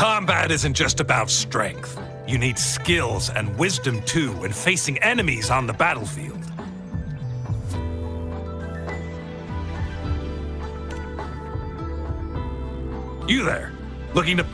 Combat isn't just about strength. You need skills and wisdom too when facing enemies on the battlefield. You there, looking to...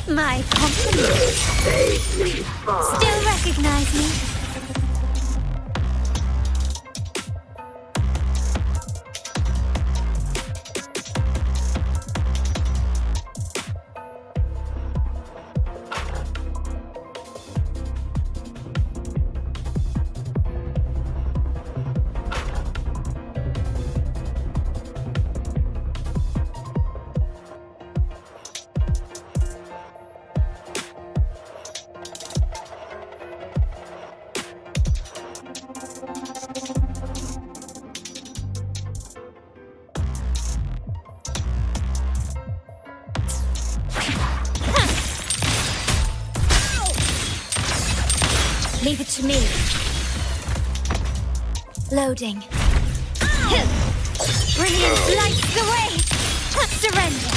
My compliments. Still recognize me? Leave it to me. Loading. Brilliance lights the way. Surrender.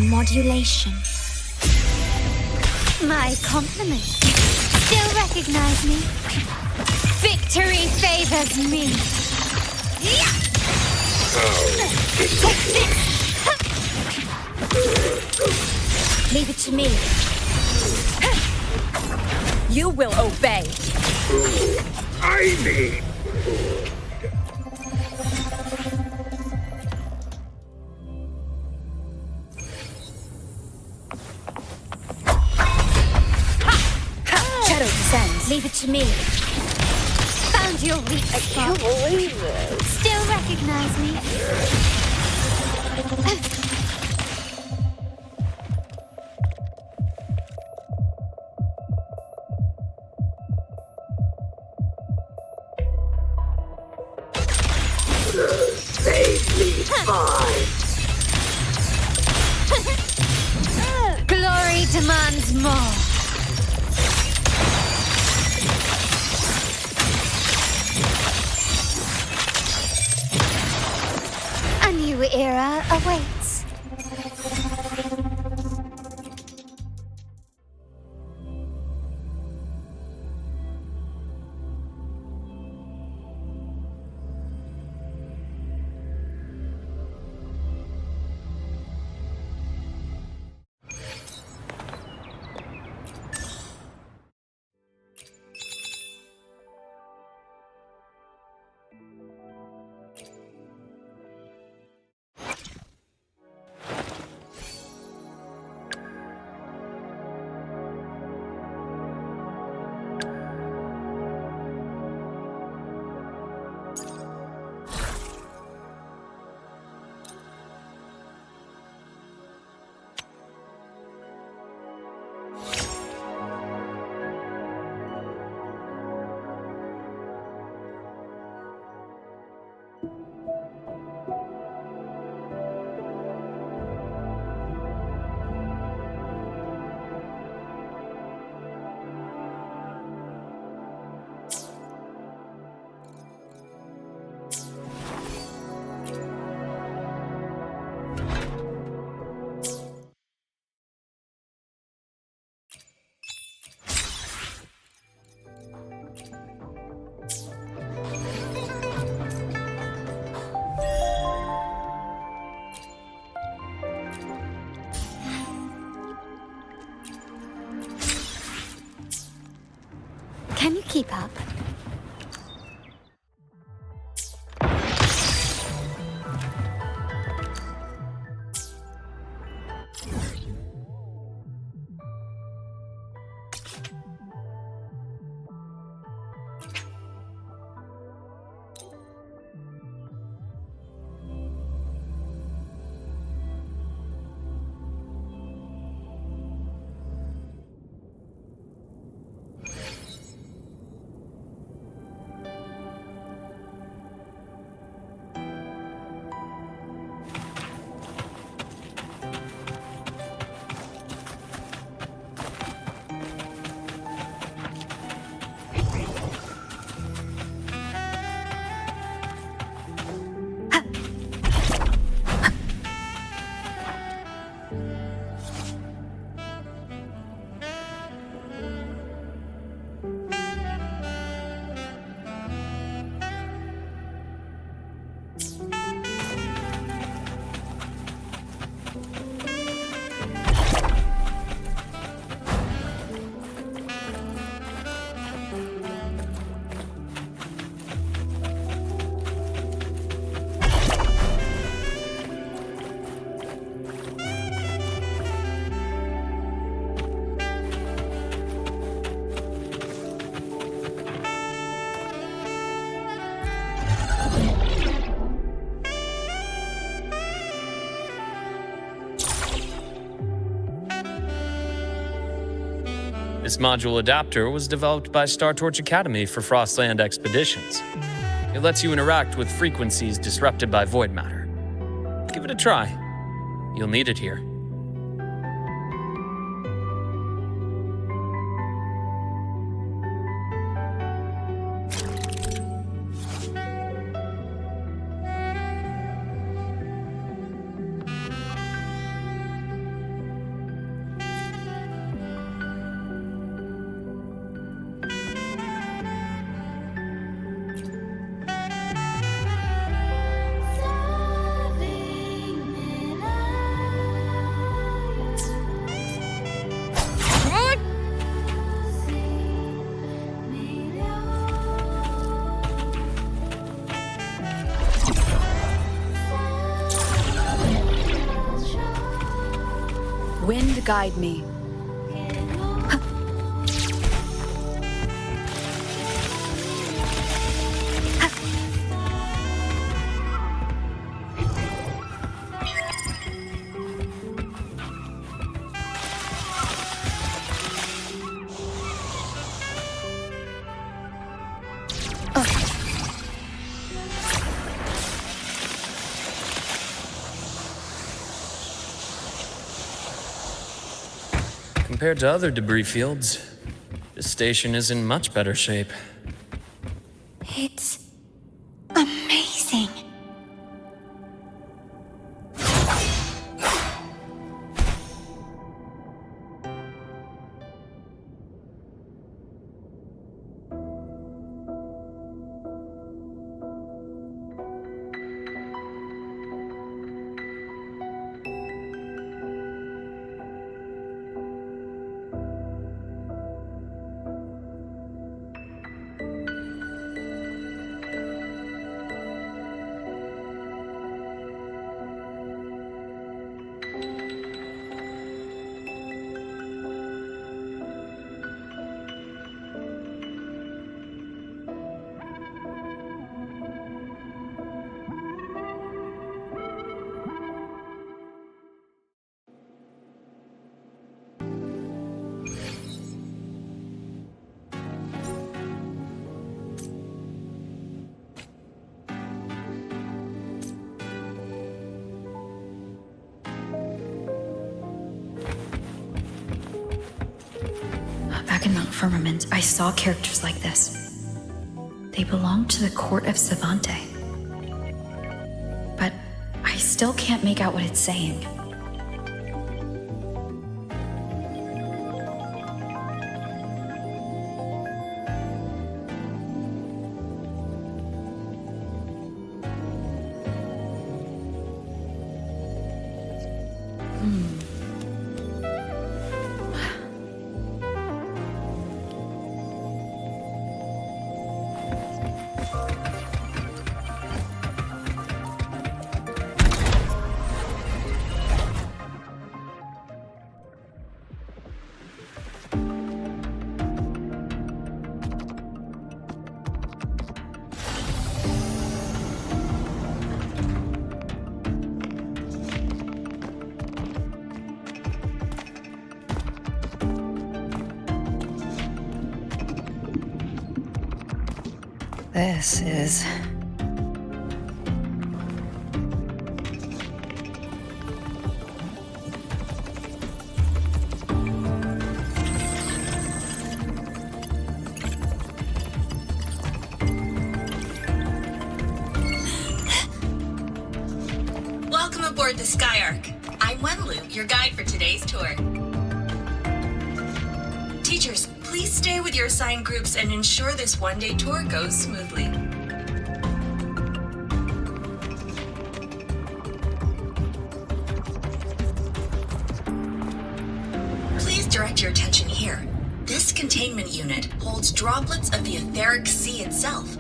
Modulation. My compliments. Still recognize me? Victory favors me. Take this! Leave it to me. You will obey. I need Leave it to me. Found your weak spot. I can't believe this. Still recognize me? safely fine. Glory demands more. A new era awaits. keep up. This module adapter was developed by Star Torch Academy for Frostland expeditions. It lets you interact with frequencies disrupted by void matter. Give it a try. You'll need it here. Wind guide me. Compared to other debris fields, this station is in much better shape. It's amazing. Back in Mount Firmament, I saw characters like this. They belonged to the court of Savante. But I still can't make out what it's saying. This is... Welcome aboard the Skyark. I'm Wenlu, your guide for today's tour. Teachers, please stay with your assigned groups and ensure this one-day tour goes smoothly. Please direct your attention here. This containment unit holds droplets of the etheric sea itself.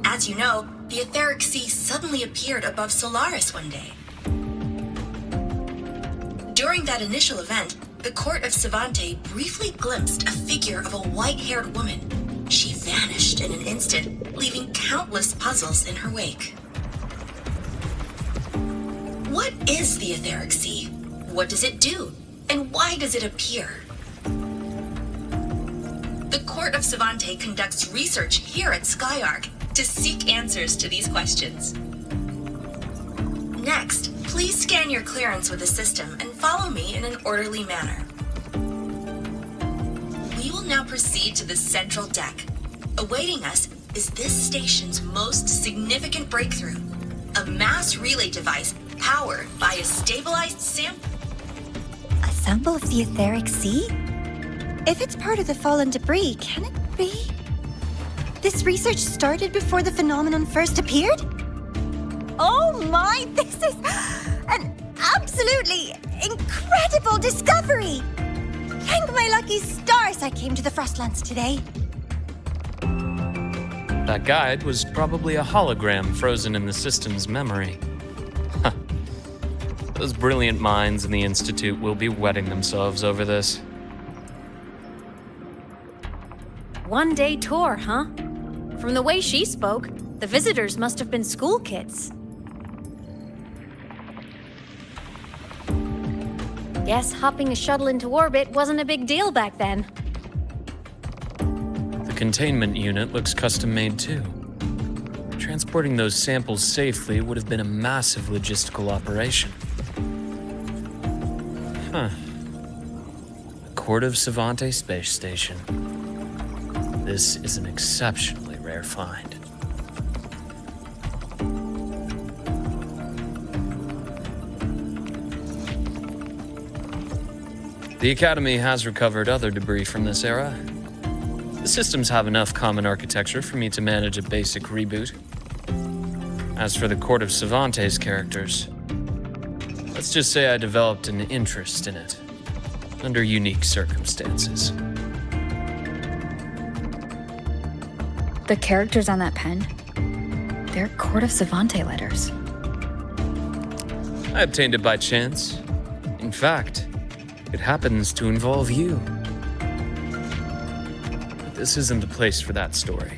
As you know, the etheric sea suddenly appeared above Solaris one day. During that initial event, the court of Savante briefly glimpsed a figure of a white-haired woman. She vanished in an instant, leaving countless puzzles in her wake. What is the etheric sea? What does it do? And why does it appear? The court of Savante conducts research here at Skyark to seek answers to these questions. Next, please scan your clearance with the system and follow me in an orderly manner. We will now proceed to the central deck. Awaiting us is this station's most significant breakthrough, a mass relay device powered by a stabilized sample. A sample of the etheric sea? If it's part of the fallen debris, can it be? This research started before the phenomenon first appeared? Oh my, this is an absolutely incredible discovery! Thank my lucky stars I came to the Frostlands today. That guide was probably a hologram frozen in the system's memory. Huh. Those brilliant minds in the Institute will be wetting themselves over this. One-day tour, huh? From the way she spoke, the visitors must have been school kids. Guess hopping a shuttle into orbit wasn't a big deal back then. The containment unit looks custom-made too. Transporting those samples safely would have been a massive logistical operation. Huh. The Court of Savante Space Station. This is an exceptionally rare find. The Academy has recovered other debris from this era. The systems have enough common architecture for me to manage a basic reboot. As for the Court of Savante's characters, let's just say I developed an interest in it, under unique circumstances. The characters on that pen, they're Court of Savante letters. I obtained it by chance. In fact, it happens to involve you. But this isn't the place for that story.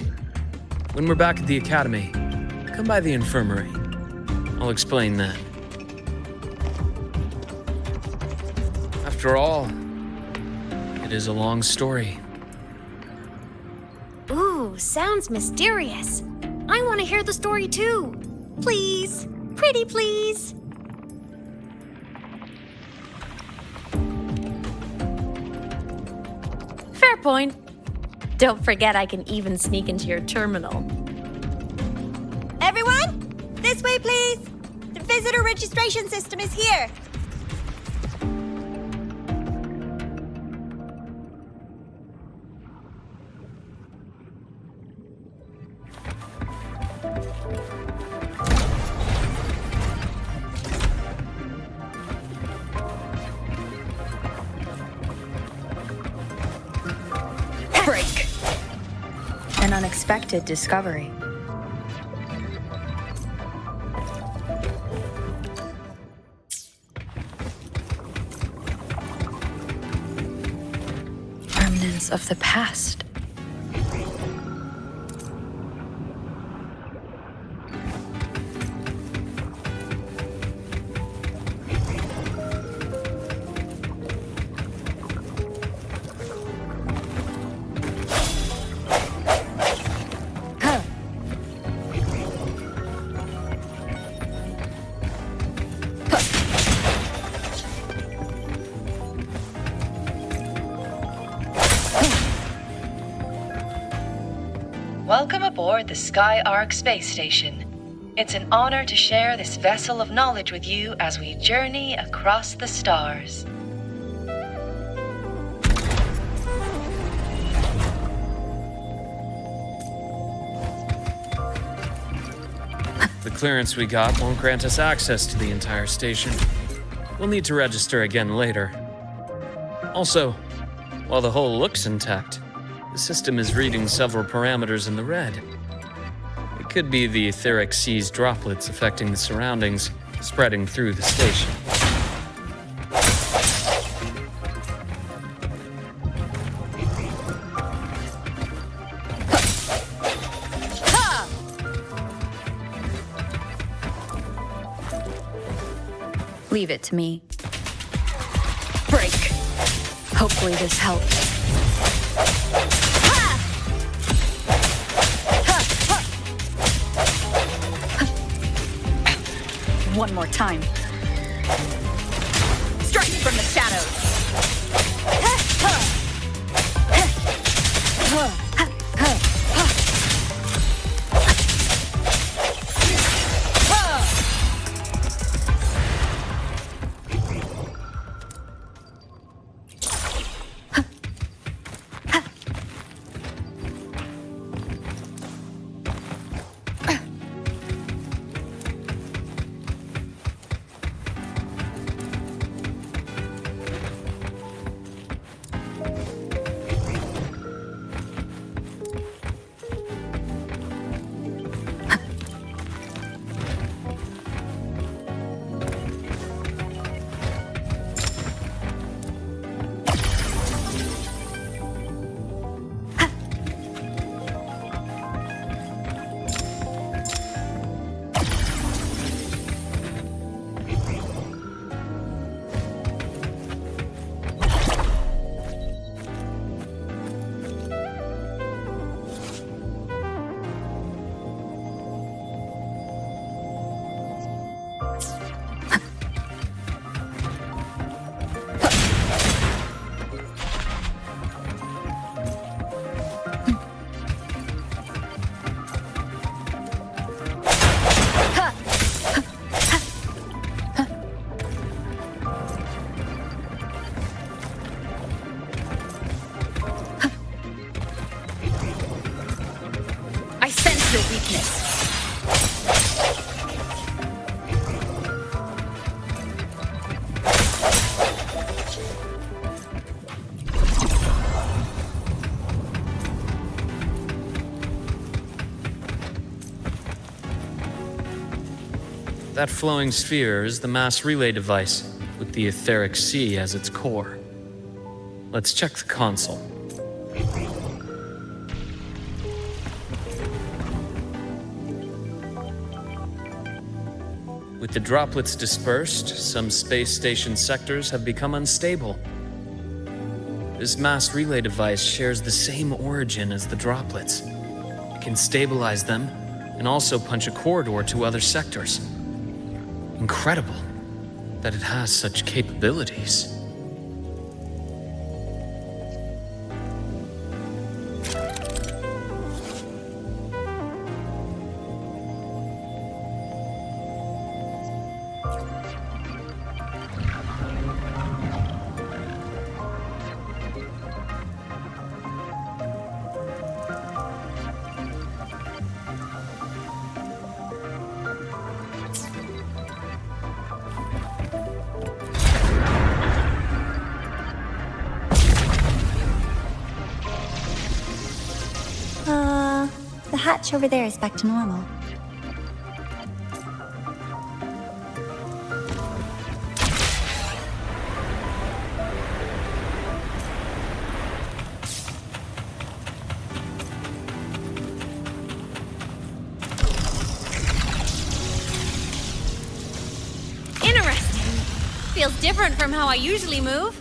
When we're back at the Academy, come by the infirmary. I'll explain then. After all, it is a long story. Ooh, sounds mysterious. I want to hear the story too. Please, pretty please. Fair point. Don't forget I can even sneak into your terminal. Everyone, this way please. The visitor registration system is here. Break. An unexpected discovery. Remnants of the past. Welcome aboard the Sky Arc space station. It's an honor to share this vessel of knowledge with you as we journey across the stars. The clearance we got won't grant us access to the entire station. We'll need to register again later. Also, while the hull looks intact, the system is reading several parameters in the red. It could be the etheric sea's droplets affecting the surroundings, spreading through the station. Leave it to me. Break. Hopefully this helps. One more time. Strike from the shadows. Your weakness. That flowing sphere is the mass relay device, with the etheric sea as its core. Let's check the console. With the droplets dispersed, some space station sectors have become unstable. This mass relay device shares the same origin as the droplets. It can stabilize them and also punch a corridor to other sectors. Incredible that it has such capabilities. The hatch over there is back to normal. Interesting. Feels different from how I usually move.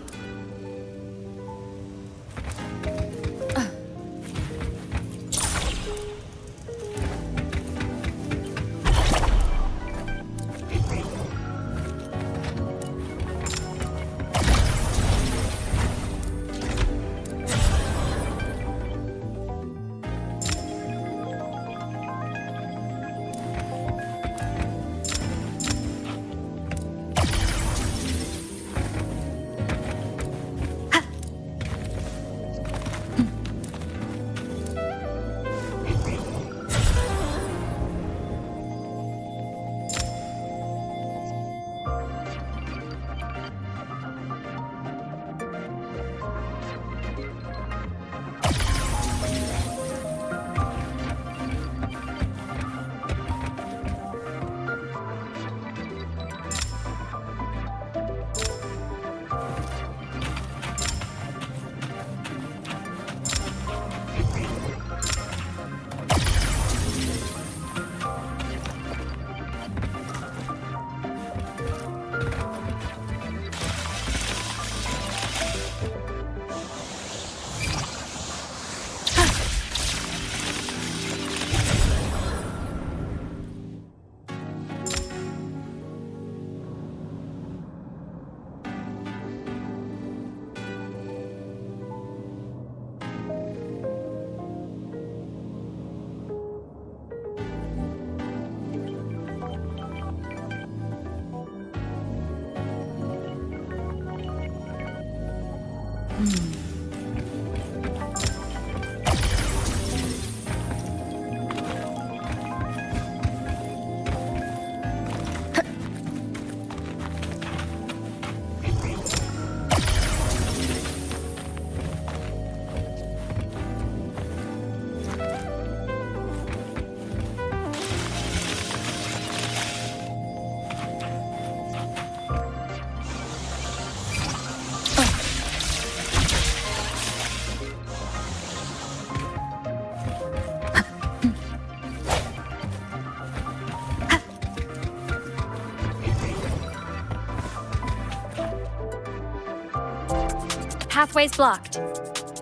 pathway's blocked.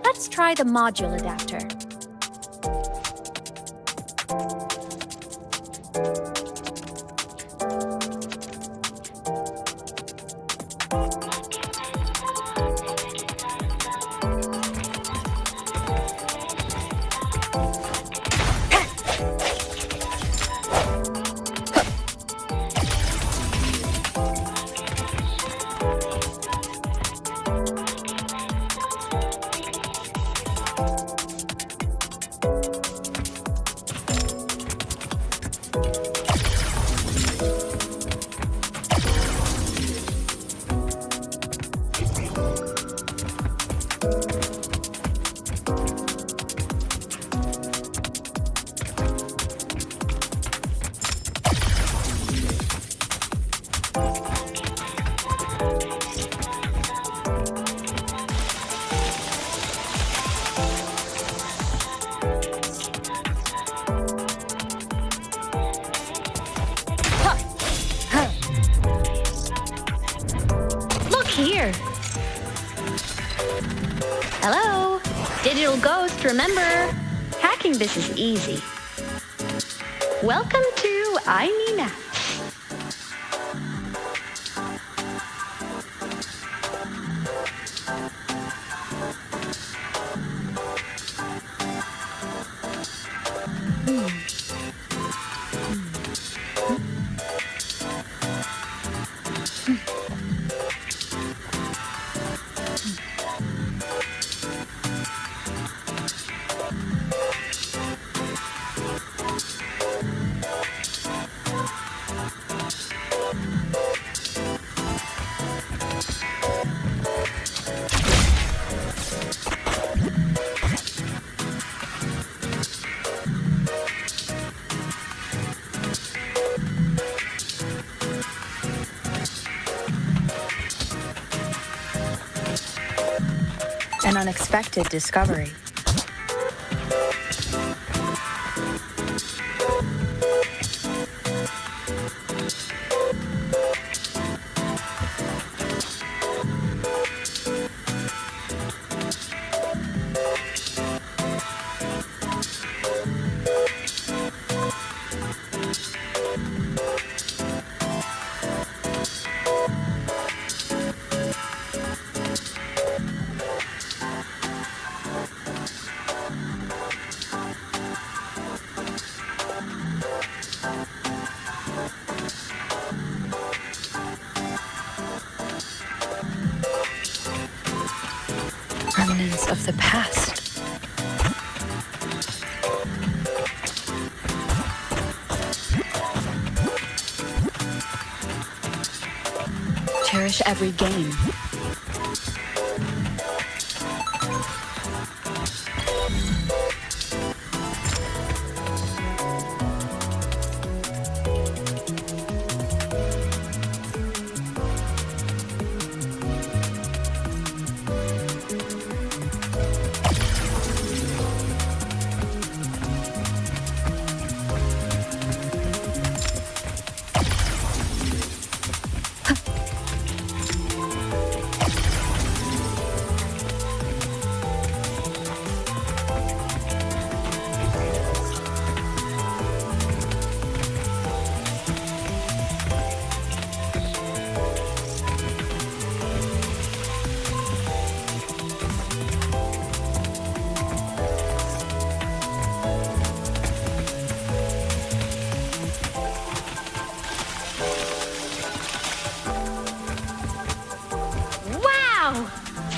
Let's try the module adapter. Here. Hello? Digital Ghost, remember? Hacking this is easy. Welcome to I Need Apps. An unexpected discovery. Remnants of the past. Cherish every game.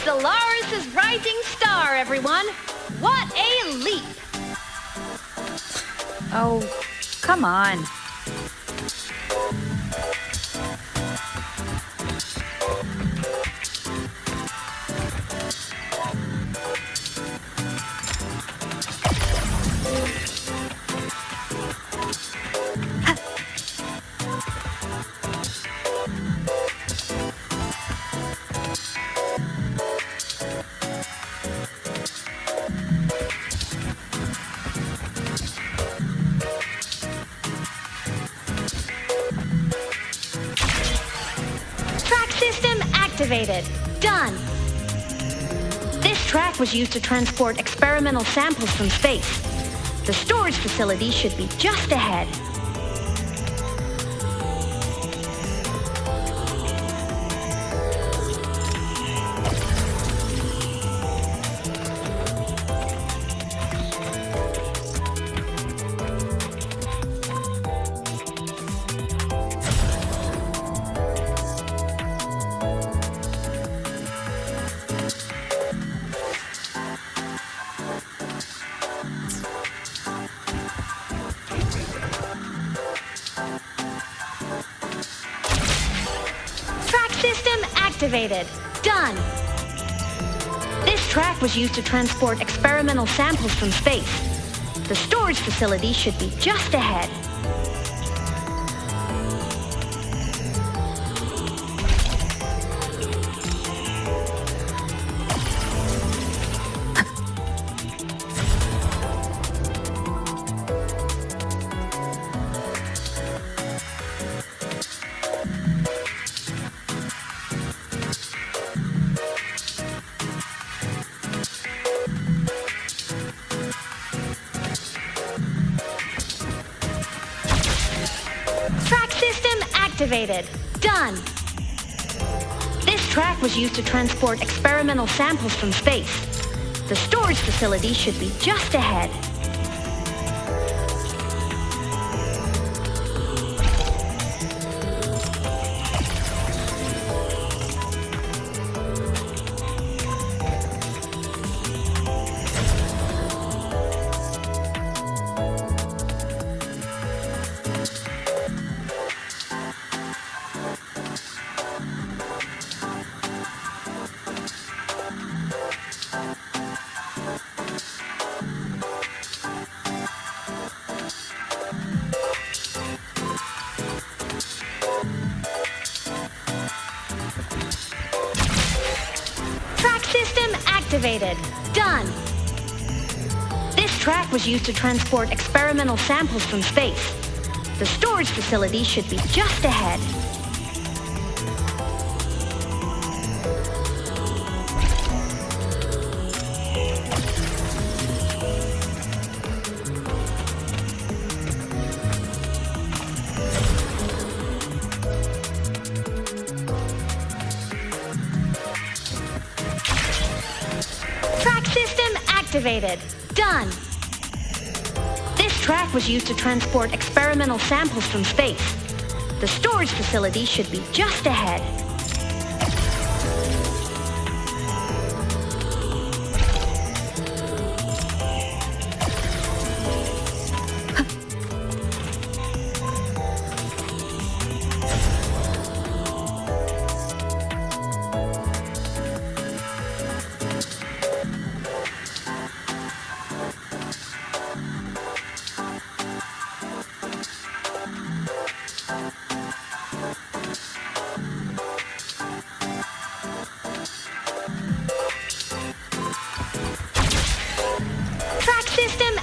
Stellaris' rising star, everyone! What a leap! Oh, come on. Track system activated. Done. track was used to transport experimental samples from space. The storage facility should be just ahead. Activated. Done. This track was used to transport experimental samples from space. The storage facility should be just ahead. Activated. Done. This track was used to transport experimental samples from space. The storage facility should be just ahead. Activated. Done. This track was used to transport experimental samples from space. The storage facility should be just ahead. Activated. Done. This track was used to transport experimental samples from space. The storage facility should be just ahead.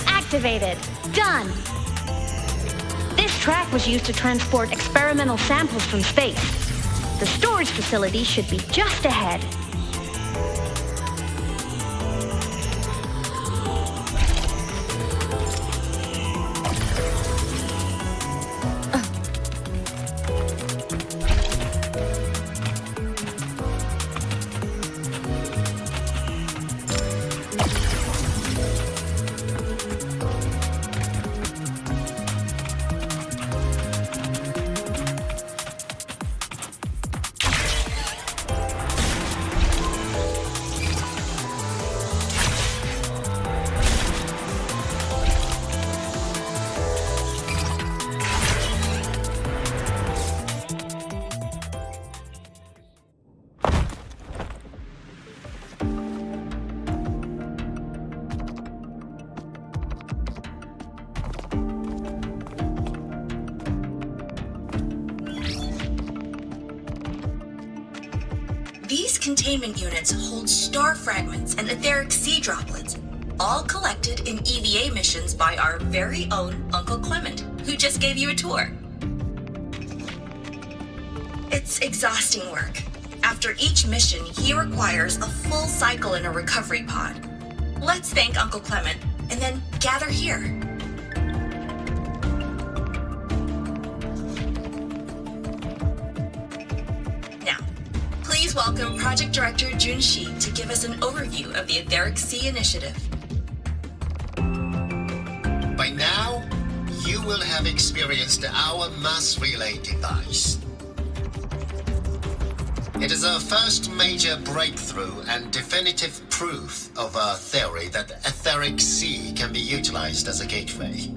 Activated. Done. This track was used to transport experimental samples from space. The storage facility should be just ahead. These containment units hold star fragments and etheric sea droplets, all collected in EVA missions by our very own Uncle Clement, who just gave you a tour. It's exhausting work, After each mission, he requires a full cycle in a recovery pod. Let's thank Uncle Clement, and then gather here. Now, please welcome Project Director Jun Shi to give us an overview of the Etheric Sea Initiative. By now, you will have experienced our mass relay device. It is our first major breakthrough and definitive proof of our theory that Etheric Sea can be utilized as a gateway.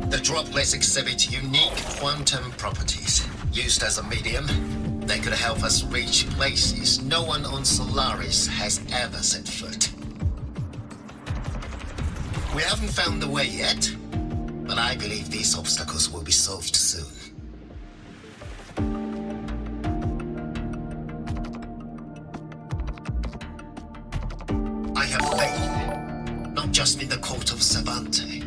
The droplets exhibit unique quantum properties. Used as a medium, they could help us reach places no one on Solaris has ever set foot. We haven't found the way yet, but I believe these obstacles will be solved soon. I have faith, not just in the court of Savante,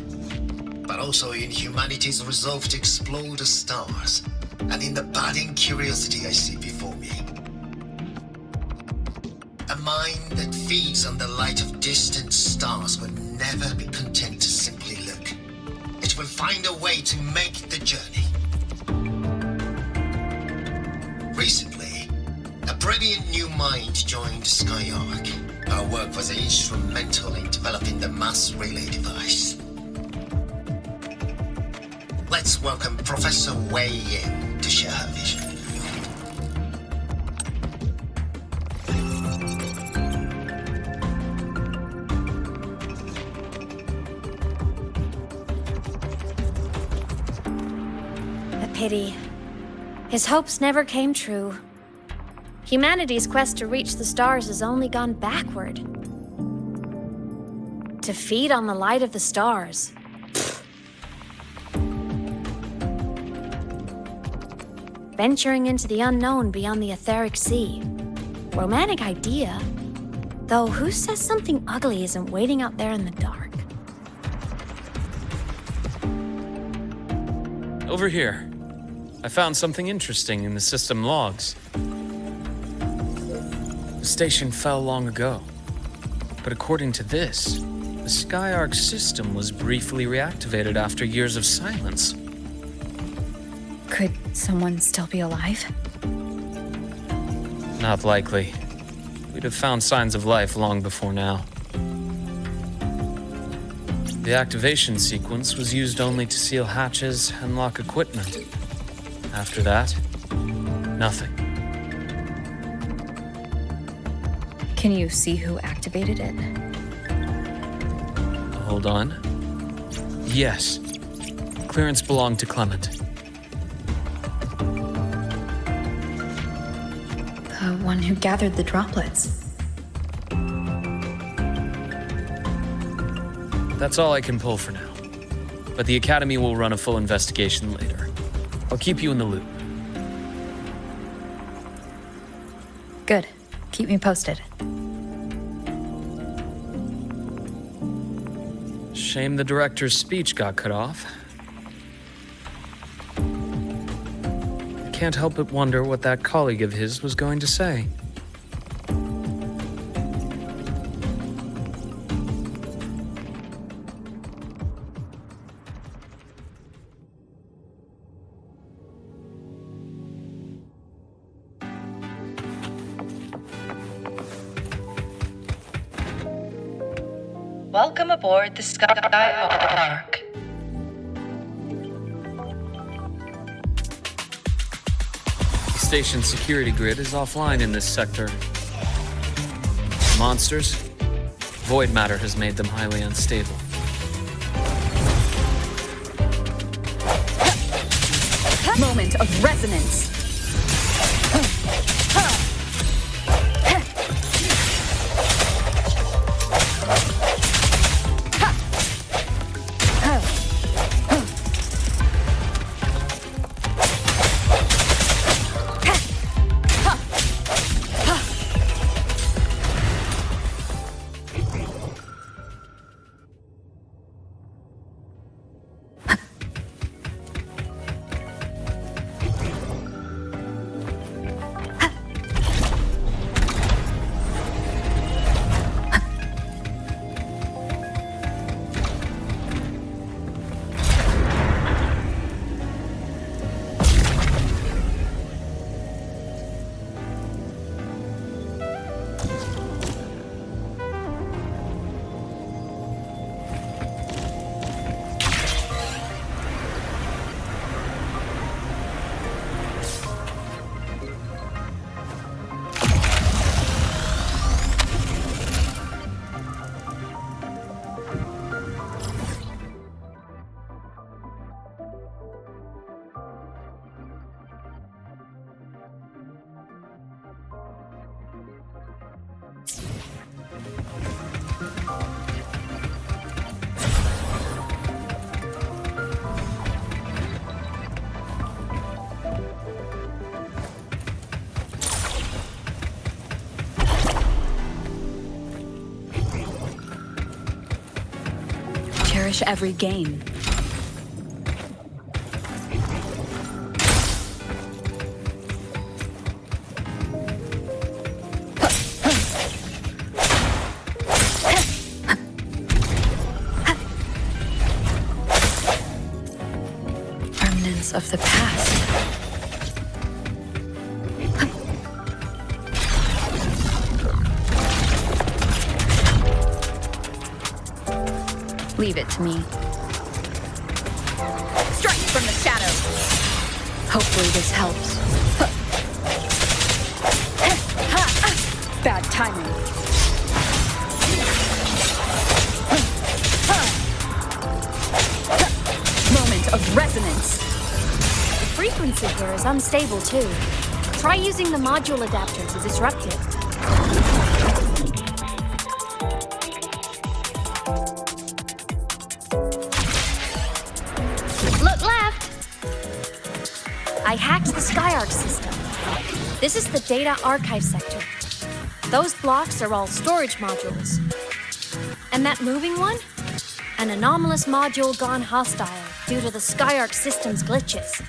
but also in humanity's resolve to explore the stars, and in the budding curiosity I see before me. A mind that feeds on the light of distant stars will never be content to simply look. It will find a way to make the journey. Recently, a brilliant new mind joined Skyark. Our work was instrumental in developing the mass relay device. Let's welcome Professor Wei Yin to share her vision. Pity. His hopes never came true. Humanity's quest to reach the stars has only gone backward. To feed on the light of the stars. Venturing into the unknown beyond the Etheric Sea. Romantic idea. Though who says something ugly isn't waiting out there in the dark? Over here. I found something interesting in the system logs. The station fell long ago. But according to this, the Skyark system was briefly reactivated after years of silence. Could someone still be alive? Not likely. We'd have found signs of life long before now. The activation sequence was used only to seal hatches and lock equipment. After that, nothing. Can you see who activated it? Hold on. Yes. Clearance belonged to Clement. The one who gathered the droplets. That's all I can pull for now. But the Academy will run a full investigation later. I'll keep you in the loop. Good. Keep me posted. Shame the director's speech got cut off. I can't help but wonder what that colleague of his was going to say. Welcome aboard the Skyark. The station's security grid is offline in this sector. Monsters? Void matter has made them highly unstable. Moment of resonance. Cherish every game. Remnants of the past. Leave it to me. Strike from the shadows. Hopefully this helps. Bad timing. Moment of resonance. The frequency here is unstable too. Try using the module adapter to disrupt it. Look left! I hacked the SkyArc system. This is the data archive sector. Those blocks are all storage modules. And that moving one? An anomalous module gone hostile due to the SkyArc system's glitches.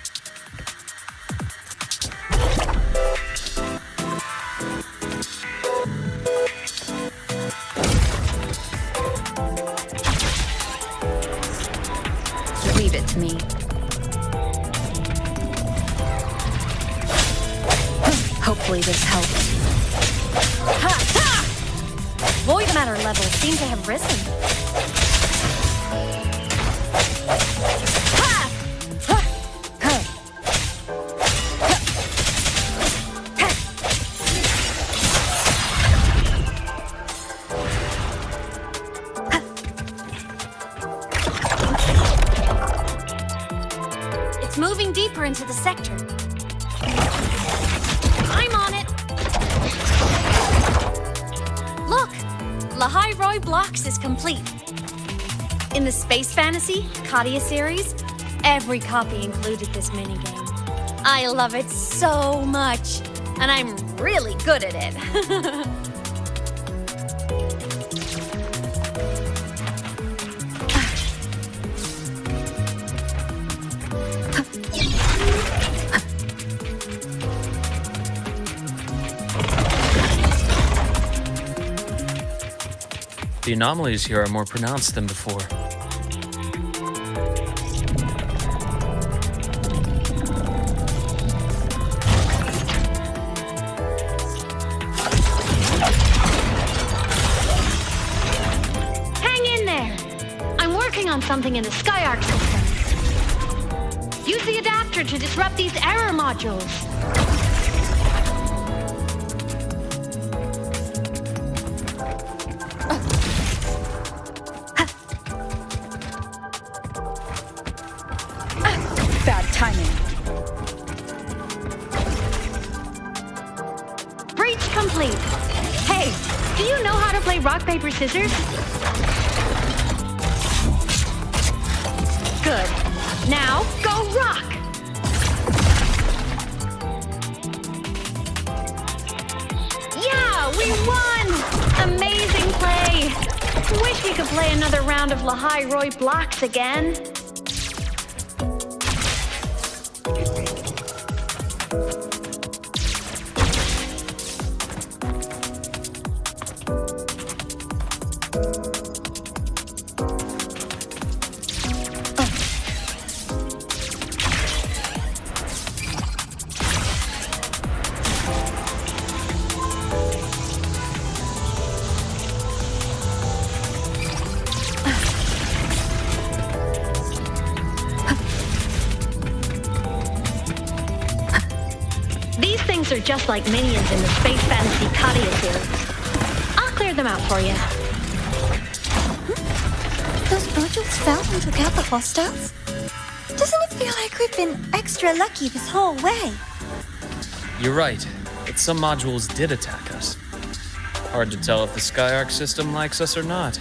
Leave it to me. Hopefully this helps. Ha! Ha! Void matter levels seem to have risen. Ha! Ha! Ha! It's moving deeper into the sector. I'm on it. Look, Lahai-Roi Blocks is complete. In the Space Fantasy Katia series, every copy included this minigame. I love it so much, and I'm really good at it. The anomalies here are more pronounced than before. Hang in there! I'm working on something in the SkyArc system. Use the adapter to disrupt these error modules. Bad timing. Breach complete. Hey, do you know how to play rock, paper, scissors? Good. Now, go rock! Yeah, we won! Amazing play! Wish we could play another round of Lahai-Roi Blocks again. things are just like minions in the space fantasy Katia series. I'll clear them out for you. Those modules fell and took out the hostiles? Doesn't it feel like we've been extra lucky this whole way? You're right, but some modules did attack us. Hard to tell if the Skyark system likes us or not.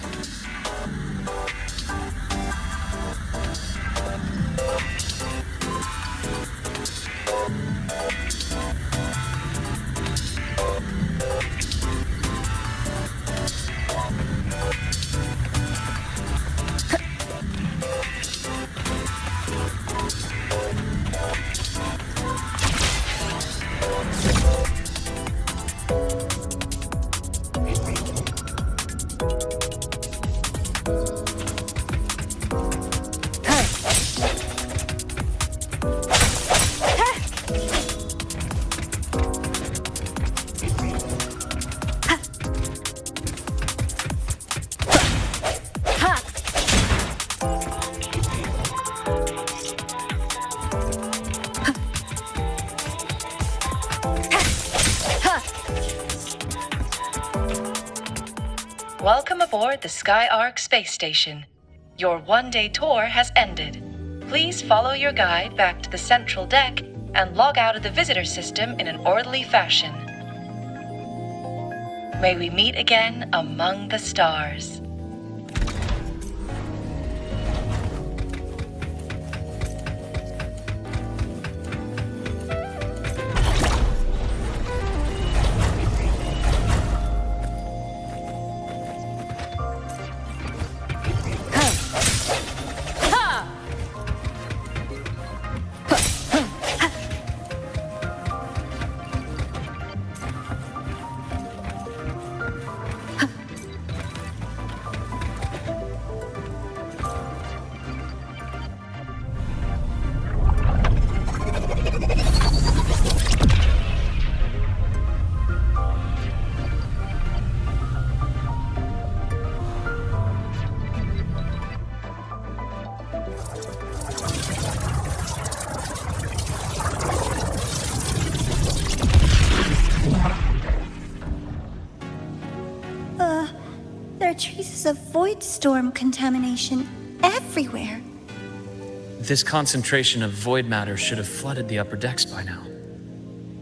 Welcome aboard the Skyark space station. Your one-day tour has ended. Please follow your guide back to the central deck and log out of the visitor system in an orderly fashion. May we meet again among the stars. There are traces of void storm contamination everywhere. This concentration of void matter should have flooded the upper decks by now.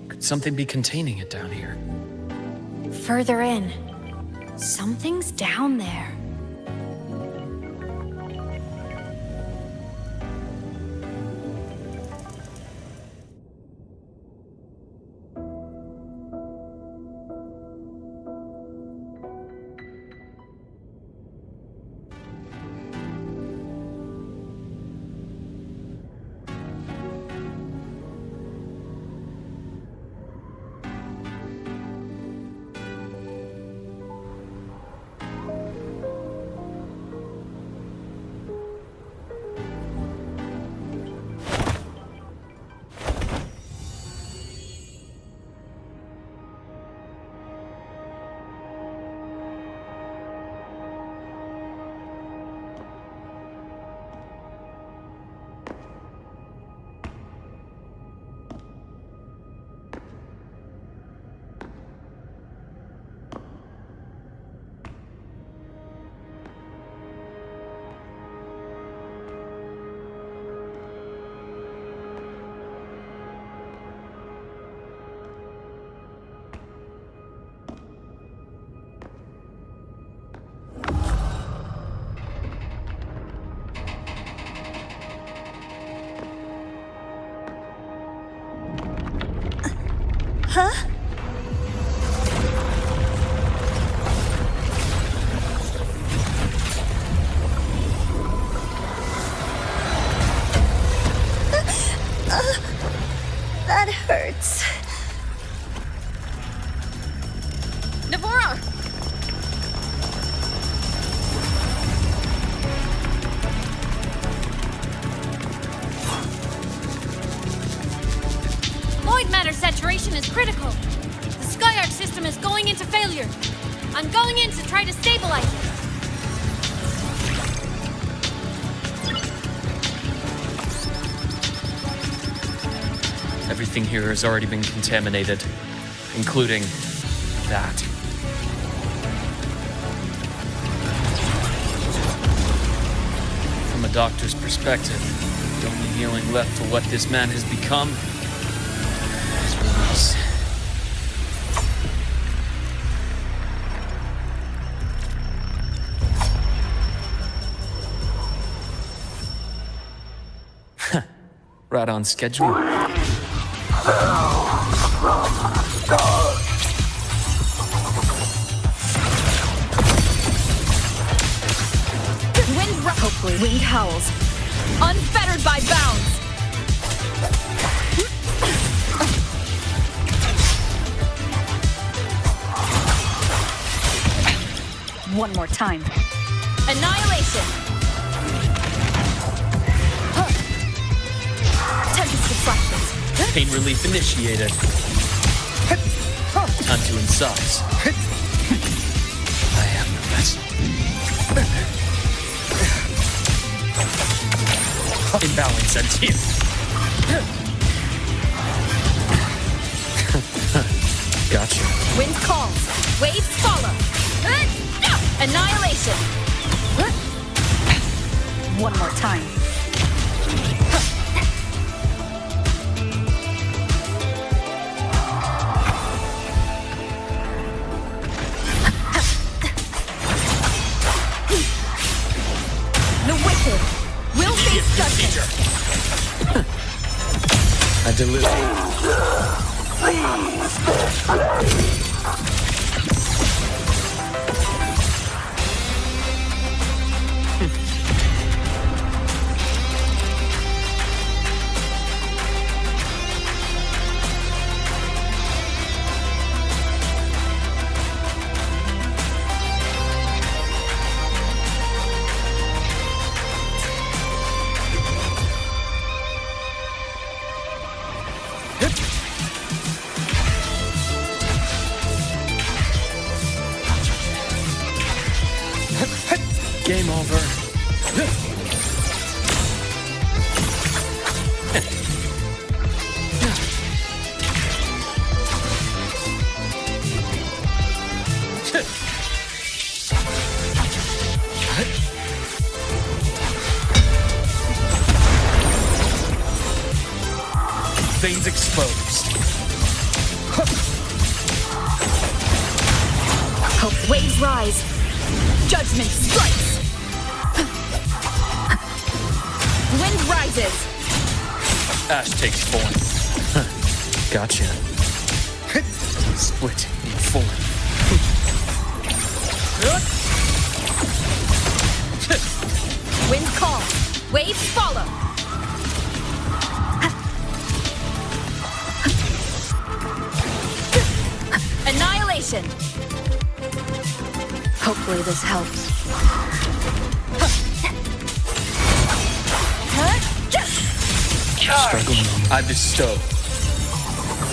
Could something be containing it down here? Further in. Something's down there. Huh? That hurts. Devorah! Void matter saturation is critical. The Skyark system is going into failure. I'm going in to try to stabilize it. Everything here has already been contaminated, including that. From a doctor's perspective, the only healing left for what this man has become is release. Right on schedule. Hopefully, wind howls. Unfettered by bounds. One more time. Annihilation. Tempest deflections. Pain relief initiated. Time to incise. I am the vessel. Imbalance and here. Gotcha. Wind calls. Waves follow. Annihilation. One more time. The wicked will face judgment. I deliver. Game over. Veins exposed. Hope waves rise. Judgment strikes. Wind rises. Ash takes form. Gotcha. Split in form. Wind calls. Waves follow. Annihilation. Hopefully this helps. Struggling. I bestow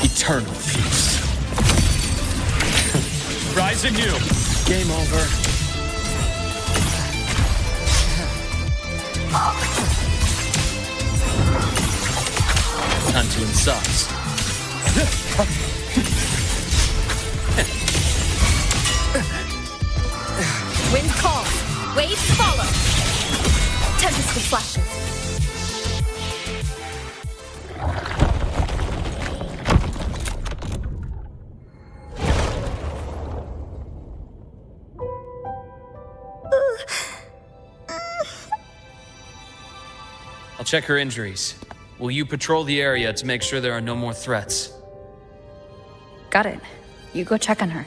eternal peace. Rise anew. Game over. Time to incise. Wind calls. Waves follow. Tempest flashes. I'll check her injuries. Will you patrol the area to make sure there are no more threats? Got it. You go check on her.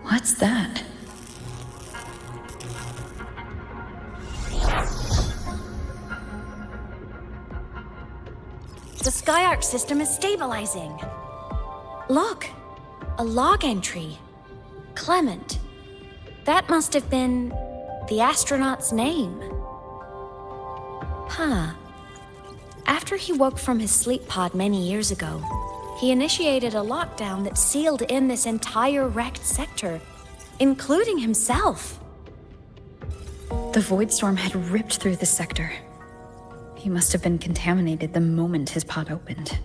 What's that? The Skyark system is stabilizing. Look, a log entry. Clement. That must have been the astronaut's name. Huh. After he woke from his sleep pod many years ago, he initiated a lockdown that sealed in this entire wrecked sector. including himself. The void storm had ripped through the sector. He must have been contaminated the moment his pod opened.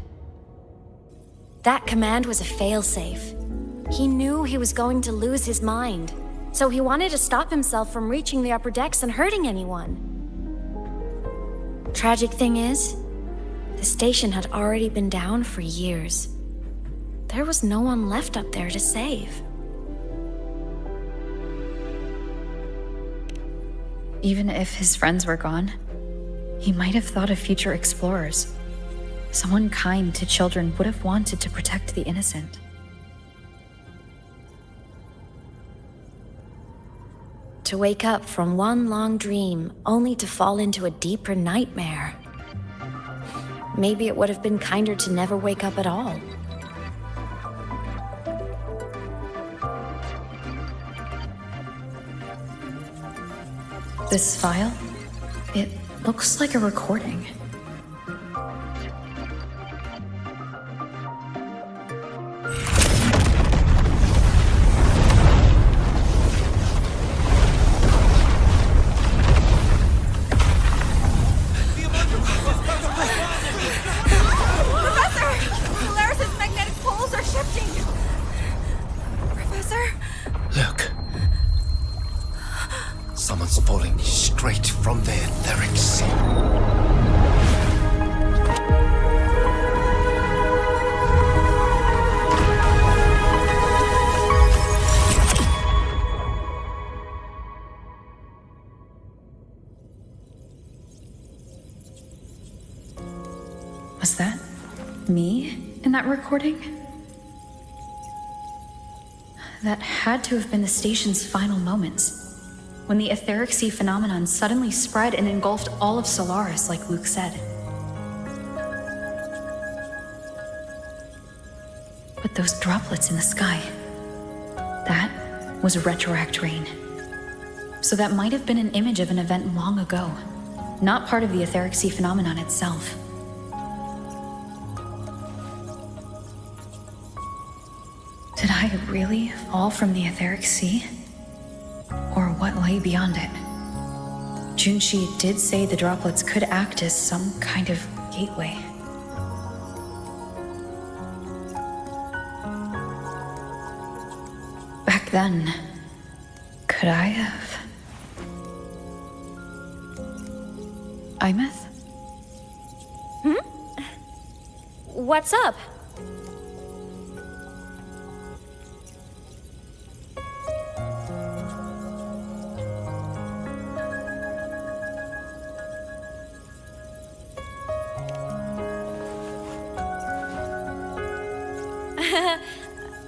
That command was a failsafe. He knew he was going to lose his mind, so he wanted to stop himself from reaching the upper decks and hurting anyone. Tragic thing is, the station had already been down for years. There was no one left up there to save. Even if his friends were gone, he might have thought of future explorers. Someone kind to children would have wanted to protect the innocent. To wake up from one long dream, only to fall into a deeper nightmare. Maybe it would have been kinder to never wake up at all. This file? It looks like a recording. Someone's falling straight from the etheric sea. Was that me in that recording? That had to have been the station's final moments, when the etheric sea phenomenon suddenly spread and engulfed all of Solaris, like Luke said. But those droplets in the sky, that was retroact rain. So that might have been an image of an event long ago, not part of the etheric sea phenomenon itself. Did I really fall from the etheric sea? Or what lay beyond it? Junshi did say the droplets could act as some kind of gateway. Back then, could I have? Imeth? What's up?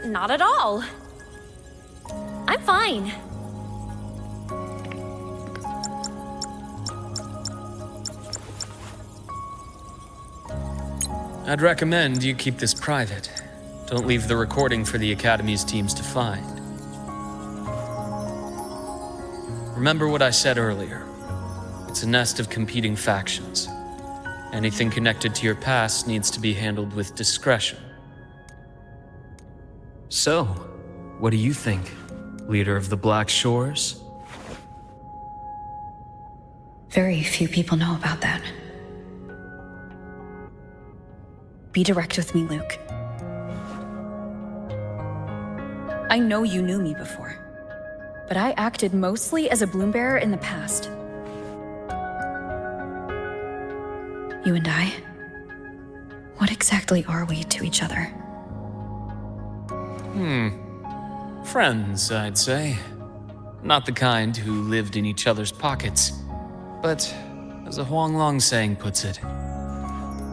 Not at all. I'm fine. I'd recommend you keep this private. Don't leave the recording for the Academy's teams to find. Remember what I said earlier. It's a nest of competing factions. Anything connected to your past needs to be handled with discretion. So, what do you think, leader of the Black Shores? Very few people know about that. Be direct with me, Luke. I know you knew me before, but I acted mostly as a bloom-bearer in the past. You and I, what exactly are we to each other? Friends, I'd say. Not the kind who lived in each other's pockets, but as a Huanglong saying puts it,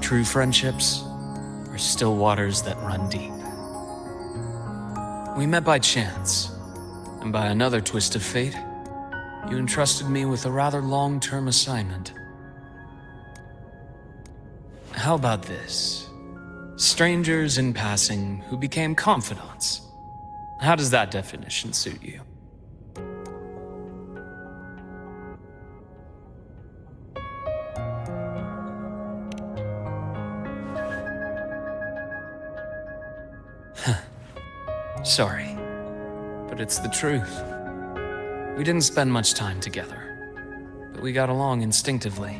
true friendships are still waters that run deep. We met by chance, and by another twist of fate, you entrusted me with a rather long-term assignment. How about this? Strangers in passing who became confidants. How does that definition suit you? Sorry, but but it's the truth. We didn't spend much time together, but we got along instinctively.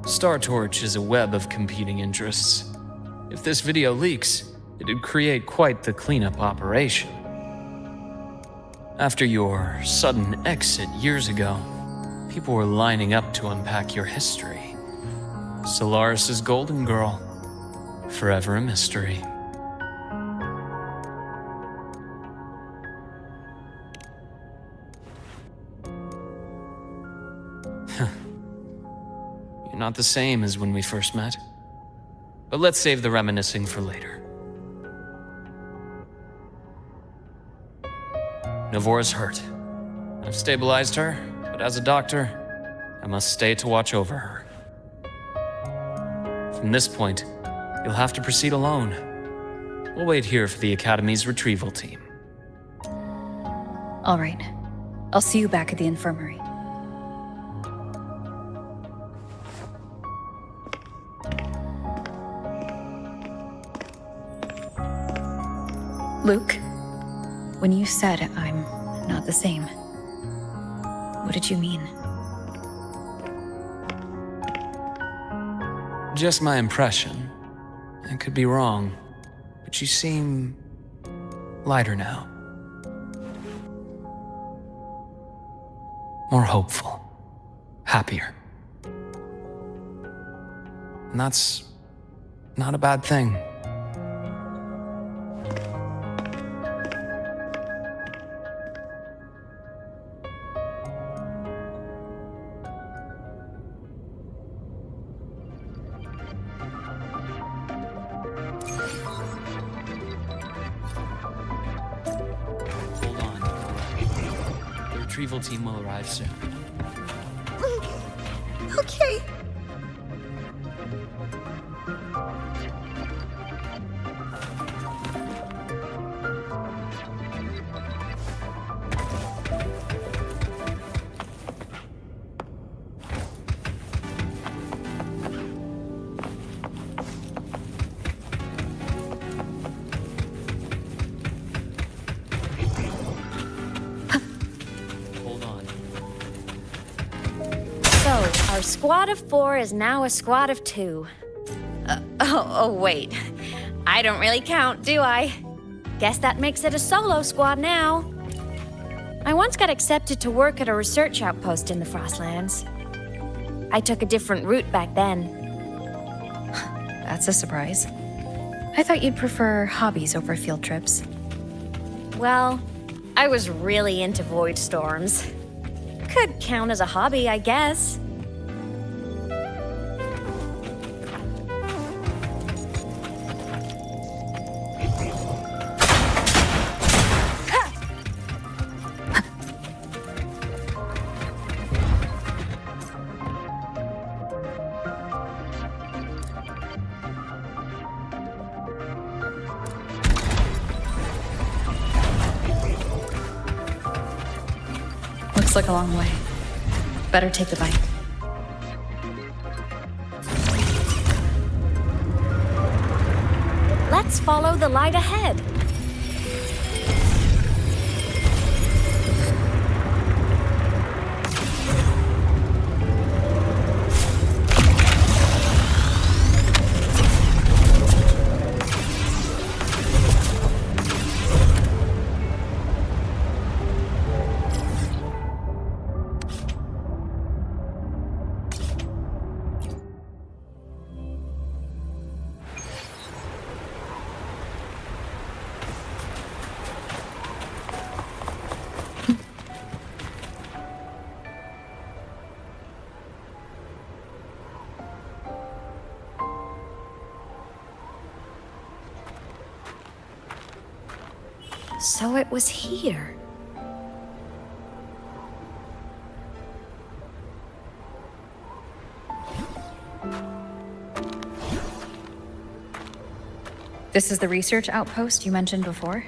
Star Torch is a web of competing interests. If this video leaks, it'd create quite the cleanup operation. After your sudden exit years ago, people were lining up to unpack your history. Solaris's Golden Girl, forever a mystery. You're not the same as when we first met. But let's save the reminiscing for later. Navora's hurt. I've stabilized her, but as a doctor, I must stay to watch over her. From this point, you'll have to proceed alone. We'll wait here for the Academy's retrieval team. All right. I'll see you back at the infirmary. Luke, when you said I'm not the same, what did you mean? Just my impression. I could be wrong, but you seem lighter now. More hopeful, happier. And that's not a bad thing. The retrieval team will arrive soon. Okay. Our squad of 4 is now a squad of 2. Wait. I don't really count, do I? Guess that makes it a solo squad now. I once got accepted to work at a research outpost in the Frostlands. I took a different route back then. That's a surprise. I thought you'd prefer hobbies over field trips. Well, I was really into void storms. Could count as a hobby, I guess. Looks like a long way. Better take the bike. Let's follow the light ahead. So it was here. This is the research outpost you mentioned before?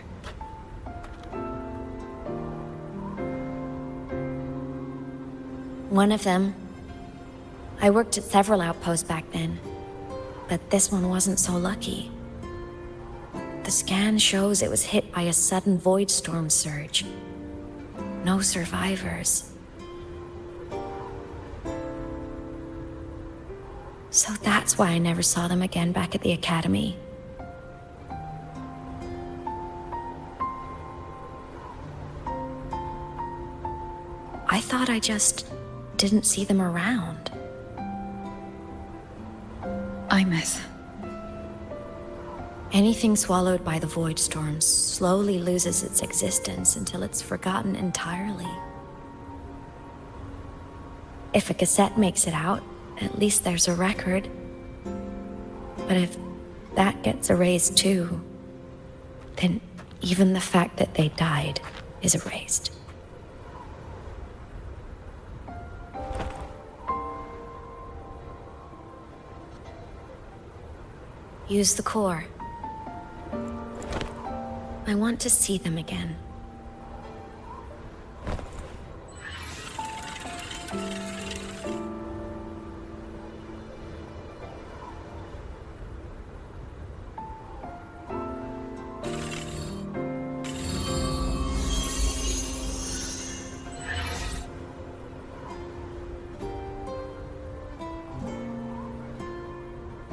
One of them. I worked at several outposts back then, but this one wasn't so lucky. The The scan shows it was hit by a sudden void storm surge. No survivors. So that's why I never saw them again back at the academy. I thought I just didn't see them around. Imeth. Anything swallowed by the void storms slowly loses its existence until it's forgotten entirely. If a cassette makes it out, at least there's a record. But if that gets erased too, then even the fact that they died is erased. Use the core. I want to see them again.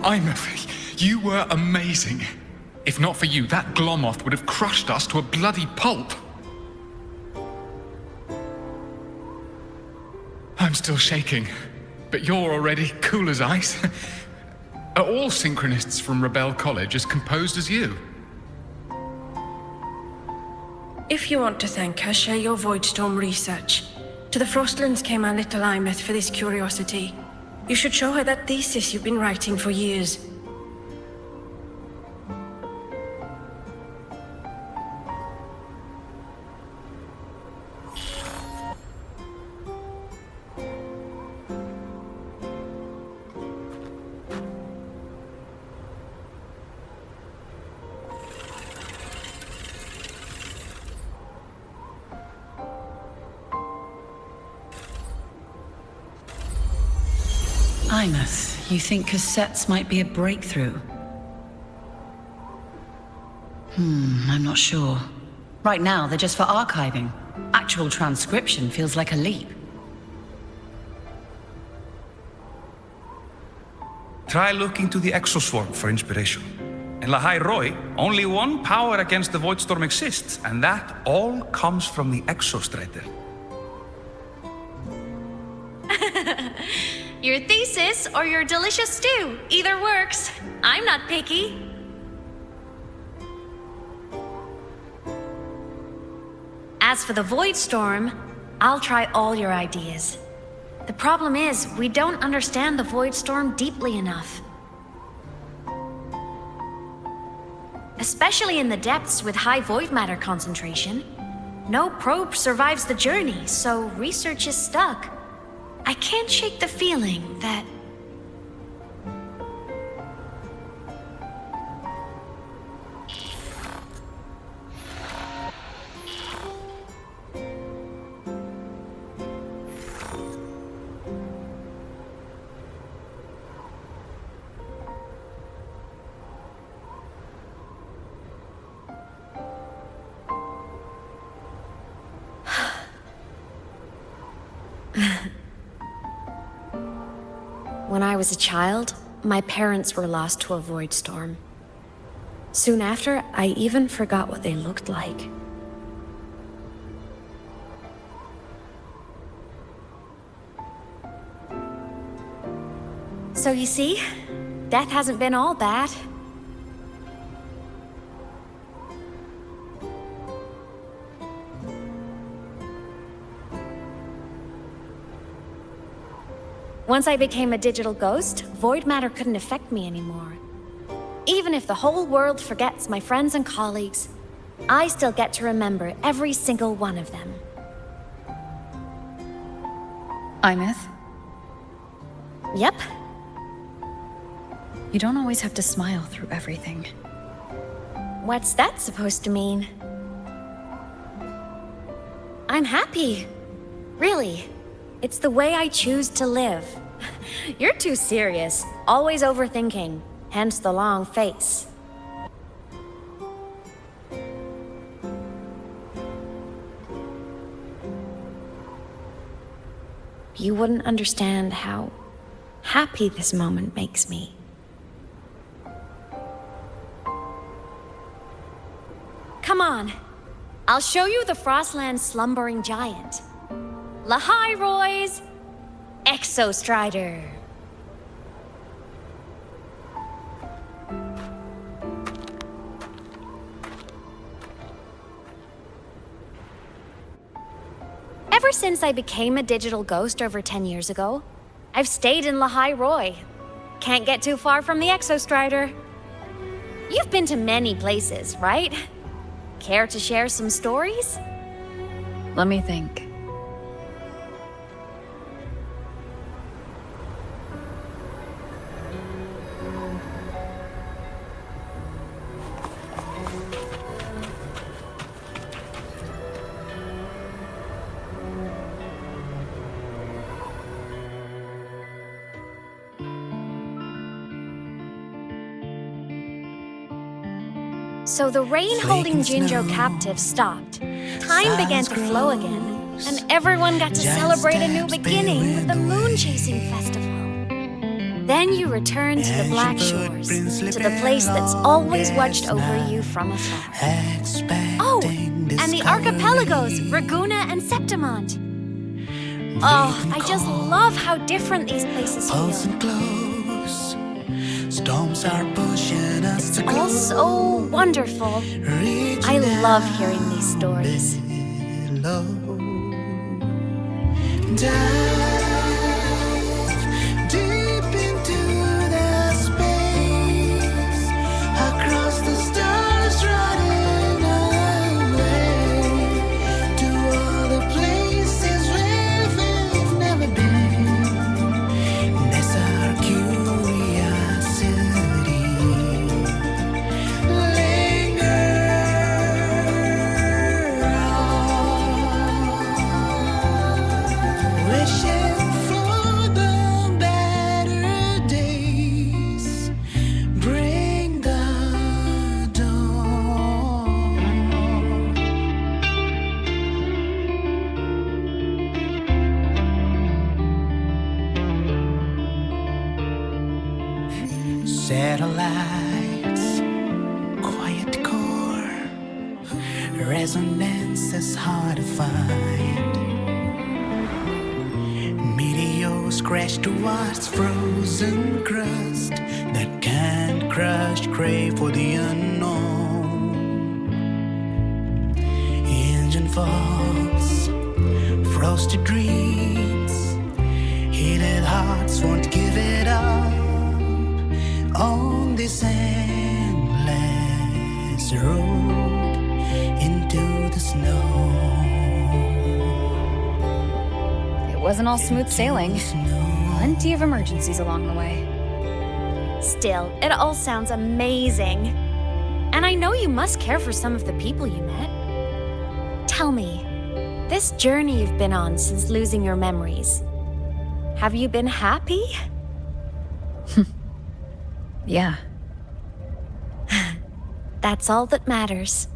Imeth, you were amazing. If not for you, that Glomoth would have crushed us to a bloody pulp. I'm still shaking, but you're already cool as ice. Are all synchronists from Rebel College as composed as you? If you want to thank her, share your Voidstorm research. To the Frostlands came our little Imeth for this curiosity. You should show her that thesis you've been writing for years. Imeth, you think cassettes might be a breakthrough? I'm not sure. Right now, they're just for archiving. Actual transcription feels like a leap. Try looking to the exoswarm for inspiration. In Lahai Roi, only one power against the Voidstorm exists, and that all comes from the Exostrator. Your thesis or your delicious stew, either works. I'm not picky. As for the Void Storm, I'll try all your ideas. The problem is, we don't understand the Void Storm deeply enough. Especially in the depths with high void matter concentration. No probe survives the journey, so research is stuck. I can't shake the feeling that... When I was a child, my parents were lost to a void storm. Soon after, I even forgot what they looked like. So you see, death hasn't been all bad. Once I became a digital ghost, void matter couldn't affect me anymore. Even if the whole world forgets my friends and colleagues, I still get to remember every single one of them. Imeth? Yep. You don't always have to smile through everything. What's that supposed to mean? I'm happy. Really. It's the way I choose to live. You're too serious, always overthinking, hence the long face. you wouldn't understand how happy this moment makes me. Come on. I'll show you the Frostland's slumbering giant. Lahai Roy's Exostrider. Ever since I became a digital ghost over 10 years ago, I've stayed in Lahai Roy. Can't get too far from the Exostrider. You've been to many places, right? Care to share some stories? Let me think. So the rain holding Jinjo captive stopped. Time began to flow again, and everyone got to celebrate a new beginning with the Moon Chasing Festival. Then you returned to the Black Shores, to the place that's always watched over you from afar. Oh, and the archipelagos, Raguna and Septimont. Oh, I just love how different these places feel. Storms are pushing us to all so wonderful. I love hearing these stories. Dive deep into the space, across the stars, running away to all the places where we've never been. That's our curiosity. Satellites, quiet core, resonance is hard to find. Meteors crash towards frozen crust that can't crush, crave for the unknown. Engine falls, frosted dreams, heated hearts won't give it up. On this endless road into the snow. It wasn't all smooth sailing. Plenty of emergencies along the way. Still, it all sounds amazing. And I know you must care for some of the people you met. Tell me, this journey you've been on since losing your memories, have you been happy? Yeah. That's all that matters.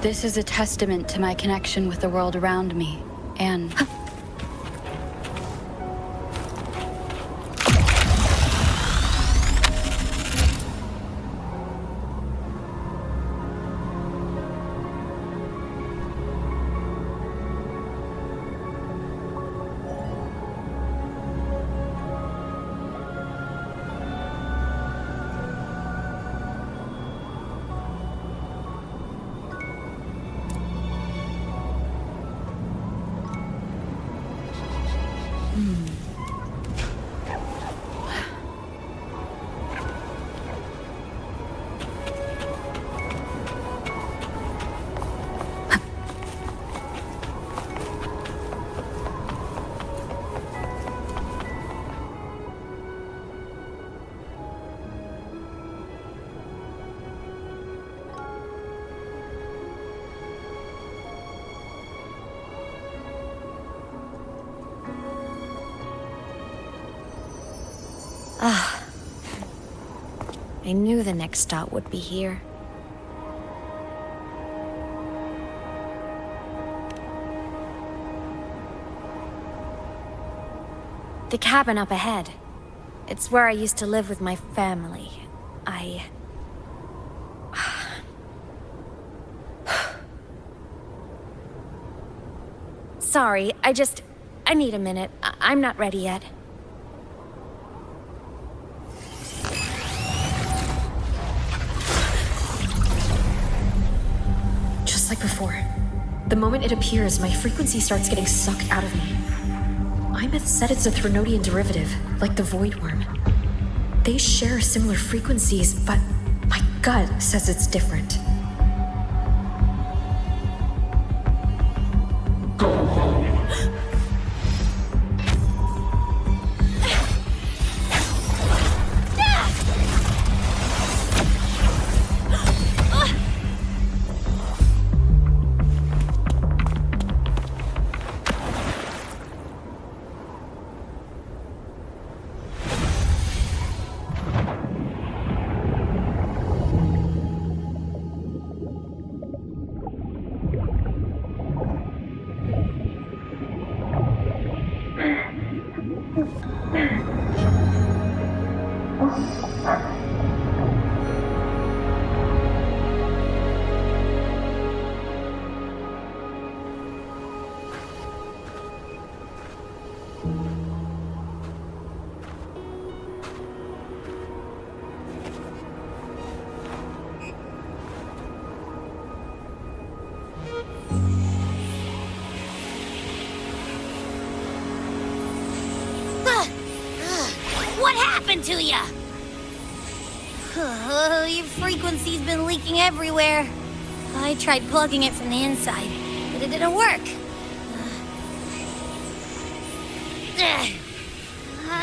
This is a testament to my connection with the world around me, and... I knew the next stop would be here. The cabin up ahead. It's where I used to live with my family. Sorry, I need a minute. I'm not ready yet. Just like before. The moment it appears, my frequency starts getting sucked out of me. Imeth said it's a Threnodian derivative, like the Void Worm. They share similar frequencies, but my gut says it's different. What happened to ya? Your frequency's been leaking everywhere. I tried plugging it from the inside, but it didn't work.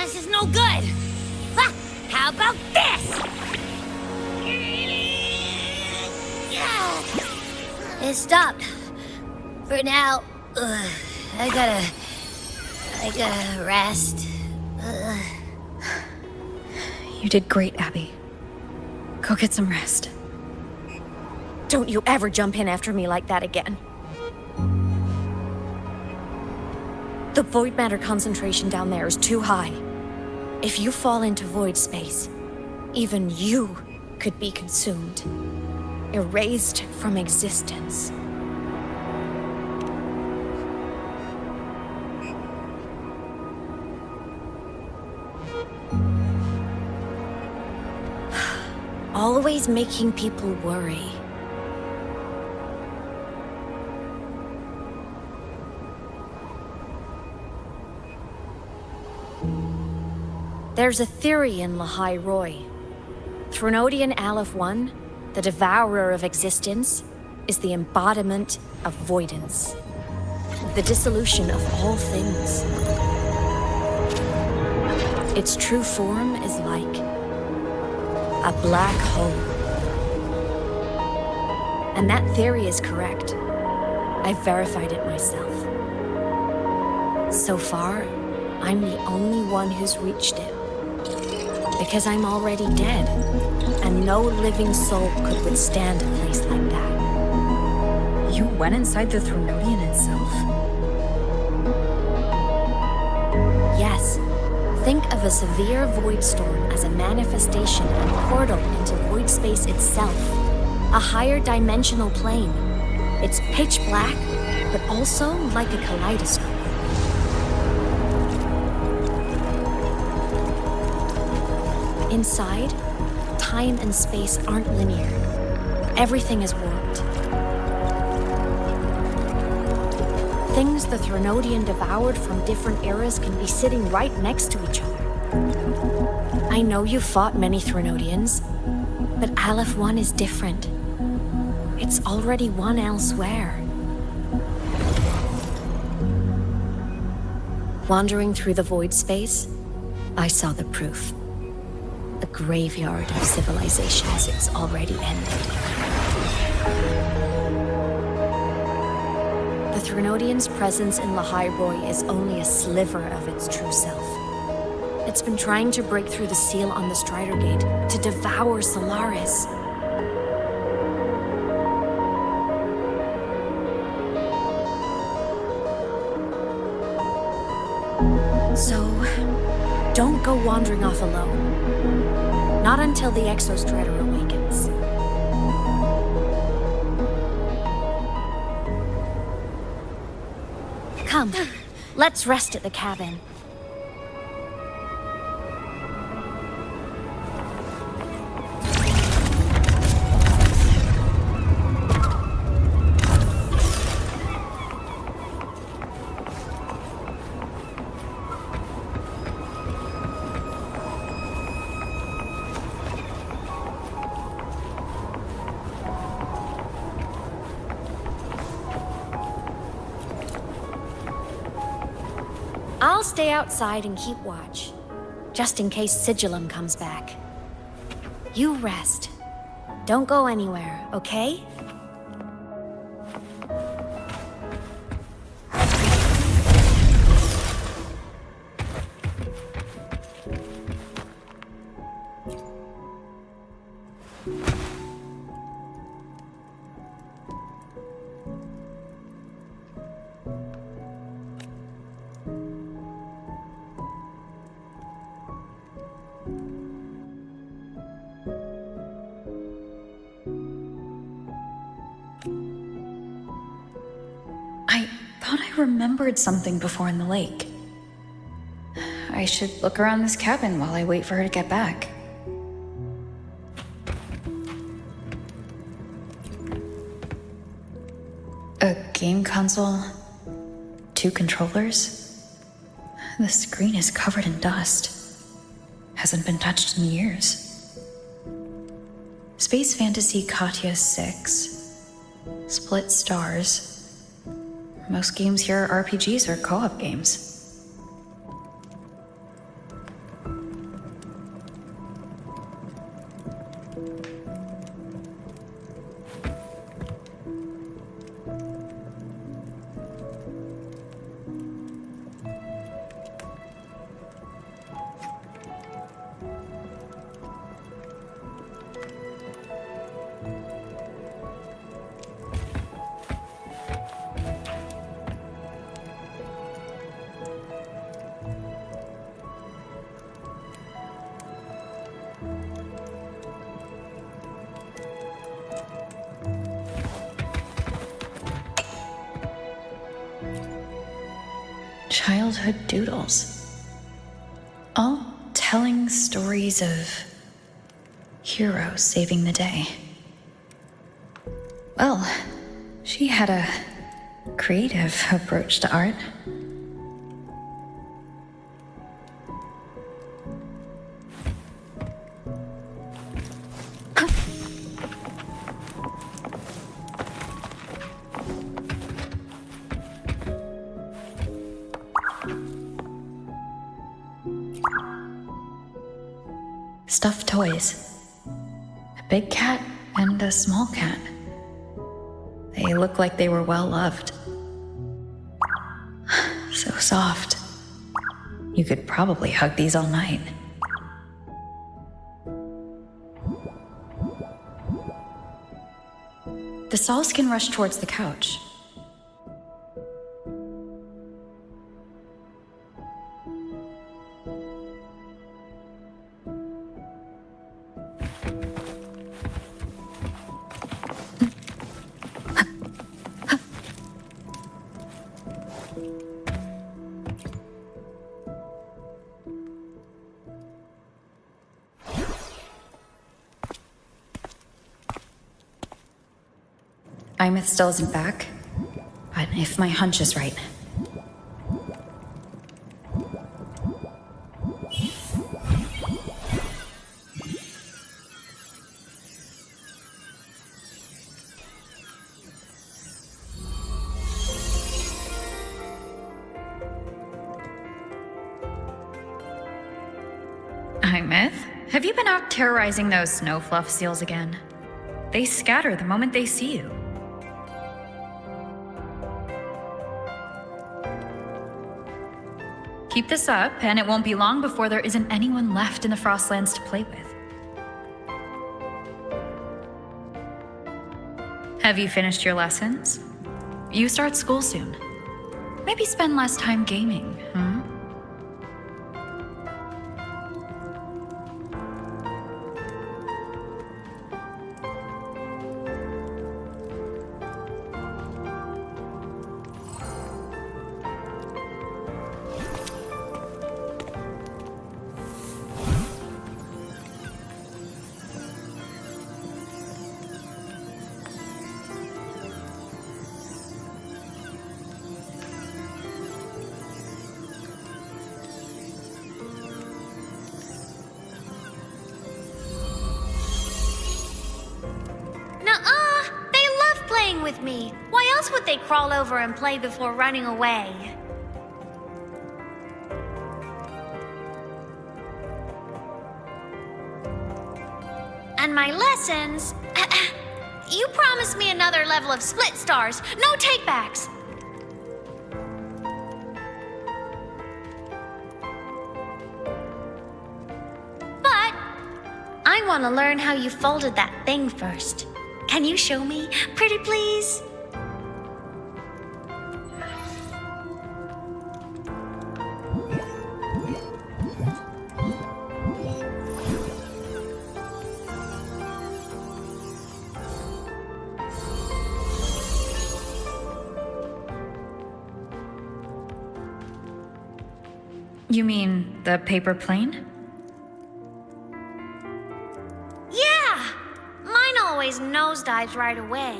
This is no good. How about this? It stopped. For now, I gotta rest. You did great, Abby. Go get some rest. Don't you ever jump in after me like that again. The void matter concentration down there is too high. If you fall into void space, even you could be consumed, erased from existence. Always making people worry. There's a theory in Lahai Roy. Threnodian Aleph 1, the devourer of existence, is the embodiment of voidance. The dissolution of all things. Its true form is like a black hole. And that theory is correct. I've verified it myself. So far, I'm the only one who's reached it. Because I'm already dead, and no living soul could withstand a place like that. You went inside the Threnodian itself? Yes. Think of a severe void storm as a manifestation and portal into void space itself. A higher dimensional plane. It's pitch black, but also like a kaleidoscope. Inside, time and space aren't linear. Everything is warped. Things the Threnodian devoured from different eras can be sitting right next to each other. I know you've fought many Threnodians, but Aleph 1 is different. It's already won elsewhere. Wandering through the void space, I saw the proof. A graveyard of civilizations it's already ended. The Threnodian's presence in Lahai-Roi is only a sliver of its true self. It's been trying to break through the seal on the Strider Gate to devour Solaris. So, don't go wandering off alone. Not until the Exostrider awakens. Come, let's rest at the cabin. I'll stay outside and keep watch, just in case Sigillum comes back. You rest. Don't go anywhere, okay? I remembered something before in the lake. I should look around this cabin while I wait for her to get back. A game console, 2 controllers. The screen is covered in dust. Hasn't been touched in years. Space Fantasy Katya 6. Split stars. Most games here are RPGs or co-op games. Childhood doodles. All telling stories of heroes saving the day. Well, she had a creative approach to art. Stuffed toys. A big cat and a small cat. They look like they were well loved. So soft. You could probably hug these all night. The saw Skin rush towards the couch. Imeth still isn't back, but if my hunch is right. Imeth, have you been out terrorizing those snow fluff seals again? They scatter the moment they see you. Keep this up, and it won't be long before there isn't anyone left in the Frostlands to play with. Have you finished your lessons? You start school soon. Maybe spend less time gaming, huh? With me. Why else would they crawl over and play before running away? And my lessons? You promised me another level of split stars, no takebacks. But I want to learn how you folded that thing first. Can you show me, pretty please? You mean the paper plane? Always nosedives right away,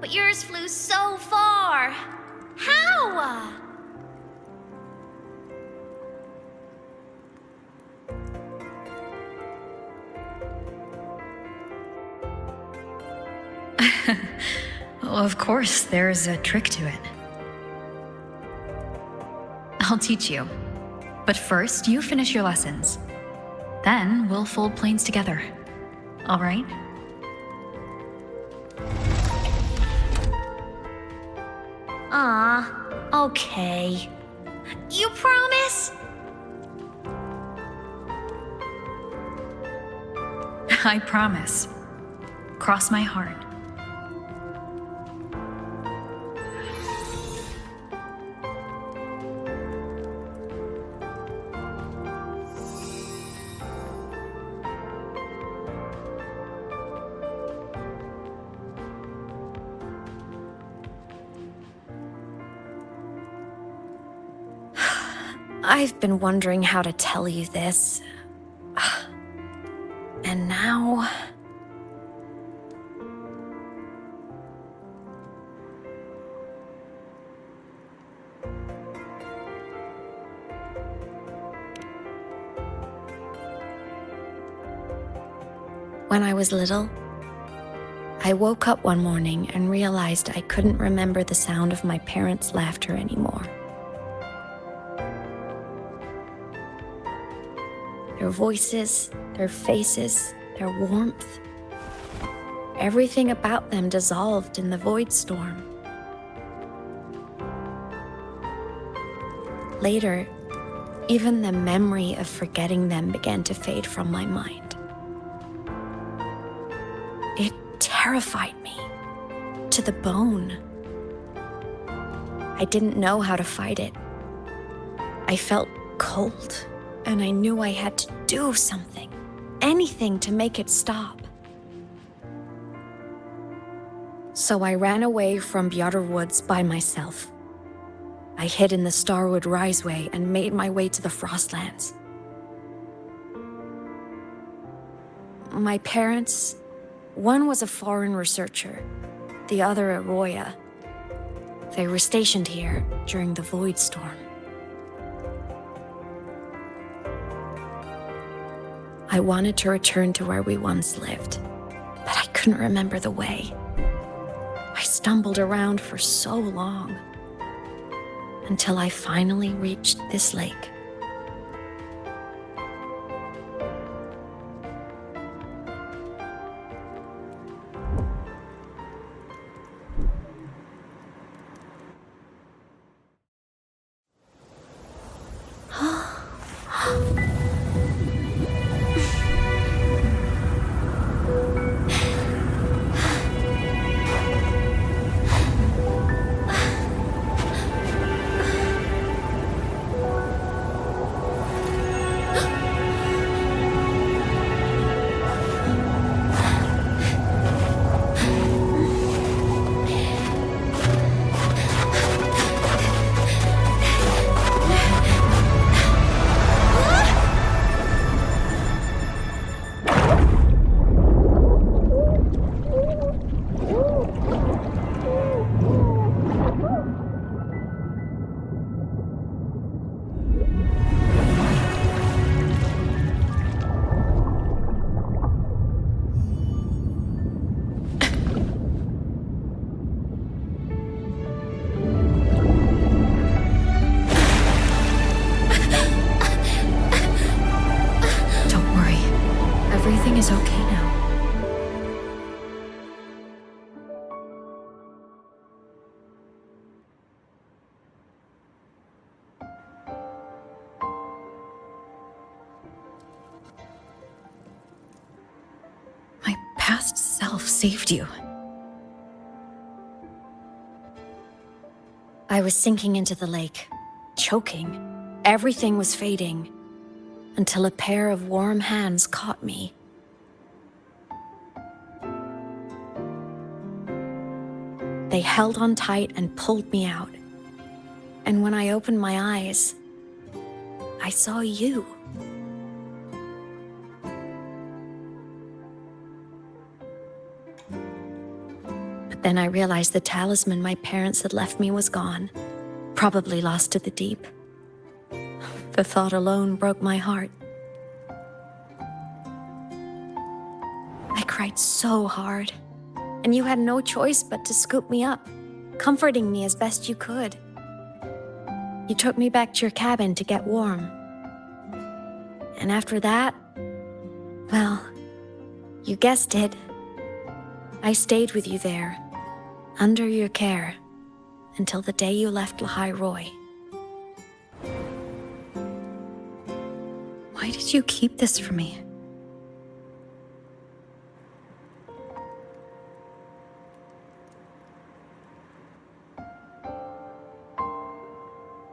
but yours flew so far. How? Well, of course, there's a trick to it. I'll teach you. But first, you finish your lessons. Then we'll fold planes together. All right? Okay. You promise? I promise. Cross my heart. I've been wondering how to tell you this. And now... When I was little, I woke up one morning and realized I couldn't remember the sound of my parents' laughter anymore. Their voices, their faces, their warmth. Everything about them dissolved in the void storm. Later, even the memory of forgetting them began to fade from my mind. It terrified me to the bone. I didn't know how to fight it. I felt cold, and I knew I had to do something. Anything to make it stop. So I ran away from Bjotr Woods by myself. I hid in the Starwood Riseway and made my way to the Frostlands. My parents, one was a foreign researcher, the other a Roya. They were stationed here during the Void Storm. I wanted to return to where we once lived, but I couldn't remember the way. I stumbled around for so long, until I finally reached this lake. Everything is okay now. My past self saved you. I was sinking into the lake, choking. Everything was fading, until a pair of warm hands caught me. They held on tight and pulled me out. And when I opened my eyes, I saw you. But then I realized the talisman my parents had left me was gone, probably lost to the deep. The thought alone broke my heart. I cried so hard, and you had no choice but to scoop me up, comforting me as best you could. You took me back to your cabin to get warm. And after that, well, you guessed it. I stayed with you there, under your care, until the day you left Lahai Roy. Why did you keep this from me?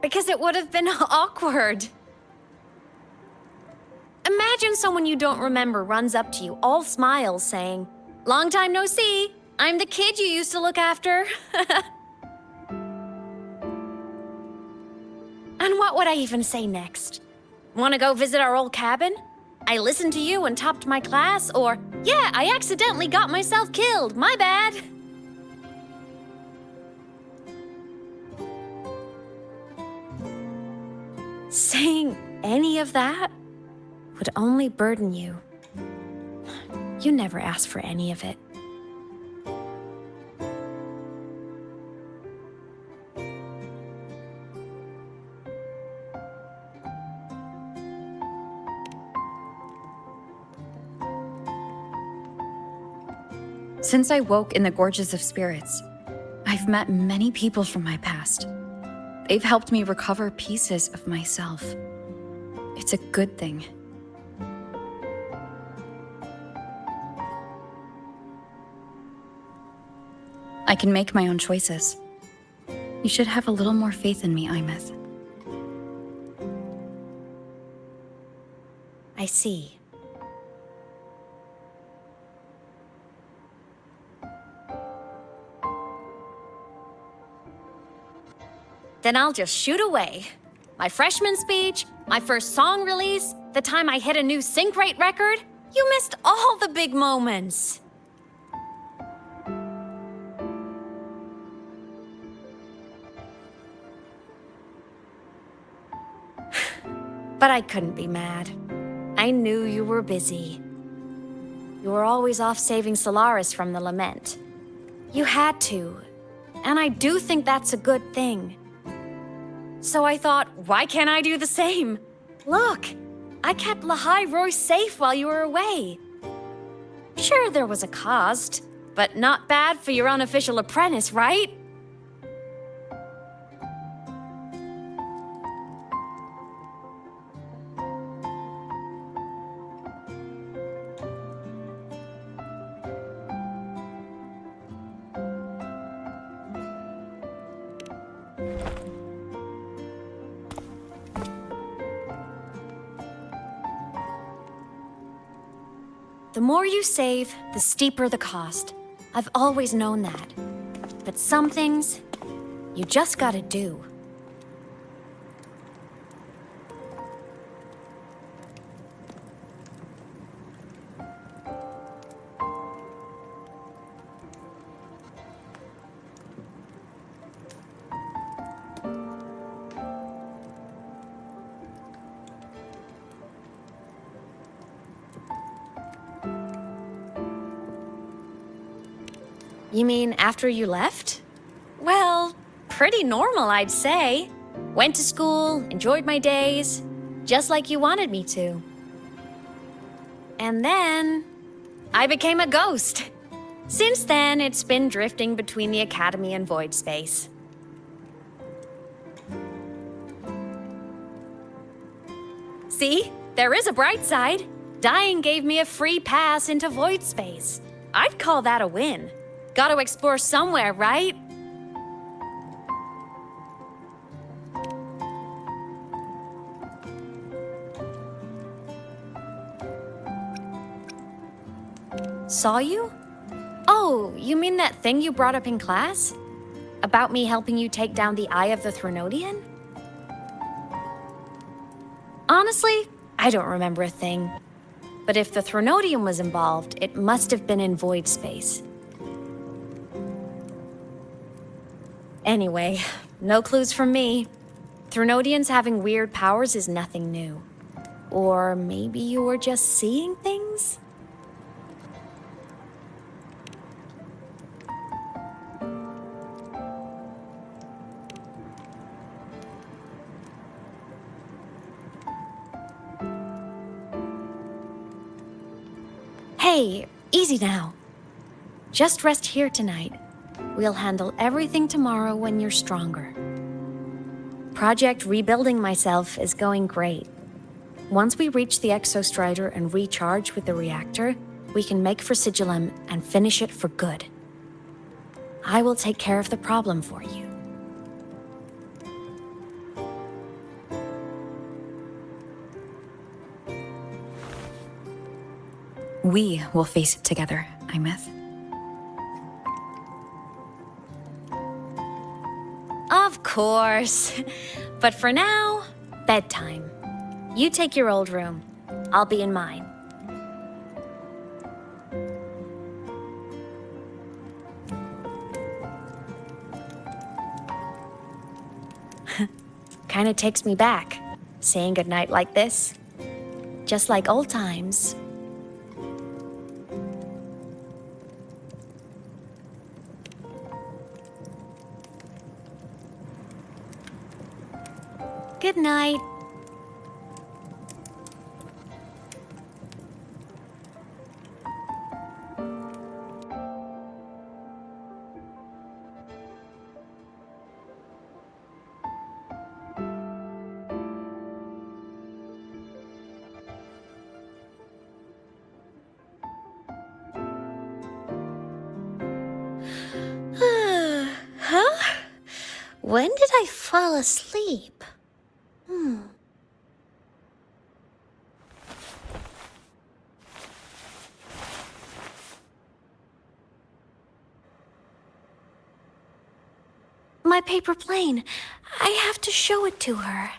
Because it would have been awkward. Imagine someone you don't remember runs up to you, all smiles, saying, "Long time no see. I'm the kid you used to look after." And what would I even say next? Want to go visit our old cabin? I listened to you and topped my class, or, "Yeah, I accidentally got myself killed. My bad." Saying any of that would only burden you. You never asked for any of it. Since I woke in the Gorges of Spirits, I've met many people from my past. They've helped me recover pieces of myself. It's a good thing. I can make my own choices. You should have a little more faith in me, Imeth. I see. Then I'll just shoot away. My freshman speech, my first song release, the time I hit a new sync rate record. You missed all the big moments. But I couldn't be mad. I knew you were busy. You were always off saving Solaris from the lament. You had to, and I do think that's a good thing. So I thought, why can't I do the same? Look, I kept Lahai Roy safe while you were away. Sure, there was a cost, but not bad for your unofficial apprentice, right? The more you save, the steeper the cost. I've always known that. But some things, you just gotta do. You mean after you left? Well, pretty normal, I'd say. Went to school, enjoyed my days, just like you wanted me to. And then, I became a ghost. Since then, it's been drifting between the Academy and Void Space. See? There is a bright side. Dying gave me a free pass into Void Space. I'd call that a win. Gotta explore somewhere, right? Saw you? Oh, you mean that thing you brought up in class? About me helping you take down the Eye of the Thronodian? Honestly, I don't remember a thing. But if the Thronodian was involved, it must have been in Void Space. Anyway, no clues from me. Thronodians having weird powers is nothing new. Or maybe you were just seeing things? Hey, easy now. Just rest here tonight. We'll handle everything tomorrow when you're stronger. Project Rebuilding Myself is going great. Once we reach the Exostrider and recharge with the reactor, we can make for Sigillum and finish it for good. I will take care of the problem for you. We will face it together, Imeth. Of course. But for now, bedtime. You take your old room. I'll be in mine. Kinda takes me back, saying goodnight like this. Just like old times. Good night. When did I fall asleep? My paper plane. I have to show it to her.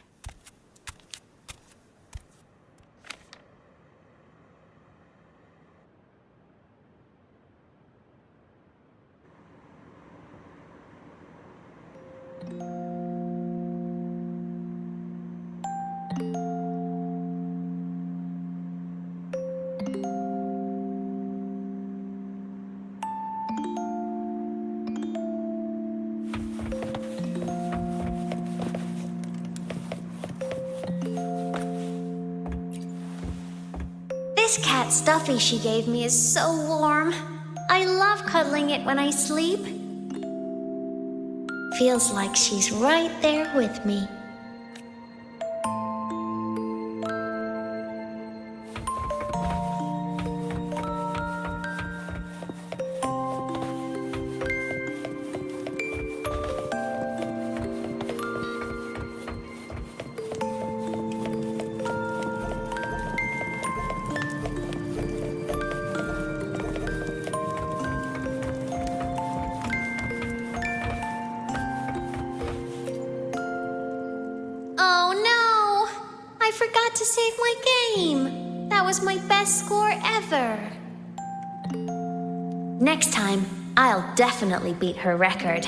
This cat stuffy she gave me is so warm. I love cuddling it when I sleep. Feels like she's right there with me. Oh no! I forgot to save my game. That was my best score ever. Next time, I'll definitely beat her record.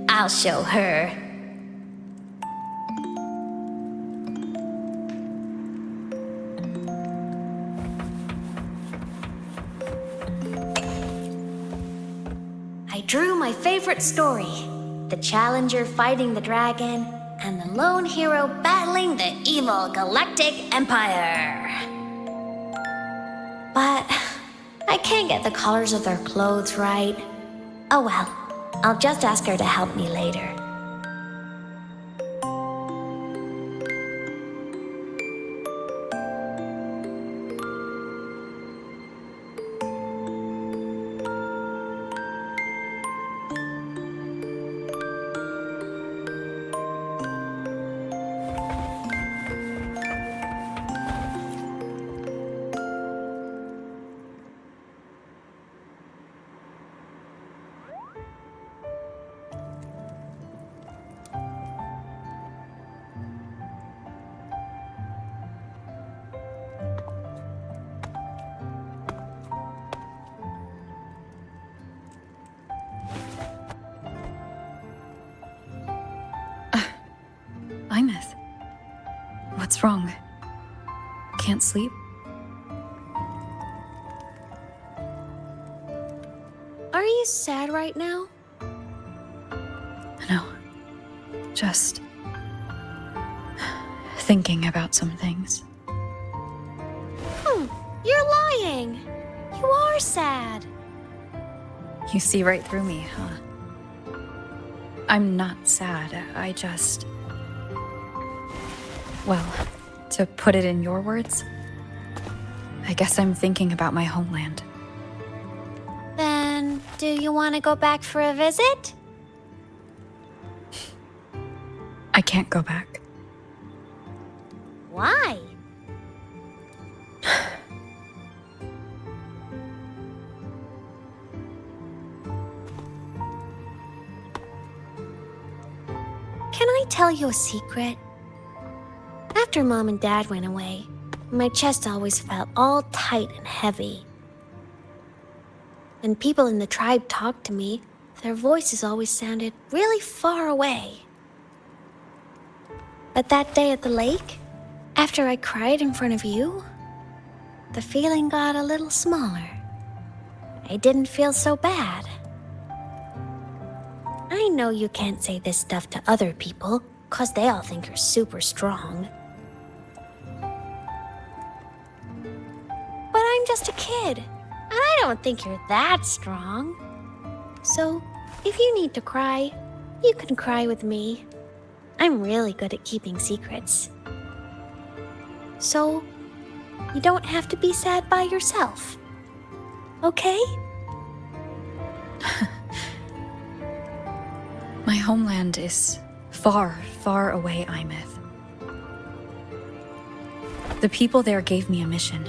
I'll show her. I drew my favorite story. The challenger fighting the dragon, and the lone hero battling the evil Galactic Empire. But I can't get the colors of their clothes right. Oh well, I'll just ask her to help me later. Imeth. What's wrong? Can't sleep? Are you sad right now? No. Just thinking about some things. You're lying. You are sad. You see right through me, huh? I'm not sad. I just... Well, to put it in your words, I guess I'm thinking about my homeland. Then, do you want to go back for a visit? I can't go back. Why? Can I tell you a secret? After Mom and Dad went away, my chest always felt all tight and heavy. When people in the tribe talked to me, their voices always sounded really far away. But that day at the lake, after I cried in front of you, the feeling got a little smaller. I didn't feel so bad. I know you can't say this stuff to other people, 'cause they all think you're super strong. But I'm just a kid, and I don't think you're that strong. So, if you need to cry, you can cry with me. I'm really good at keeping secrets. So, you don't have to be sad by yourself. Okay? My homeland is Far, far away, Imeth. The people there gave me a mission.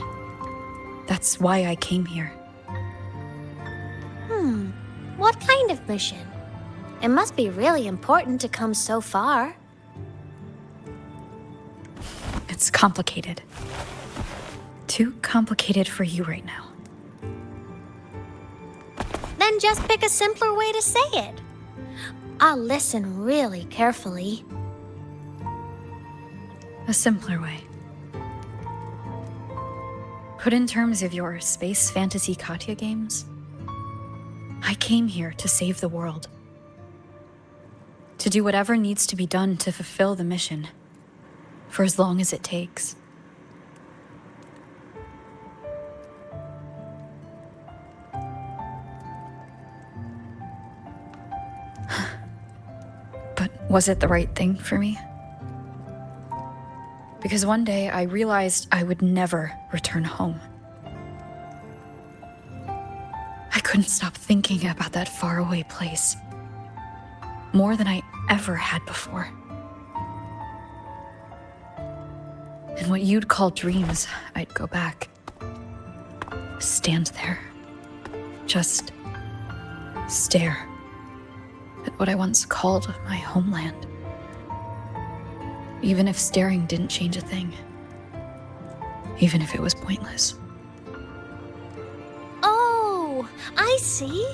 That's why I came here. What kind of mission? It must be really important to come so far. It's complicated. Too complicated for you right now. Then just pick a simpler way to say it. I'll listen really carefully. A simpler way. Put in terms of your space fantasy Katya games, I came here to save the world. To do whatever needs to be done to fulfill the mission, for as long as it takes. But was it the right thing for me? Because one day I realized I would never return home. I couldn't stop thinking about that faraway place. More than I ever had before. In what you'd call dreams, I'd go back. Stand there. Just stare at what I once called my homeland. Even if staring didn't change a thing. Even if it was pointless. Oh, I see.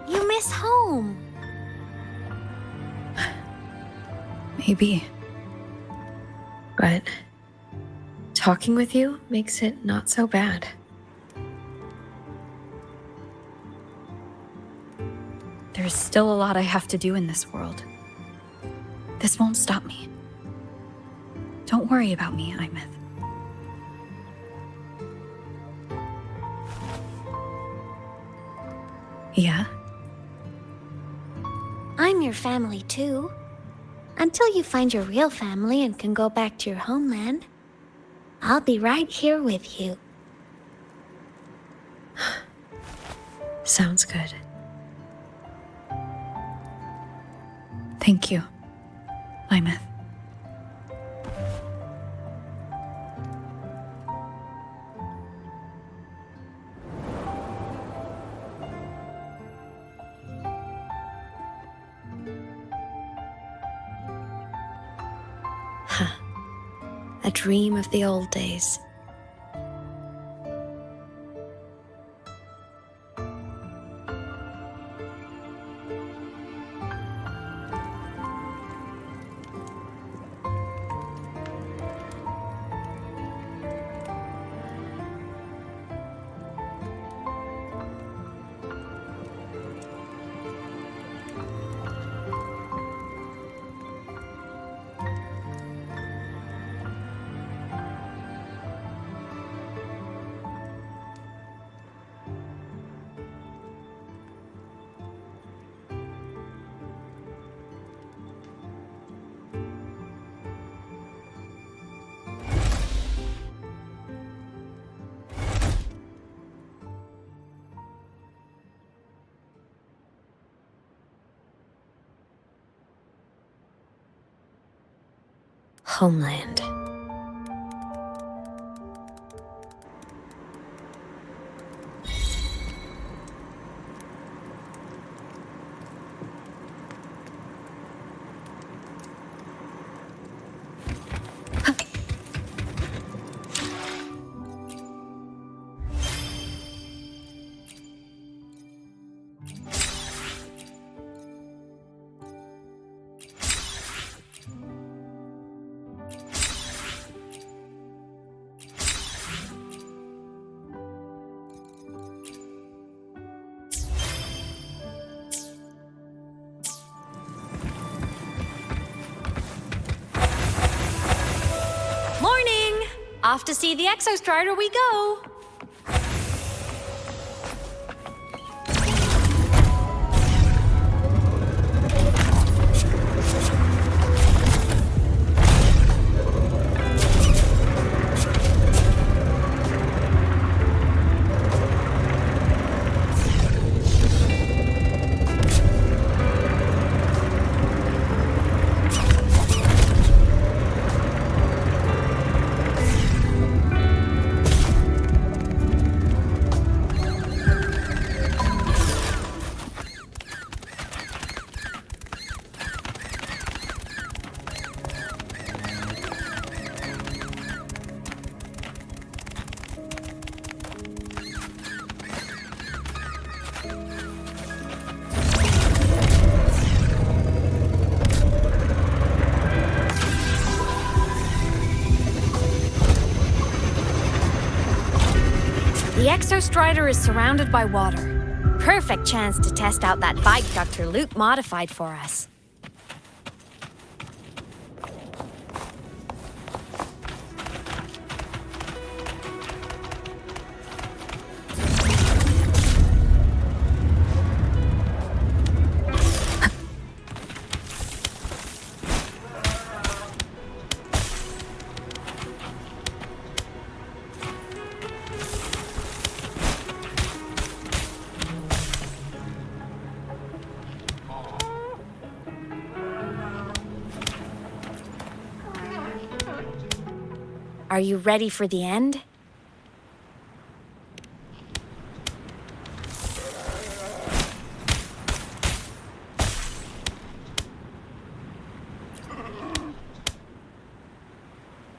You miss home. Maybe. But talking with you makes it not so bad. There's still a lot I have to do in this world. This won't stop me. Don't worry about me, Imeth. Yeah? I'm your family too. Until you find your real family and can go back to your homeland, I'll be right here with you. Sounds good. Thank you, Imeth. A dream of the old days. Homeland. Off to see the Exostrider we go! Exostrider is surrounded by water. Perfect chance to test out that bike Dr. Luke modified for us. Are you ready for the end?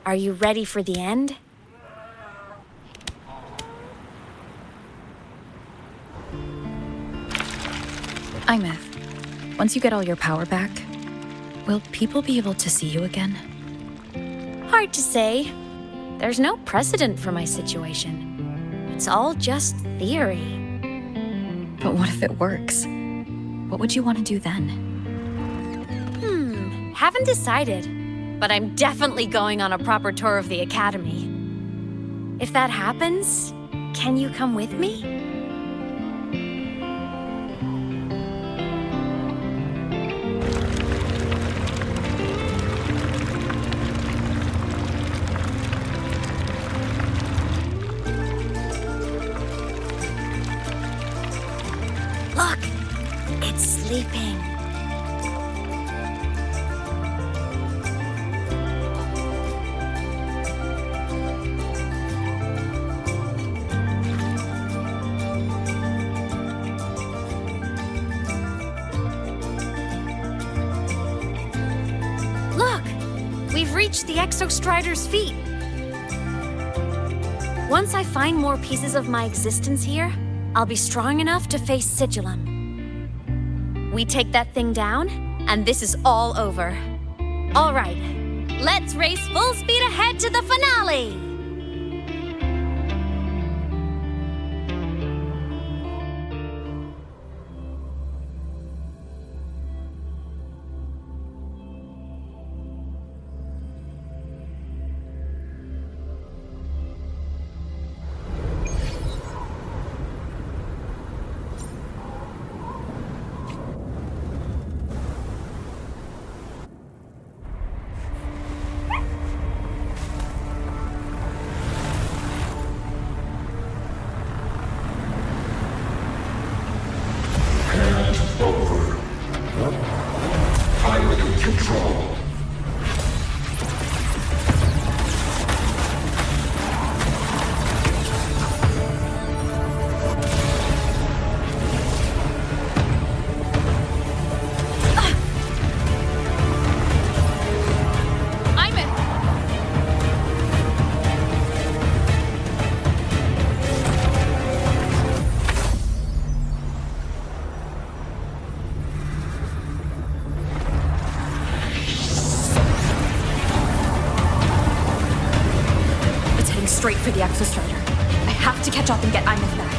Are you ready for the end? Imeth, once you get all your power back, will people be able to see you again? Hard to say. There's no precedent for my situation. It's all just theory. But what if it works? What would you want to do then? Haven't decided. But I'm definitely going on a proper tour of the Academy. If that happens, can you come with me? Look! It's sleeping. We've reached the Exostrider's feet. Once I find more pieces of my existence here, I'll be strong enough to face Sigillum. We take that thing down, and this is all over. All right, let's race full speed ahead to the finale! Over. Pilot in control. Straight for the Exostrider. I have to catch up and get Imeth back.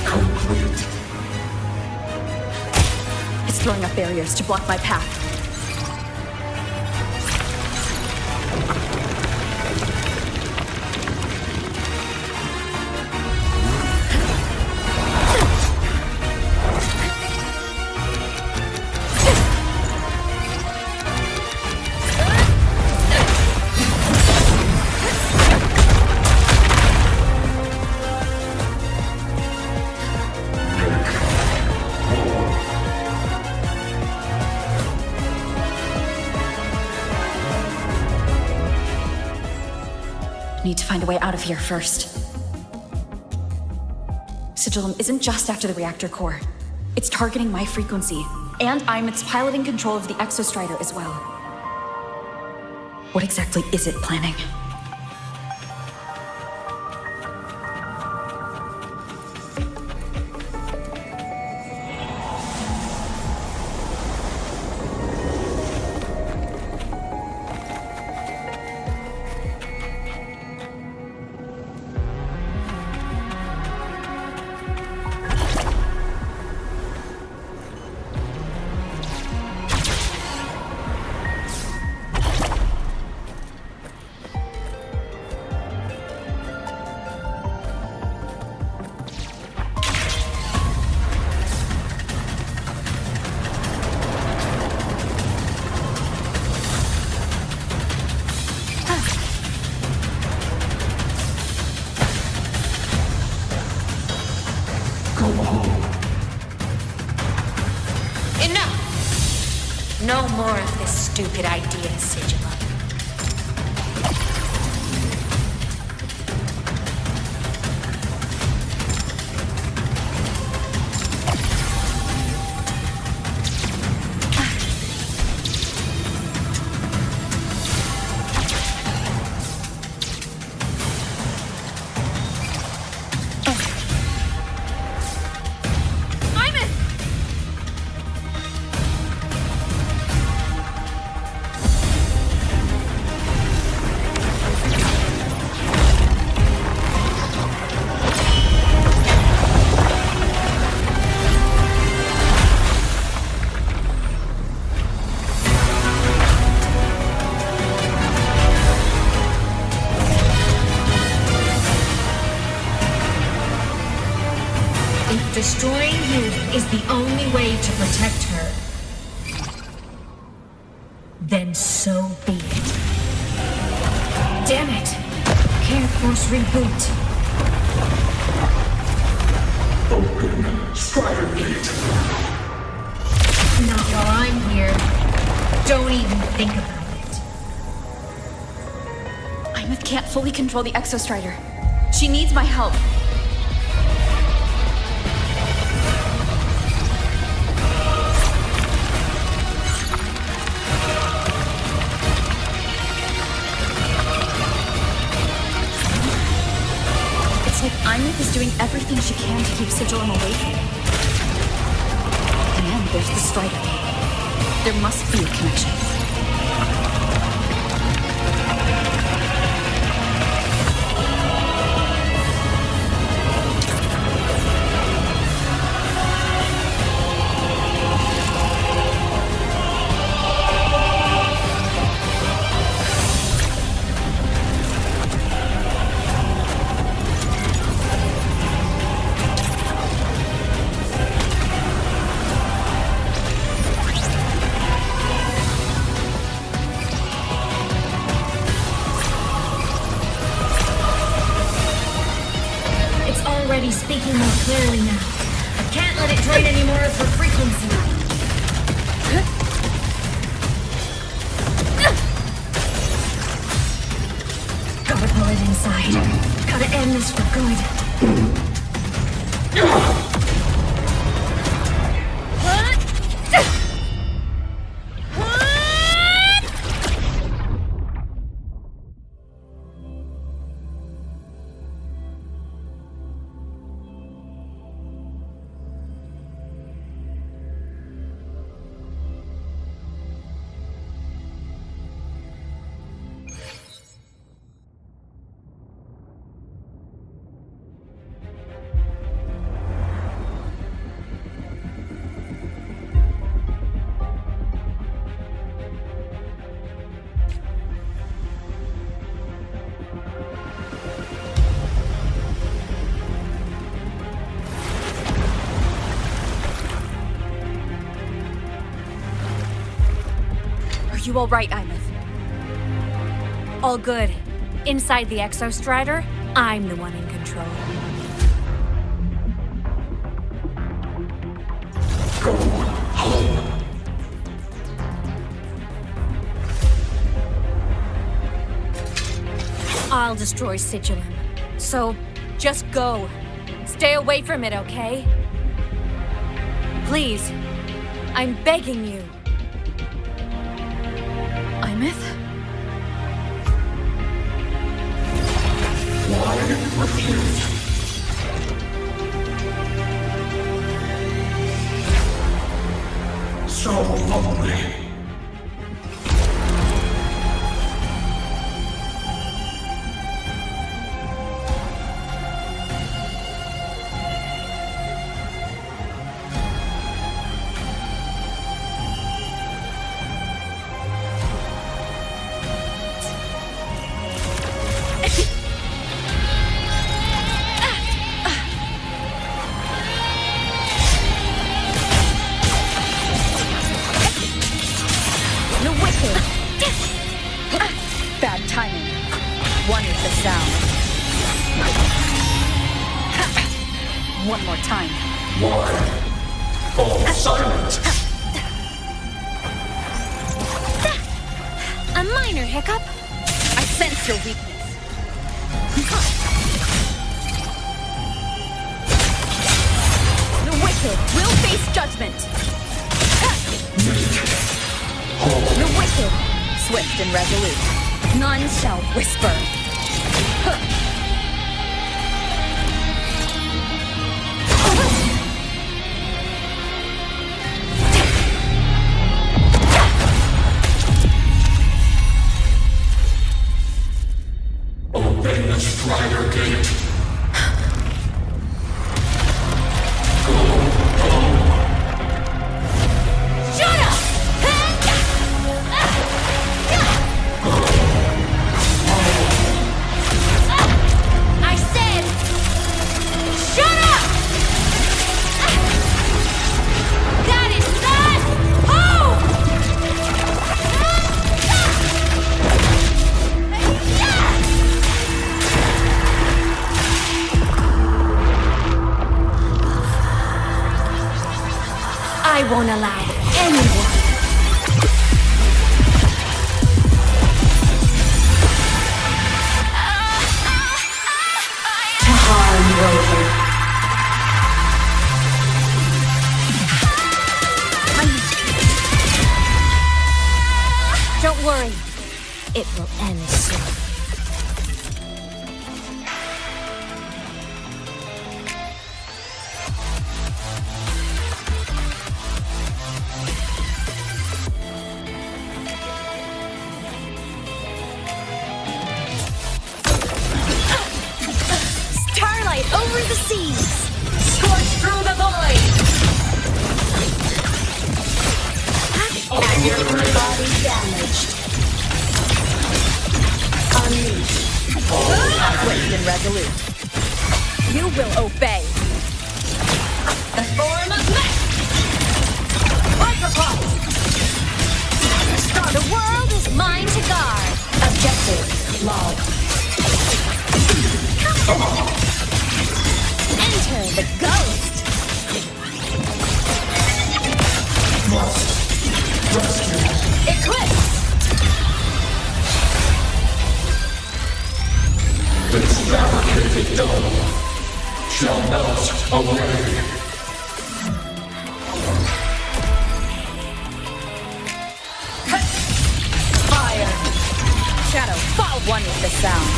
Complete. It's throwing up barriers to block my path. Need to find a way out of here first. Sigillum isn't just after the reactor core. It's targeting my frequency, and it's piloting control of the Exostrider as well. What exactly is it planning? No more of this stupid idea, Sigil. Destroying you is the only way to protect her. Then so be it. Damn it! Can't force reboot. Open Strider Gate. Not while I'm here. Don't even think about it. Imeth can't fully control the Exostrider. She needs my help. Imeth is doing everything she can to keep Sigilum away. And there's the Strider Gate. There must be a connection. Speaking more clearly now. I can't let it drain any more of her frequency. Gotta pull it inside. Gotta end this for good. You all right, Imeth? All good. Inside the Exostrider, I'm the one in control. Go home. I'll destroy Sigilum. So, just go. Stay away from it, okay? Please. I'm begging you. Imeth? Why refuse? So lonely. One more time. Why? All silent. A minor hiccup. I sense your weakness. The wicked will face judgment. The wicked, swift and resolute. None shall whisper. Obey the Strider Gate. Shut up! I said, shut up! That is not home! I won't allow anyone. To harm Rover. Don't worry. It will end soon. Starlight over the seas. Scorch through the void. And your body damaged. Unleash. Swift and resolute. You will obey. The form of mech. Micropod. The world is mine to guard. Objective log. Enter the ghost. Eclipse. This fabricated dome shall melt away. Fire. Shadow, fall one with the sound.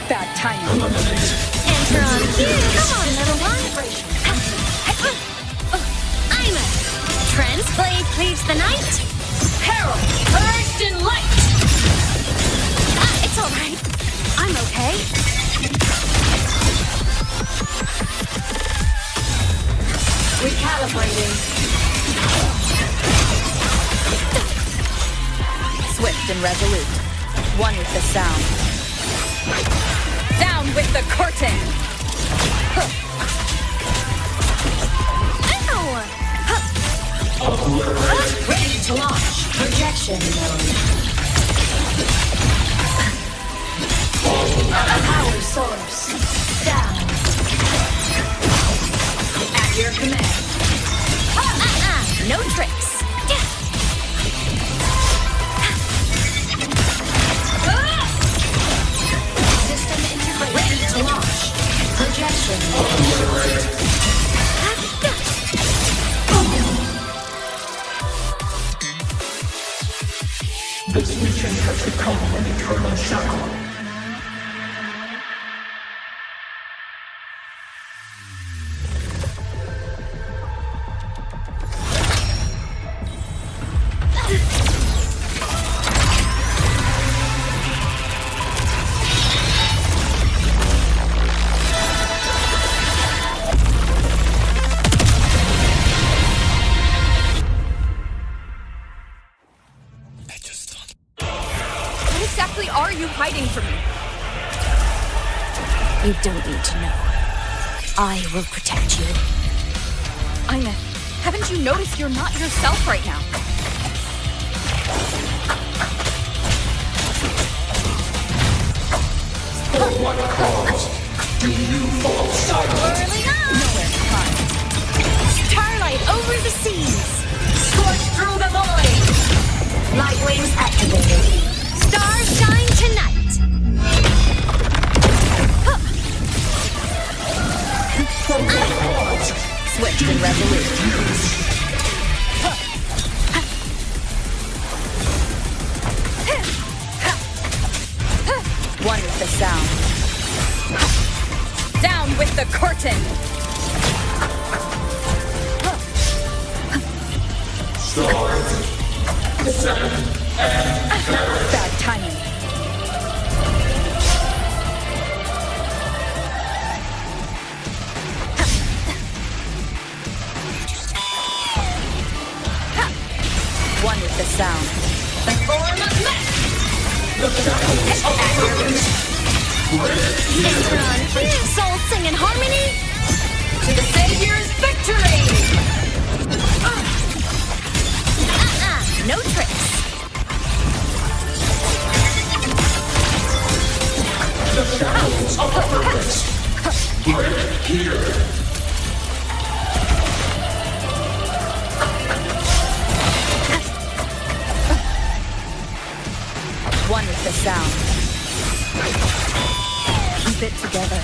Bad timing. Enter on cue. Come on, little one. I'm a Transblade cleaves the night. Herald, burst in light. It's all right. I'm okay. Recalibrating. Swift and resolute. One with the sound. Down with the curtain. Ready to launch. Projection mode. Power source. Down. At your command. No tricks. System integrated. Ready to launch. Projection mode. This region has become an eternal shadow. What exactly are you hiding from me? You don't need to know. I will protect you. Ina, haven't you noticed you're not yourself right now? For what cause do you fall silent? Whirling on! Starlight over the seas! Flames activated. Stars shine tonight! Swift and resolute. One with the sound. Down with the curtain! Bad timing. One with the sound. Soul sing in harmony? To the Savior's victory! No tricks. One with the sound. Keep it together.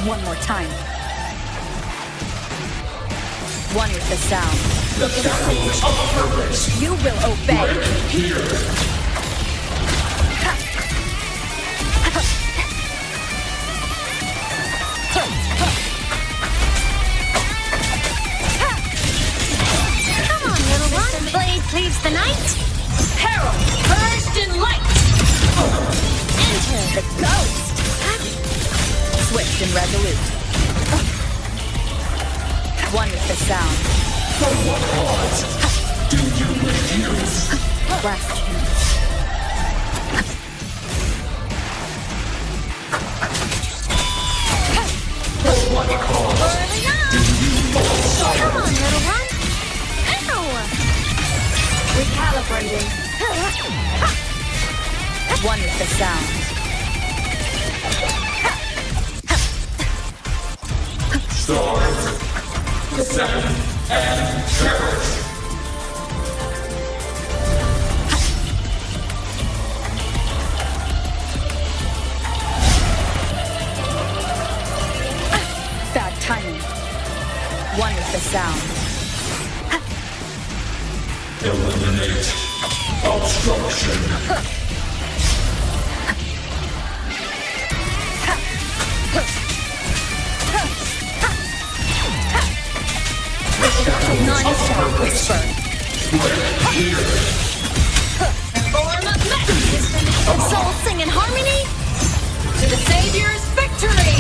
One more time. One with the sound. You will obey. Come on, little one. Blade cleaves the night. Herald, burst in light. Enter the ghost. Swift and resolute. One with the sound. For what cause do you refuse? Last chance. For what cause do you fall silent? Come on, little one. Ow! Recalibrating. One with the sound. Stars, descend, and perish. Bad timing. One with the sound. Eliminate obstruction. None shall whisper. Soul sing in harmony? To the Savior's victory!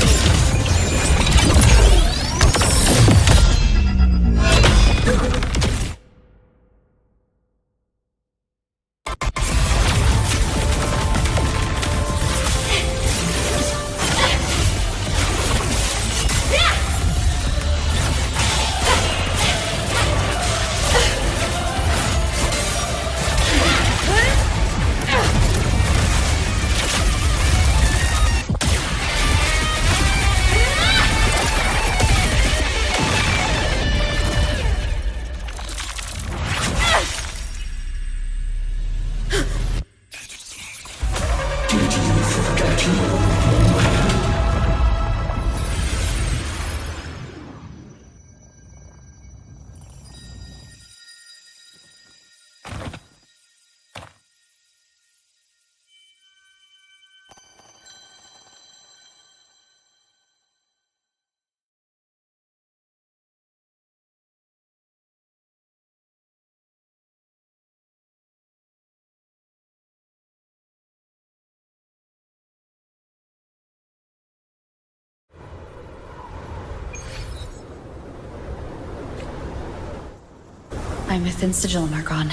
I'm within Sigil, Margon.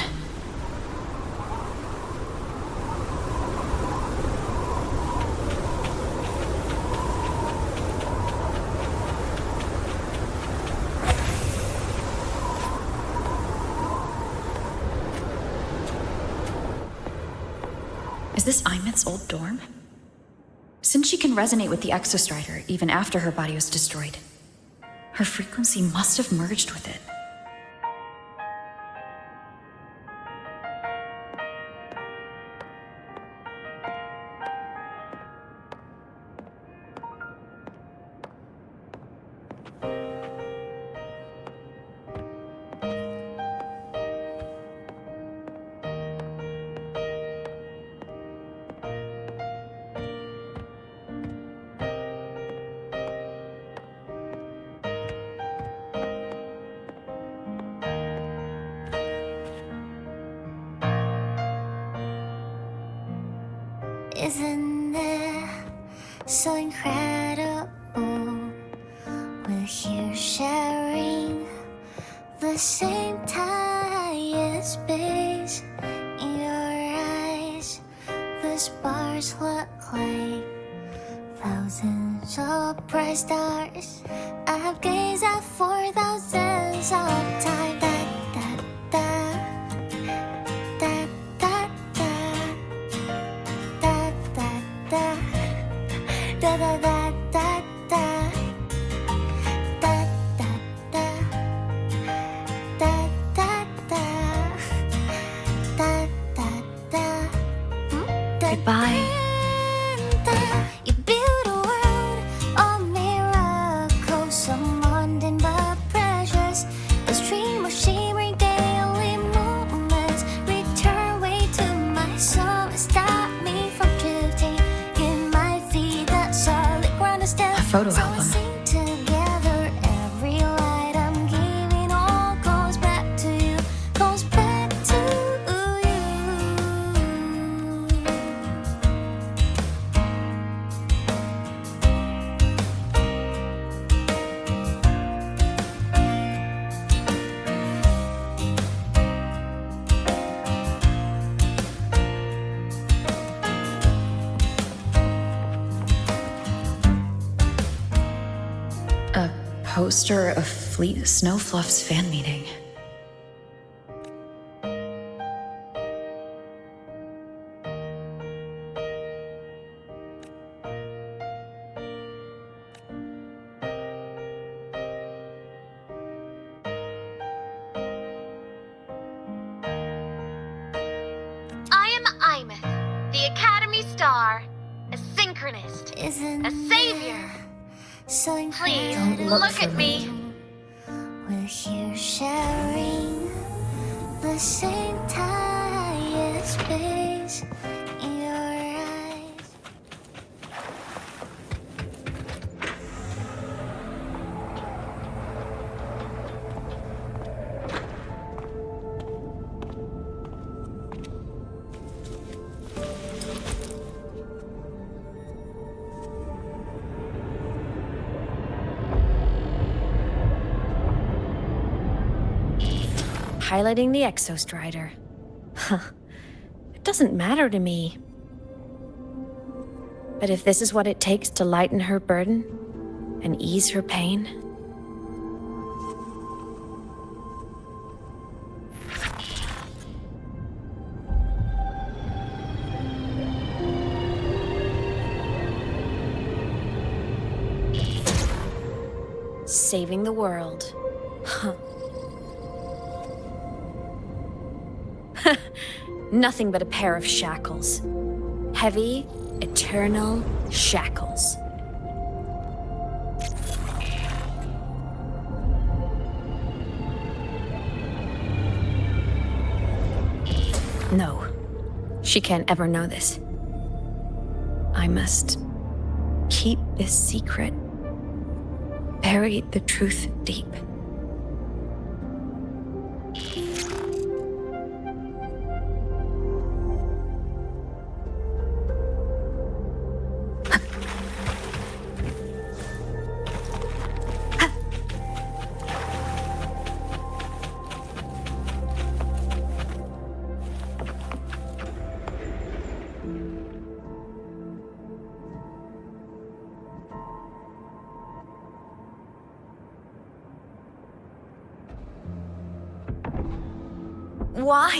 Is this Imith's old dorm? Since she can resonate with the Exostrider even after her body was destroyed, her frequency must have merged with it. Isn't it so incredible? We're here sharing the same time and space. In your eyes, the sparks look like thousands of bright stars. I've gazed at for thousands of times. Goodbye. You build a world of miracles, so mundane but precious. A stream of shimmering daily moments return way to my soul and stop me from drifting. Give my feet that solid ground to stand. A photo So we album. sing together. Every light I'm giving all goes back to you. Goes back to you. A poster of Fleet Snowfluff's fan meeting. I am Imith, the Academy Star, a synchronist, Isn't a savior. so Please, incredible? look at me. We're here sharing the same time and space. In your eyes. Piloting the Exostrider. Huh. It doesn't matter to me. But if this is what it takes to lighten her burden and ease her pain, saving the world. Huh. Nothing but a pair of shackles. Heavy, eternal shackles. No, she can't ever know this. I must keep this secret. Bury the truth deep. Why?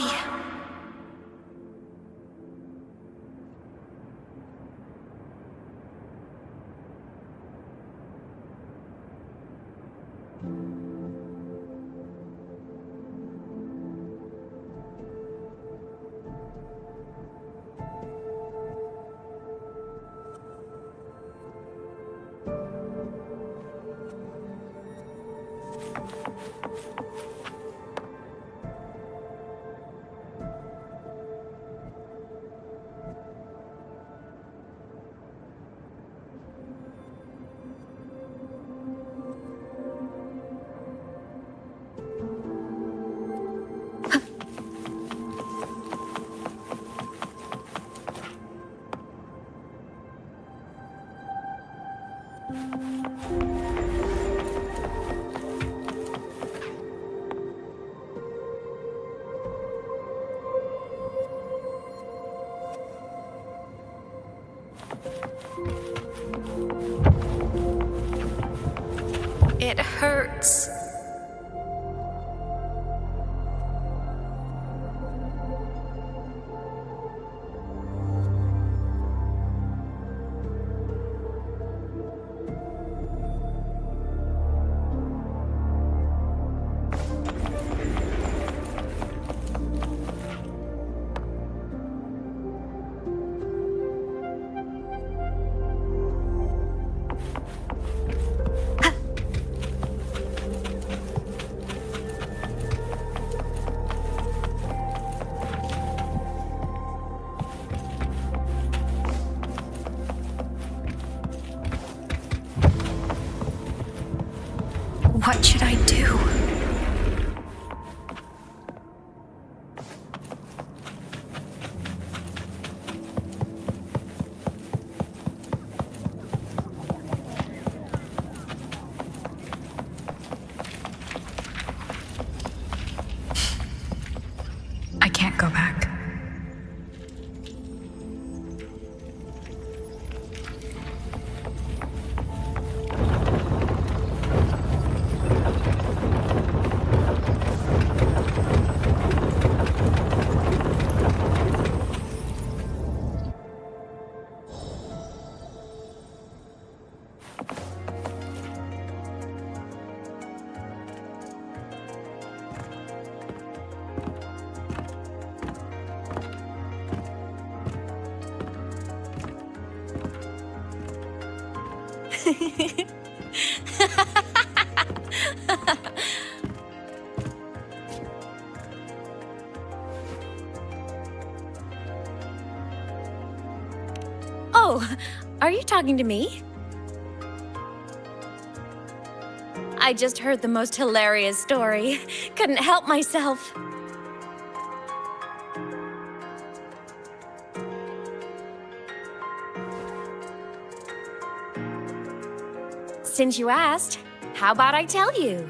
It hurts. What should I do? I can't go back. Oh, are you talking to me? I just heard the most hilarious story. Couldn't help myself. Since you asked, how about I tell you?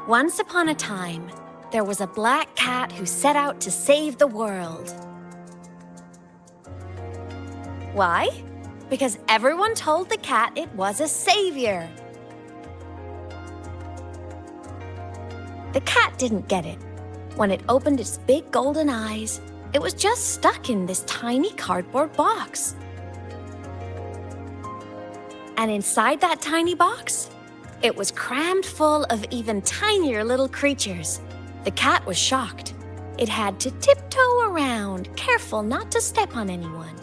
Once upon a time, there was a black cat who set out to save the world. Why? Because everyone told the cat it was a savior. The cat didn't get it. When it opened its big golden eyes, it was just stuck in this tiny cardboard box. And inside that tiny box, it was crammed full of even tinier little creatures. The cat was shocked. It had to tiptoe around, careful not to step on anyone.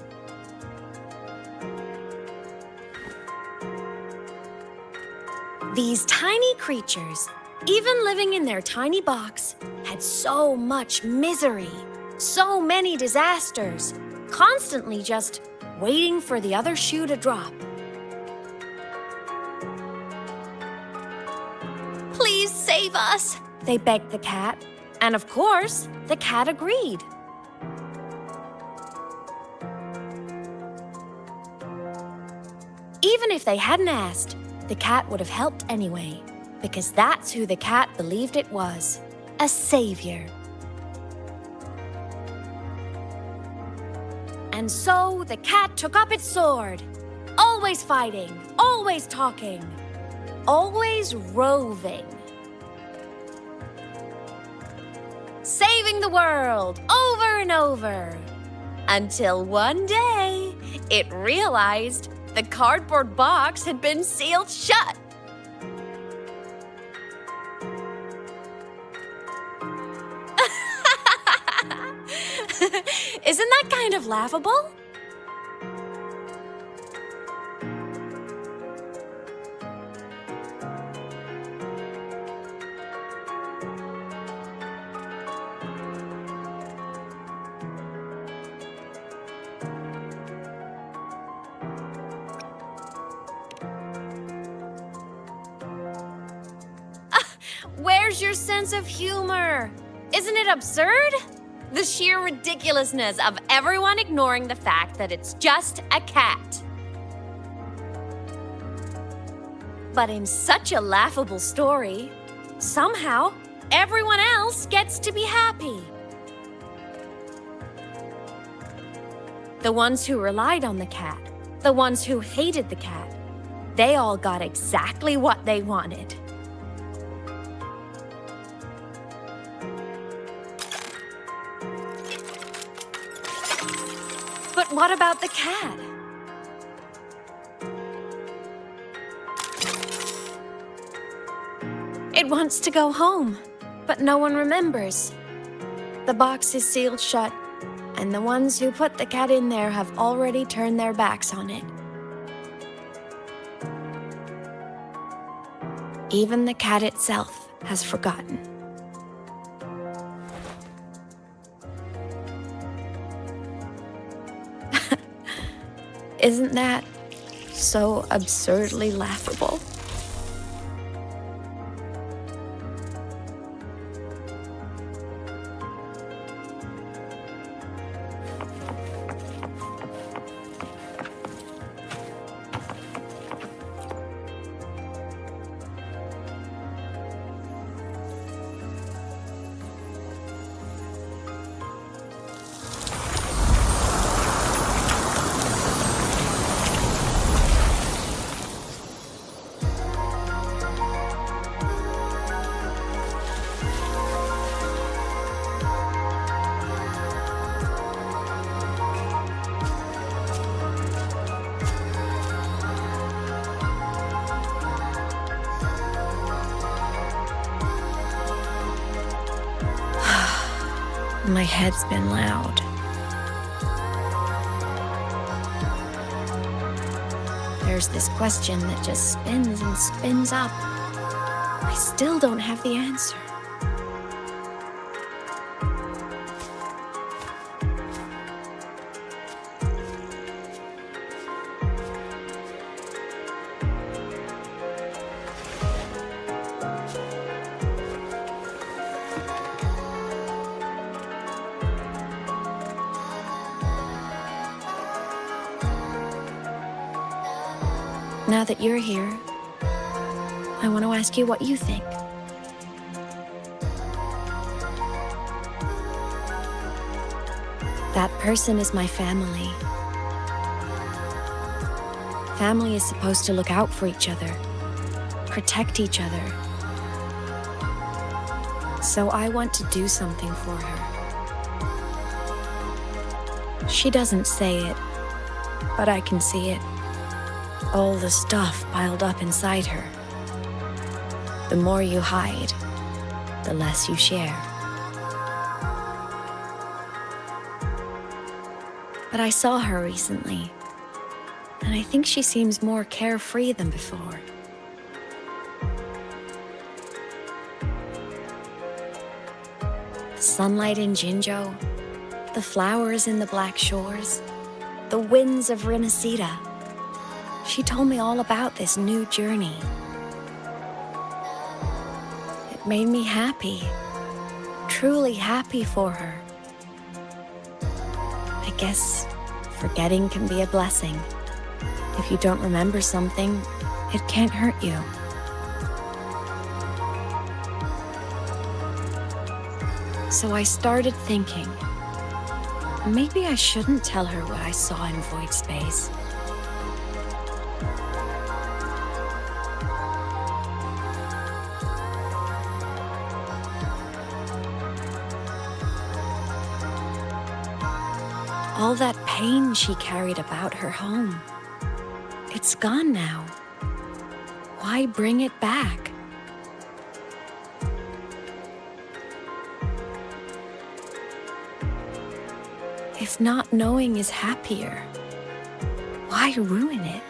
These tiny creatures, even living in their tiny box, had so much misery, so many disasters, constantly just waiting for the other shoe to drop. Please save us, they begged the cat. And of course, the cat agreed. Even if they hadn't asked, the cat would have helped anyway, because that's who the cat believed it was, a savior. And so the cat took up its sword, always fighting, always talking, always roving. Saving the world over and over. Until one day, it realized the cardboard box had been sealed shut. Isn't that kind of laughable? Where's your sense of humor? Isn't it absurd? The sheer ridiculousness of everyone ignoring the fact that it's just a cat. But in such a laughable story, somehow everyone else gets to be happy. The ones who relied on the cat, the ones who hated the cat, they all got exactly what they wanted. But what about the cat? It wants to go home, but no one remembers. The box is sealed shut, and the ones who put the cat in there have already turned their backs on it. Even the cat itself has forgotten. Isn't that so absurdly laughable? My head's been loud. There's this question that just spins and spins up. I still don't have the answer. Now that you're here, I want to ask you what you think. That person is my family. Family is supposed to look out for each other, protect each other. So I want to do something for her. She doesn't say it, but I can see it. All the stuff piled up inside her. The more you hide, the less you share. But I saw her recently, and I think she seems more carefree than before. The sunlight in Jinzhou, the flowers in the Black Shores, the winds of Rinasita. She told me all about this new journey. It made me happy, truly happy for her. I guess forgetting can be a blessing. If you don't remember something, it can't hurt you. So I started thinking, maybe I shouldn't tell her what I saw in void space. All that pain she carried about her home, it's gone now. Why bring it back? If not knowing is happier, why ruin it?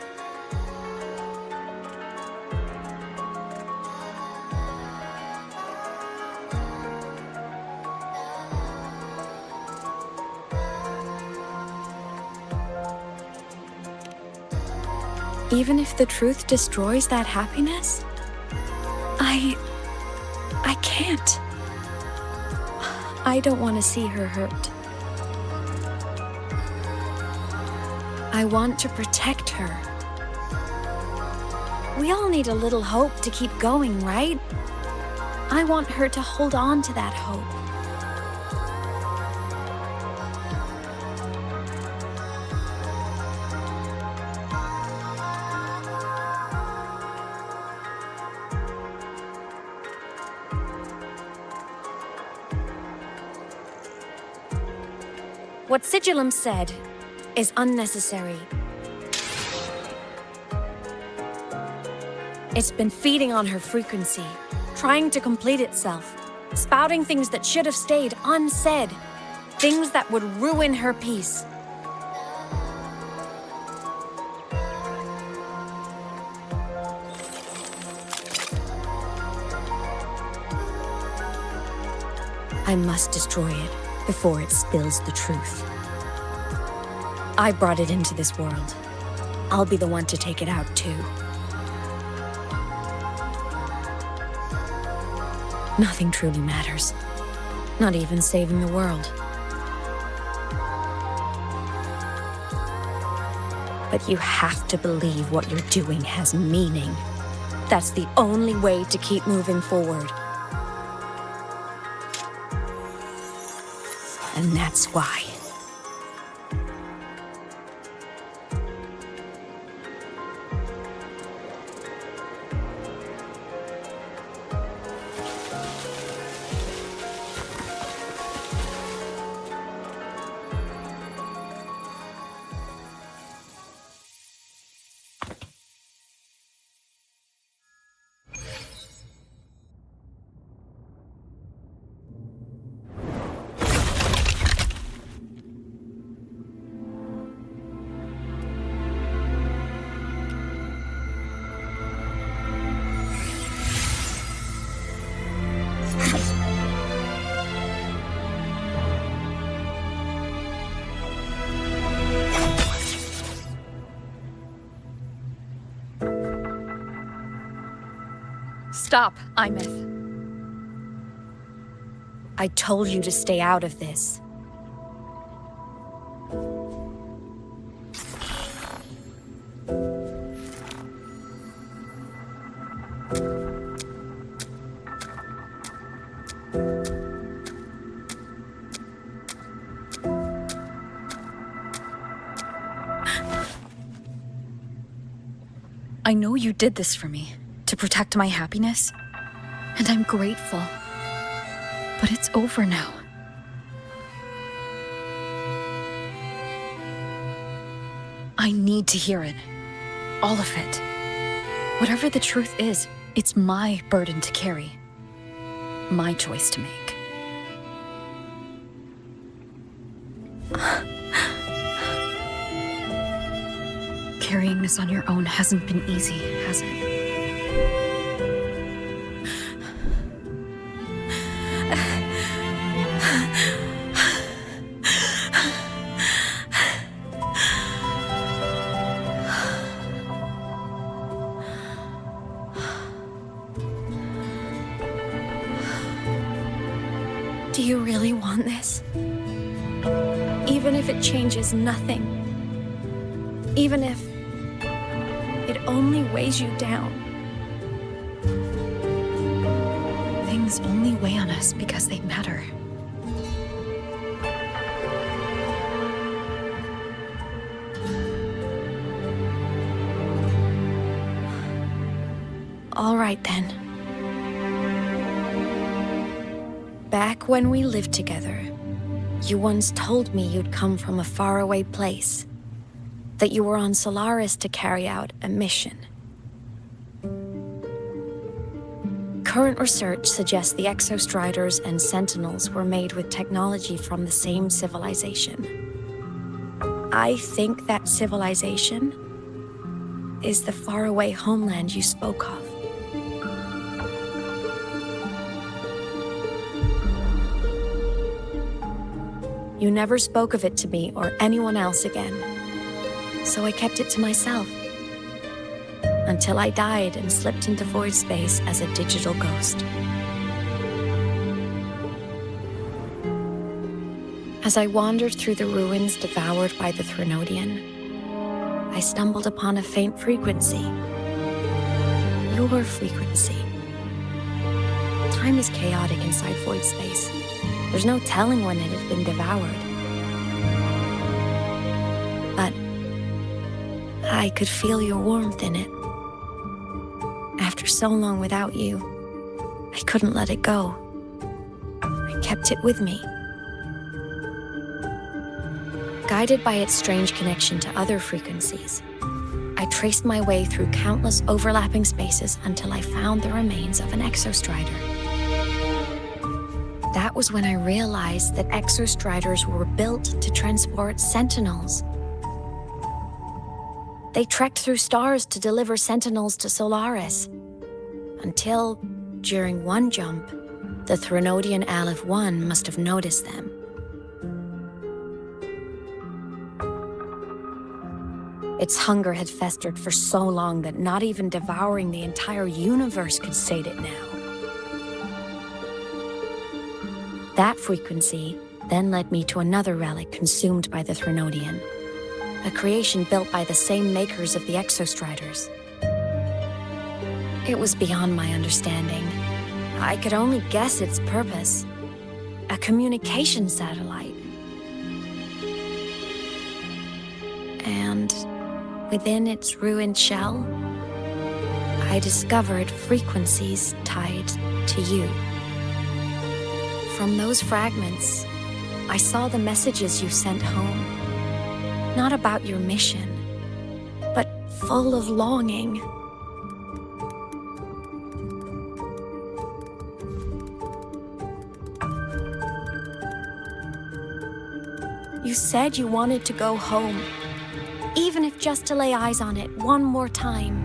Even if the truth destroys that happiness, I can't. I don't want to see her hurt. I want to protect her. We all need a little hope to keep going, right? I want her to hold on to that hope. What Sigillum said is unnecessary. It's been feeding on her frequency, trying to complete itself, spouting things that should have stayed unsaid, things that would ruin her peace. I must destroy it before it spills the truth. I brought it into this world. I'll be the one to take it out too. Nothing truly matters. Not even saving the world. But you have to believe what you're doing has meaning. That's the only way to keep moving forward. And that's why. Stop, Imeth. I told you to stay out of this. I know you did this for me, to protect my happiness, and I'm grateful. But it's over now. I need to hear it. All of it. Whatever the truth is, it's my burden to carry. My choice to make. Carrying this on your own hasn't been easy, has it? Do you really want this? Even if it changes nothing? Even if it only weighs you down? Things only weigh on us because they matter. All right then. Back when we lived together, you once told me you'd come from a faraway place. That you were on Solaris to carry out a mission. Current research suggests the Exostriders and Sentinels were made with technology from the same civilization. I think that civilization is the faraway homeland you spoke of. You never spoke of it to me or anyone else again, so I kept it to myself. Until I died and slipped into void space as a digital ghost. As I wandered through the ruins devoured by the Threnodian, I stumbled upon a faint frequency. Your frequency. Time is chaotic inside void space. There's no telling when it had been devoured. But I could feel your warmth in it. After so long without you, I couldn't let it go. I kept it with me. Guided by its strange connection to other frequencies, I traced my way through countless overlapping spaces until I found the remains of an exostrider. That was when I realized that exostriders were built to transport sentinels. They trekked through stars to deliver sentinels to Solaris, until, during one jump, the Threnodian Aleph 1 must have noticed them. Its hunger had festered for so long that not even devouring the entire universe could sate it now. That frequency then led me to another relic consumed by the Threnodian, a creation built by the same makers of the exostriders. It was beyond my understanding. I could only guess its purpose. A communication satellite. And within its ruined shell, I discovered frequencies tied to you. From those fragments, I saw the messages you sent home. Not about your mission, but full of longing. You said you wanted to go home, even if just to lay eyes on it one more time.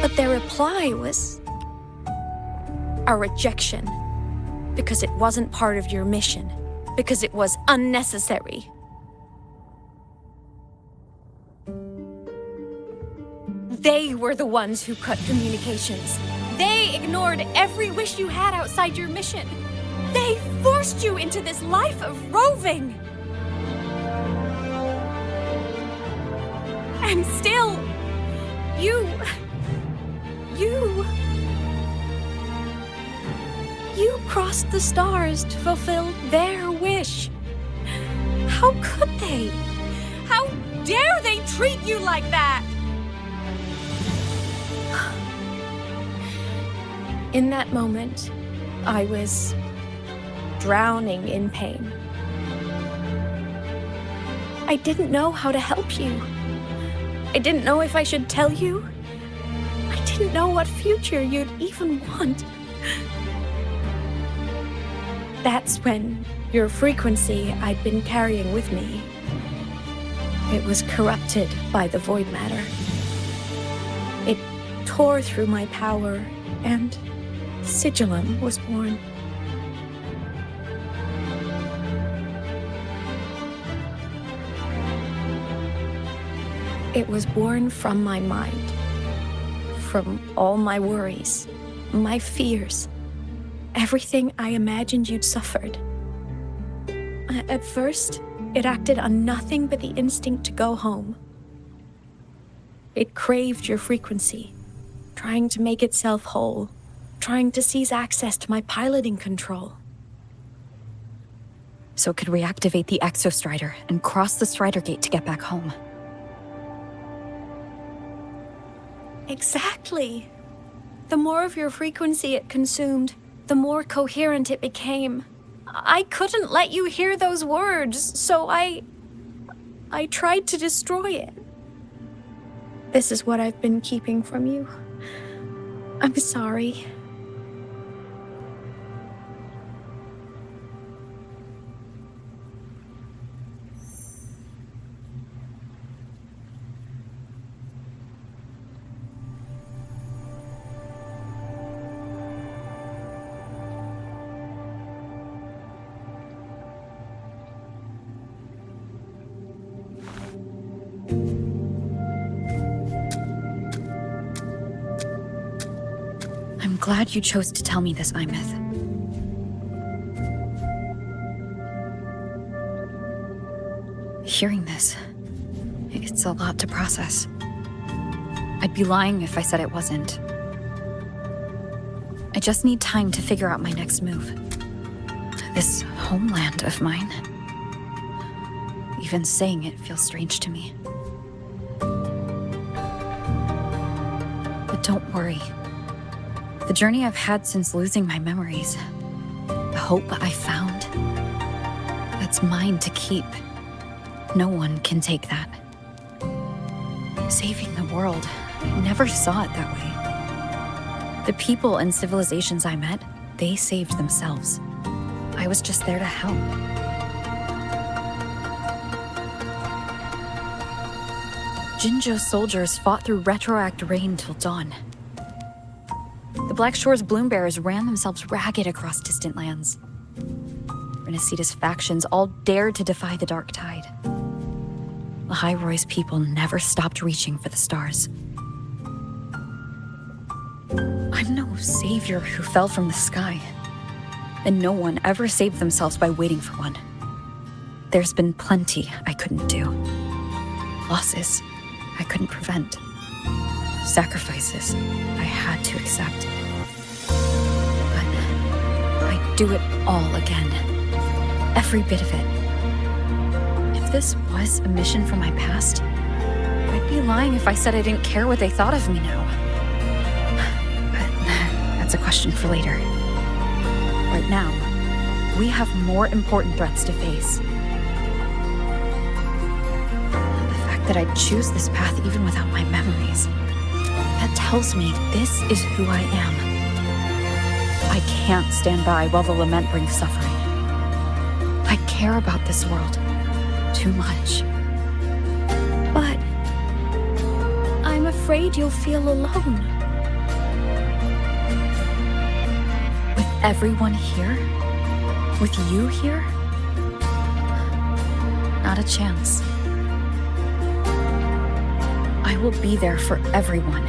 But their reply was a rejection, because it wasn't part of your mission, because it was unnecessary. They were the ones who cut communications. They ignored every wish you had outside your mission. They forced you into this life of roving. And still, you crossed the stars to fulfill their wish. How could they? How dare they treat you like that? In that moment, I was drowning in pain. I didn't know how to help you. I didn't know if I should tell you. I didn't know what future you'd even want. That's when your frequency I'd been carrying with me, it was corrupted by the void matter. It tore through my power, and Sigillum was born. It was born from my mind, from all my worries, my fears, everything I imagined you'd suffered. At first, it acted on nothing but the instinct to go home. It craved your frequency, trying to make itself whole, trying to seize access to my piloting control. So it could reactivate the exostrider and cross the Strider Gate to get back home. Exactly. The more of your frequency it consumed, the more coherent it became. I couldn't let you hear those words, so I tried to destroy it. This is what I've been keeping from you. I'm sorry. glad you chose to tell me this, Imeth. Hearing this, it's a lot to process. I'd be lying if I said it wasn't. I just need time to figure out my next move. This homeland of mine. Even saying it feels strange to me. But don't worry. The journey I've had since losing my memories, the hope I found, that's mine to keep. No one can take that. Saving the world, I never saw it that way. The people and civilizations I met, they saved themselves. I was just there to help. Jinzhou's soldiers fought through retroact rain till dawn. The Black Shore's Bloombearers ran themselves ragged across distant lands. Renacita's factions all dared to defy the dark tide. Lahai-Roy's people never stopped reaching for the stars. I'm no savior who fell from the sky, and no one ever saved themselves by waiting for one. There's been plenty I couldn't do. Losses I couldn't prevent. Sacrifices I had to accept. But I'd do it all again. Every bit of it. If this was a mission from my past, I'd be lying if I said I didn't care what they thought of me now. But that's a question for later. Right now, we have more important threats to face. The fact that I'd choose this path even without my memories, that tells me this is who I am. I can't stand by while the lament brings suffering. I care about this world too much. But I'm afraid you'll feel alone. With everyone here? With you here? Not a chance. I will be there for everyone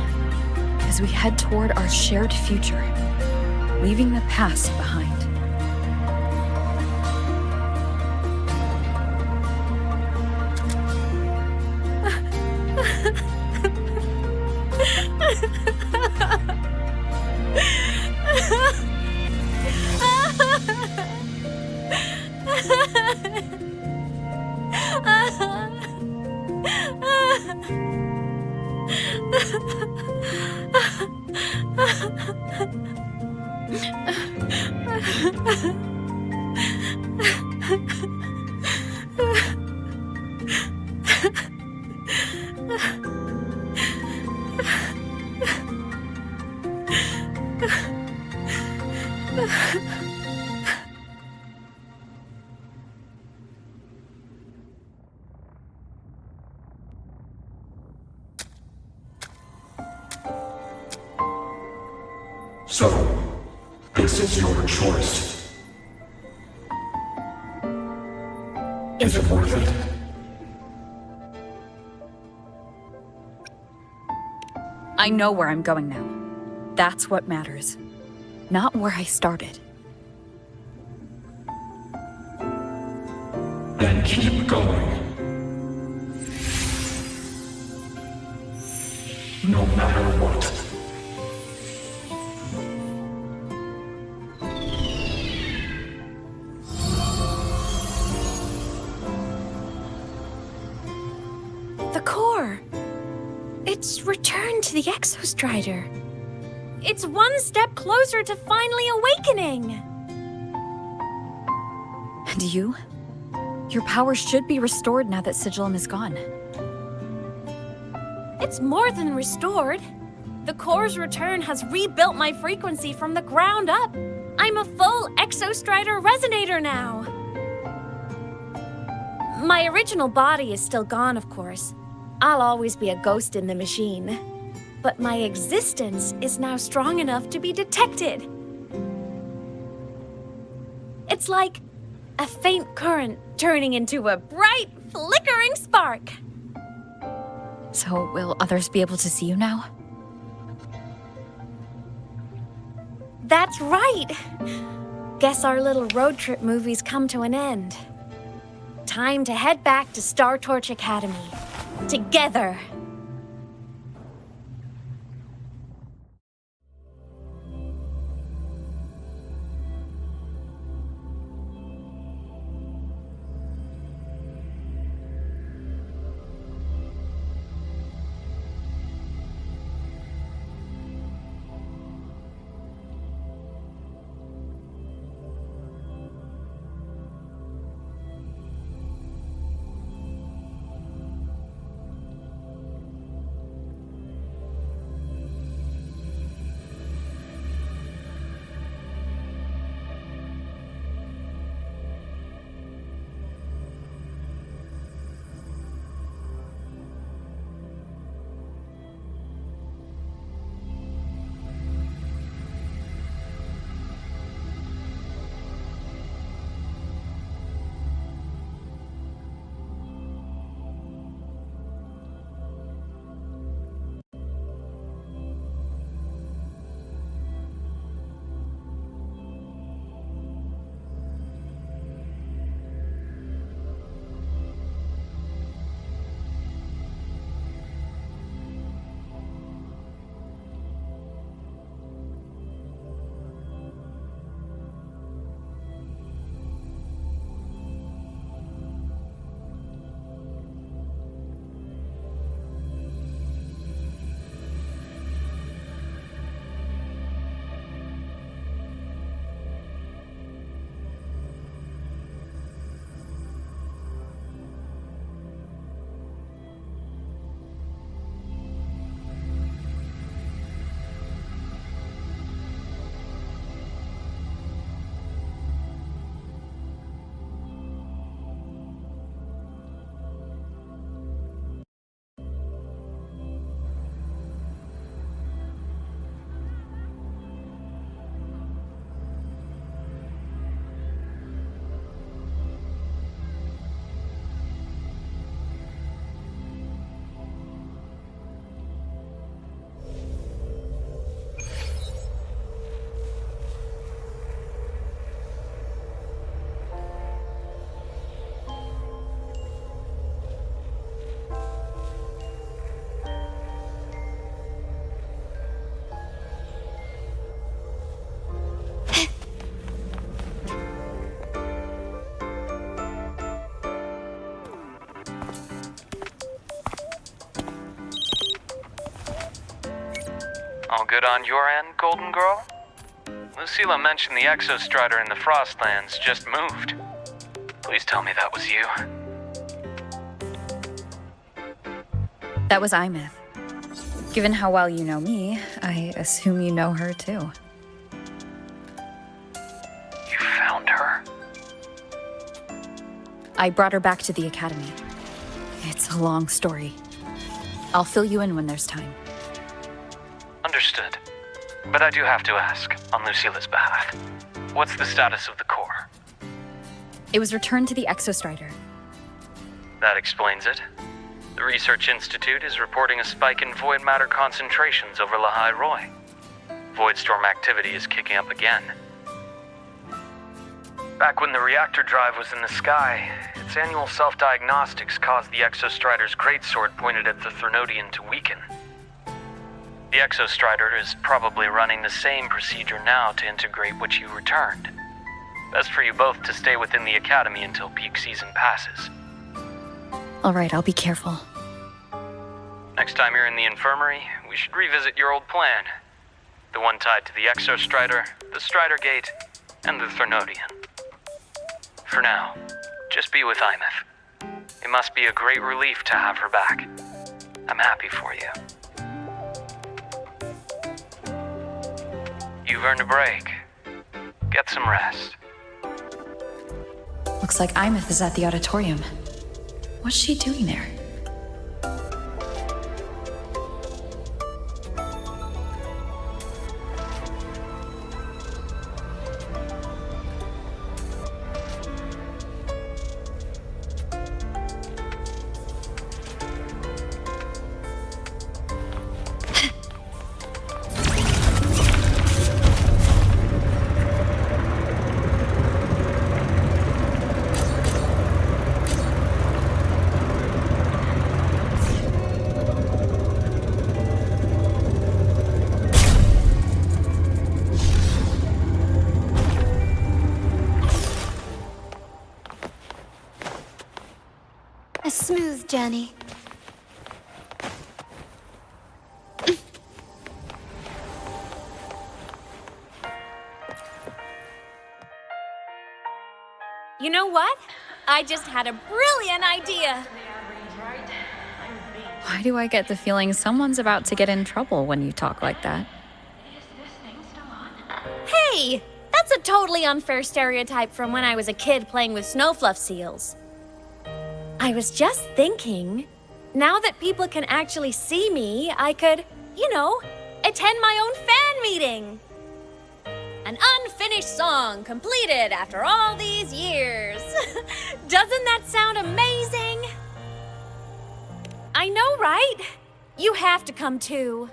as we head toward our shared future, leaving the past behind. So, this is your choice. Is it worth it? I know where I'm going now. That's what matters. Not where I started. Then keep going. No matter what. The core! It's returned to the Exostrider. It's one step closer to finally awakening! And you? Your powers should be restored now that Sigillum is gone. It's more than restored. The core's return has rebuilt my frequency from the ground up. I'm a full Exostrider resonator now. My original body is still gone, of course. I'll always be a ghost in the machine. But my existence is now strong enough to be detected. It's like a faint current turning into a bright, flickering spark. So will others be able to see you now? That's right! Guess our little road trip movie's come to an end. Time to head back to Star Torch Academy. Together! All good on your end, Golden Girl? Lucilla mentioned the Exostrider in the Frostlands just moved. Please tell me that was you. That was Imeth. Given how well you know me, I assume you know her too. You found her? I brought her back to the Academy. It's a long story. I'll fill you in when there's time. Understood. But I do have to ask, on Lucilla's behalf, what's the status of the core? It was returned to the Exostrider. That explains it. The Research Institute is reporting a spike in void matter concentrations over Lahai Roy. Voidstorm activity is kicking up again. Back when the reactor drive was in the sky, its annual self-diagnostics caused the Exostrider's greatsword pointed at the Thernodian to weaken. The Exostrider is probably running the same procedure now to integrate what you returned. Best for you both to stay within the Academy until peak season passes. All right, I'll be careful. Next time you're in the infirmary, we should revisit your old plan. The one tied to the Exostrider, the Strider Gate, and the Thernodian. For now, just be with Imeth. It must be a great relief to have her back. I'm happy for you. You've earned a break. Get some rest. Looks like Imeth is at the auditorium. What's she doing there? smooth journey. You know what? I just had a brilliant idea. Why do I get the feeling someone's about to get in trouble when you talk like that? Hey, that's a totally unfair stereotype from when I was a kid playing with snowfluff seals. I was just thinking, now that people can actually see me, I could, attend my own fan meeting. An unfinished song completed after all these years. Doesn't that sound amazing? I know, right? You have to come too.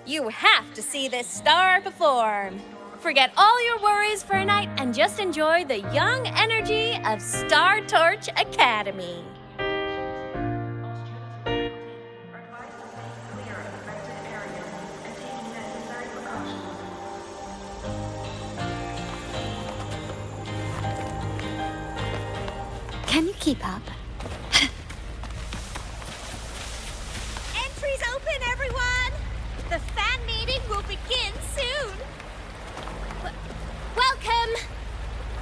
You have to see this star perform. Forget all your worries for a night and just enjoy the young energy of Star Torch Academy. Can you keep up? Entries open, everyone! The fan meeting will begin soon. Welcome!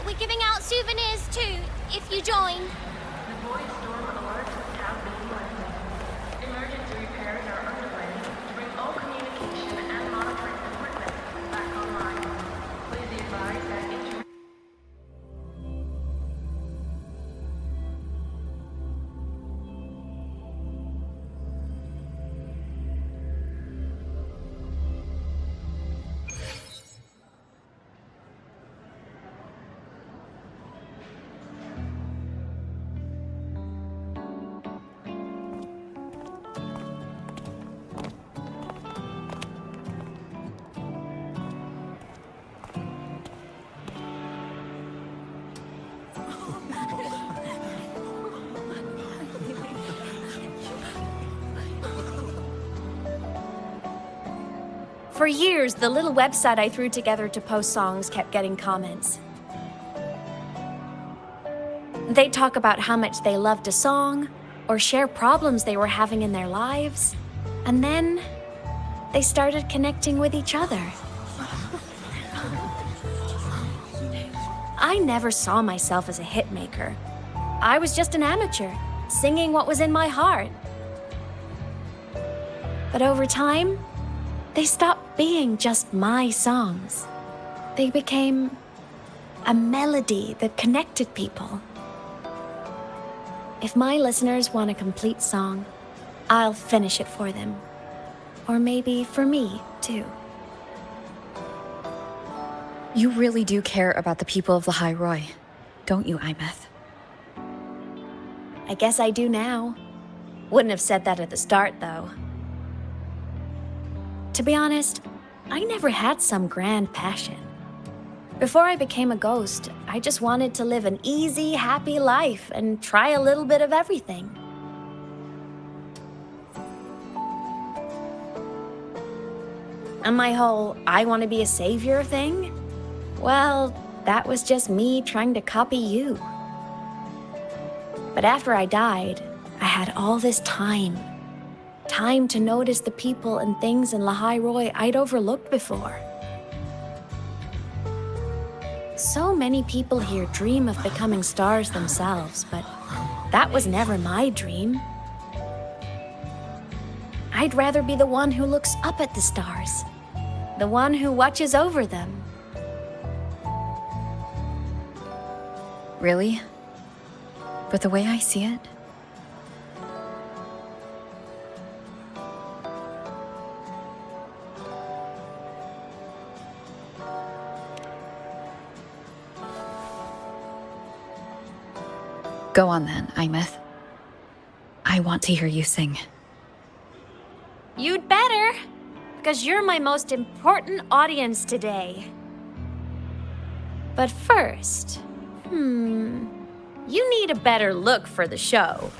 We're giving out souvenirs too, if you join. The void storm alerts have been lifted. Emergency repairs are underway to bring all communication and monitoring equipment back online. Please be advised that For years, the little website I threw together to post songs kept getting comments. They'd talk about how much they loved a song, or share problems they were having in their lives, and then they started connecting with each other. I never saw myself as a hitmaker. I was just an amateur, singing what was in my heart. But over time, they stopped being just my songs. They became a melody that connected people. If my listeners want a complete song, I'll finish it for them. Or maybe for me, too. You really do care about the people of Lahai Roi, don't you, Imeth? I guess I do now. Wouldn't have said that at the start, though. To be honest, I never had some grand passion. Before I became a ghost, I just wanted to live an easy, happy life and try a little bit of everything. And my whole I want to be a savior thing? Well, that was just me trying to copy you. But after I died, I had all this time. Time to notice the people and things in Lahai Roi I'd overlooked before. So many people here dream of becoming stars themselves, but that was never my dream. I'd rather be the one who looks up at the stars, the one who watches over them. Really? But the way I see it, go on then, Imeth. I want to hear you sing. You'd better, because you're my most important audience today. But first, you need a better look for the show.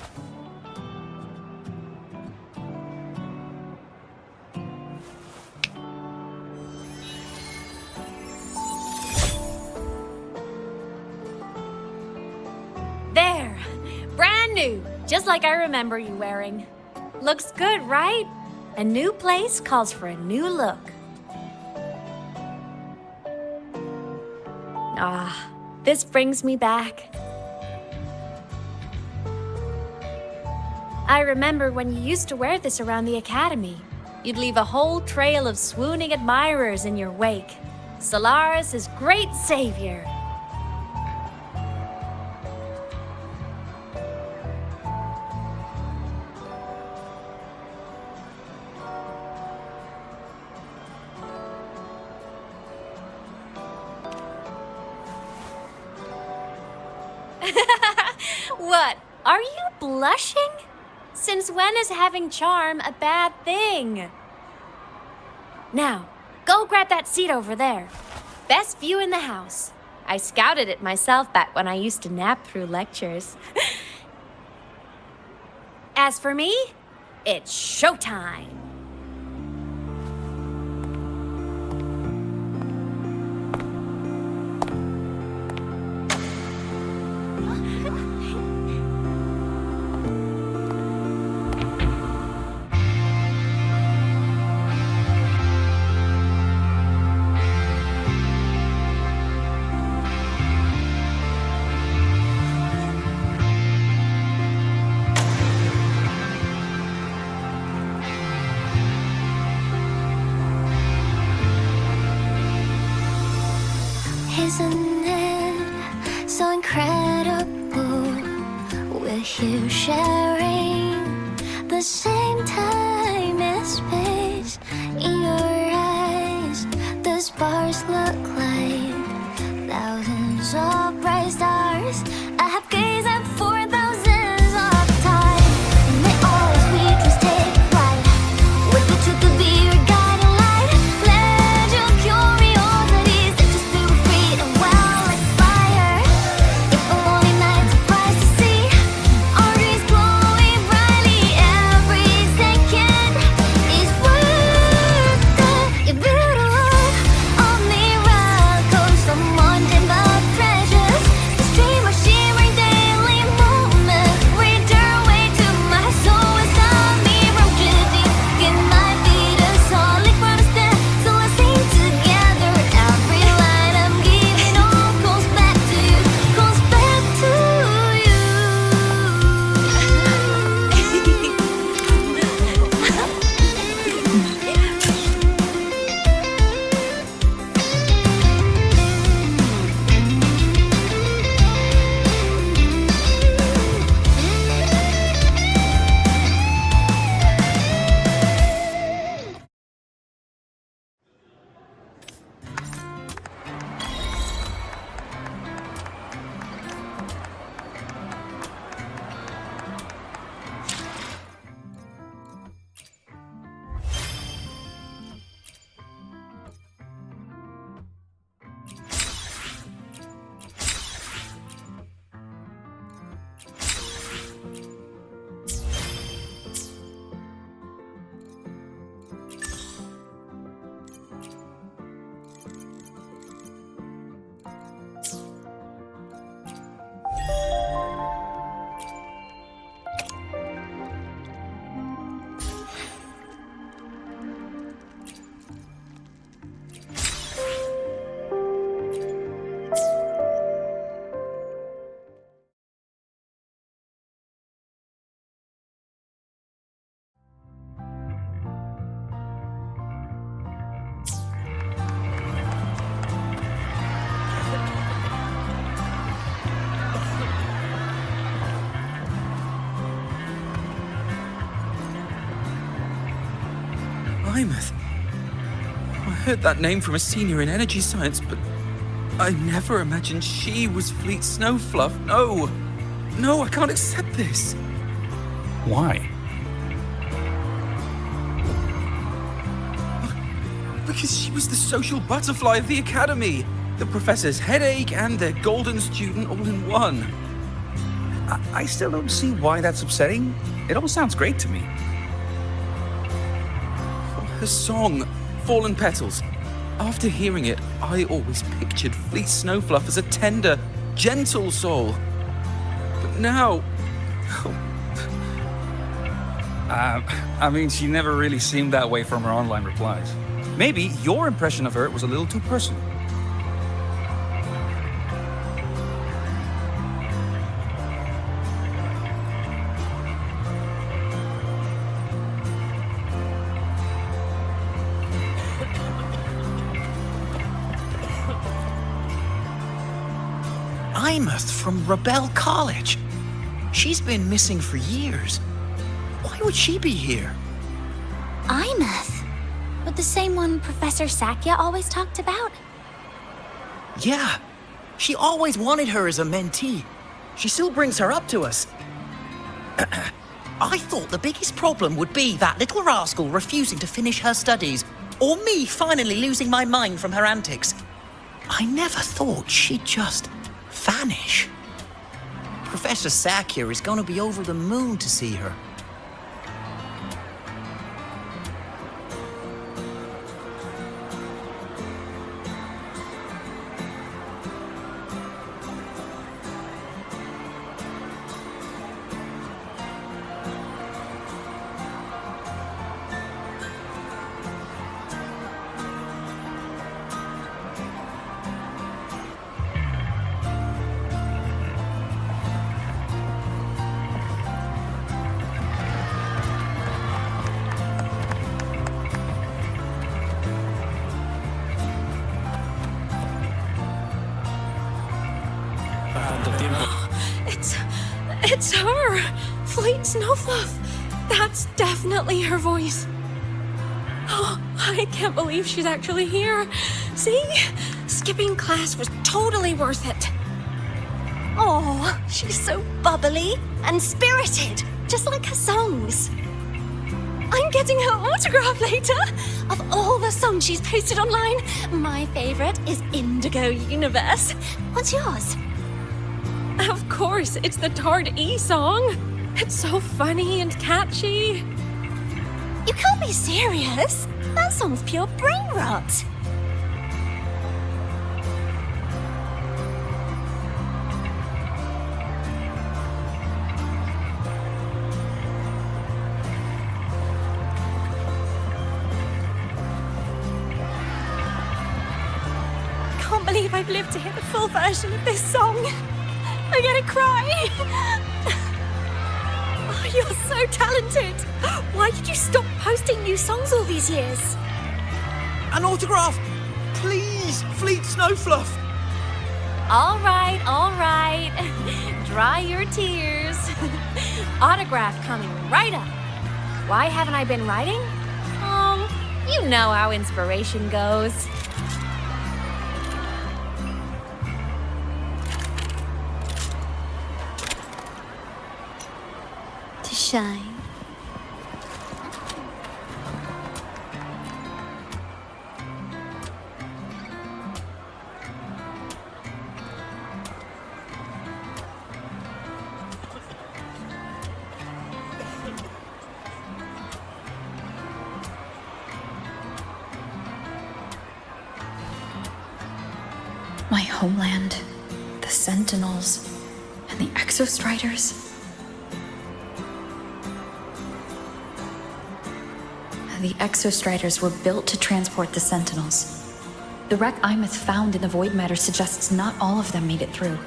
There, Brand new, just like I remember you wearing. Looks good, right? A new place calls for a new look. Ah, this brings me back. I remember when you used to wear this around the academy. You'd leave a whole trail of swooning admirers in your wake. Solaris' great savior. What? Are you blushing? Since when is having charm a bad thing? Now, go grab that seat over there. Best view in the house. I scouted it myself back when I used to nap through lectures. As for me, it's showtime. Isn't it so incredible? We're here sharing the same time and space. In your eyes, the sparks look like thousands of bright stars. I have gazed at for thousands of time, and they always we just take flight with the truth to be your guiding light. Let your curiosity set your spirit free and well like fire. If a lonely night surprised to see our dreams glowing brightly, every second is worth it. You're beautiful, all miracles, someone in the treasures. The stream of shimmering daily moments return way to my soul and stop me from drifting. Can I be the solid protestant? So let's sing together. Every line I'm giving all goes back to you, goes back to you. Plymouth. I heard that name from a senior in energy science, but I never imagined she was Fleet Snowfluff. No, I can't accept this. Why? Because she was the social butterfly of the academy, the professor's headache and their golden student all in one. I still don't see why that's upsetting. It all sounds great to me. Her song, Fallen Petals. After hearing it, I always pictured Fleet Snowfluff as a tender, gentle soul. But now, I mean, she never really seemed that way from her online replies. Maybe your impression of her was a little too personal. Imeth from Rebel College. She's been missing for years. Why would she be here? Imeth? But the same one Professor Sakya always talked about? Yeah. She always wanted her as a mentee. She still brings her up to us. I thought the biggest problem would be that little rascal refusing to finish her studies, or me finally losing my mind from her antics. I never thought she'd just vanish. Professor Sakya is going to be over the moon to see her. It's her! Fleet Snowfluff! That's definitely her voice. Oh, I can't believe she's actually here. See? Skipping class was totally worth it. Oh, she's so bubbly and spirited, just like her songs. I'm getting her autograph later. Of all the songs she's posted online, my favorite is Indigo Universe. What's yours? Of course, it's the Tard E song. It's so funny and catchy. You can't be serious. That song's pure brain rot. Can't believe I've lived to hear the full version of this song. I'm gonna cry. Oh, you're so talented. Why did you stop posting new songs all these years? An autograph! Please, Fleet Snowfluff! All right, all right. Dry your tears. Autograph coming right up. Why haven't I been writing? You know how inspiration goes. To shine. My homeland, the Sentinels, and the Exostriders. The Exostriders were built to transport the Sentinels. The wreck Imeth found in the void matter suggests not all of them made it through.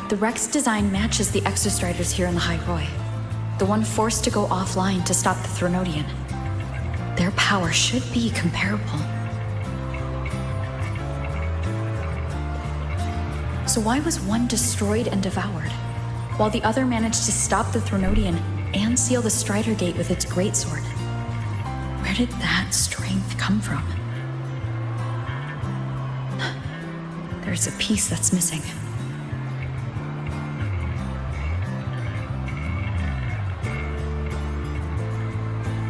The wreck's design matches the Exostriders here in the High Roy, the one forced to go offline to stop the Thronodian. Their power should be comparable. So why was one destroyed and devoured, while the other managed to stop the Thronodian and seal the Strider Gate with its greatsword? Where did that strength come from? There's a piece that's missing.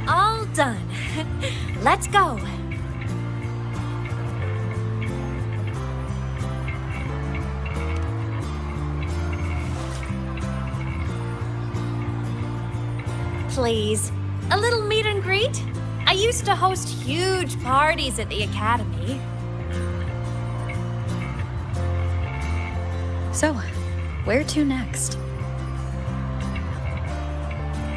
All done. Let's go. Please, a little meet and greet? I used to host huge parties at the Academy. So, Where to next?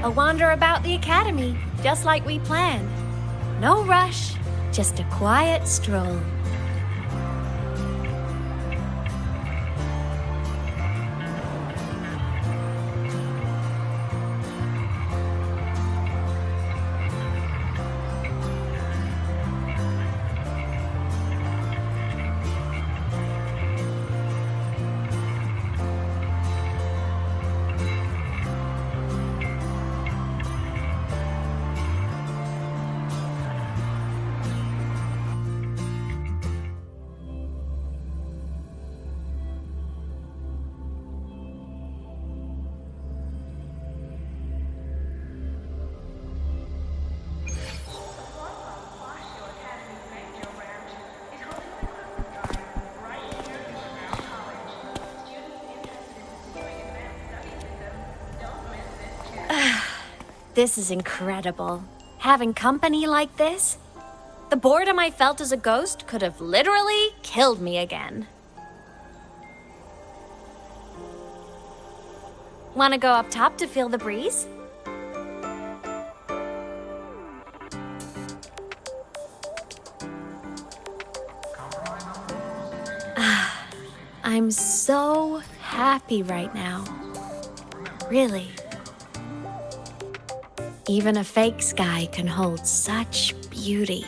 A wander about the academy, just like we planned. No rush, just a quiet stroll. This is incredible. Having company like this? The boredom I felt as a ghost could have literally killed me again. Want to go up top to feel the breeze? I'm so happy right now. Really. Even a fake sky can hold such beauty.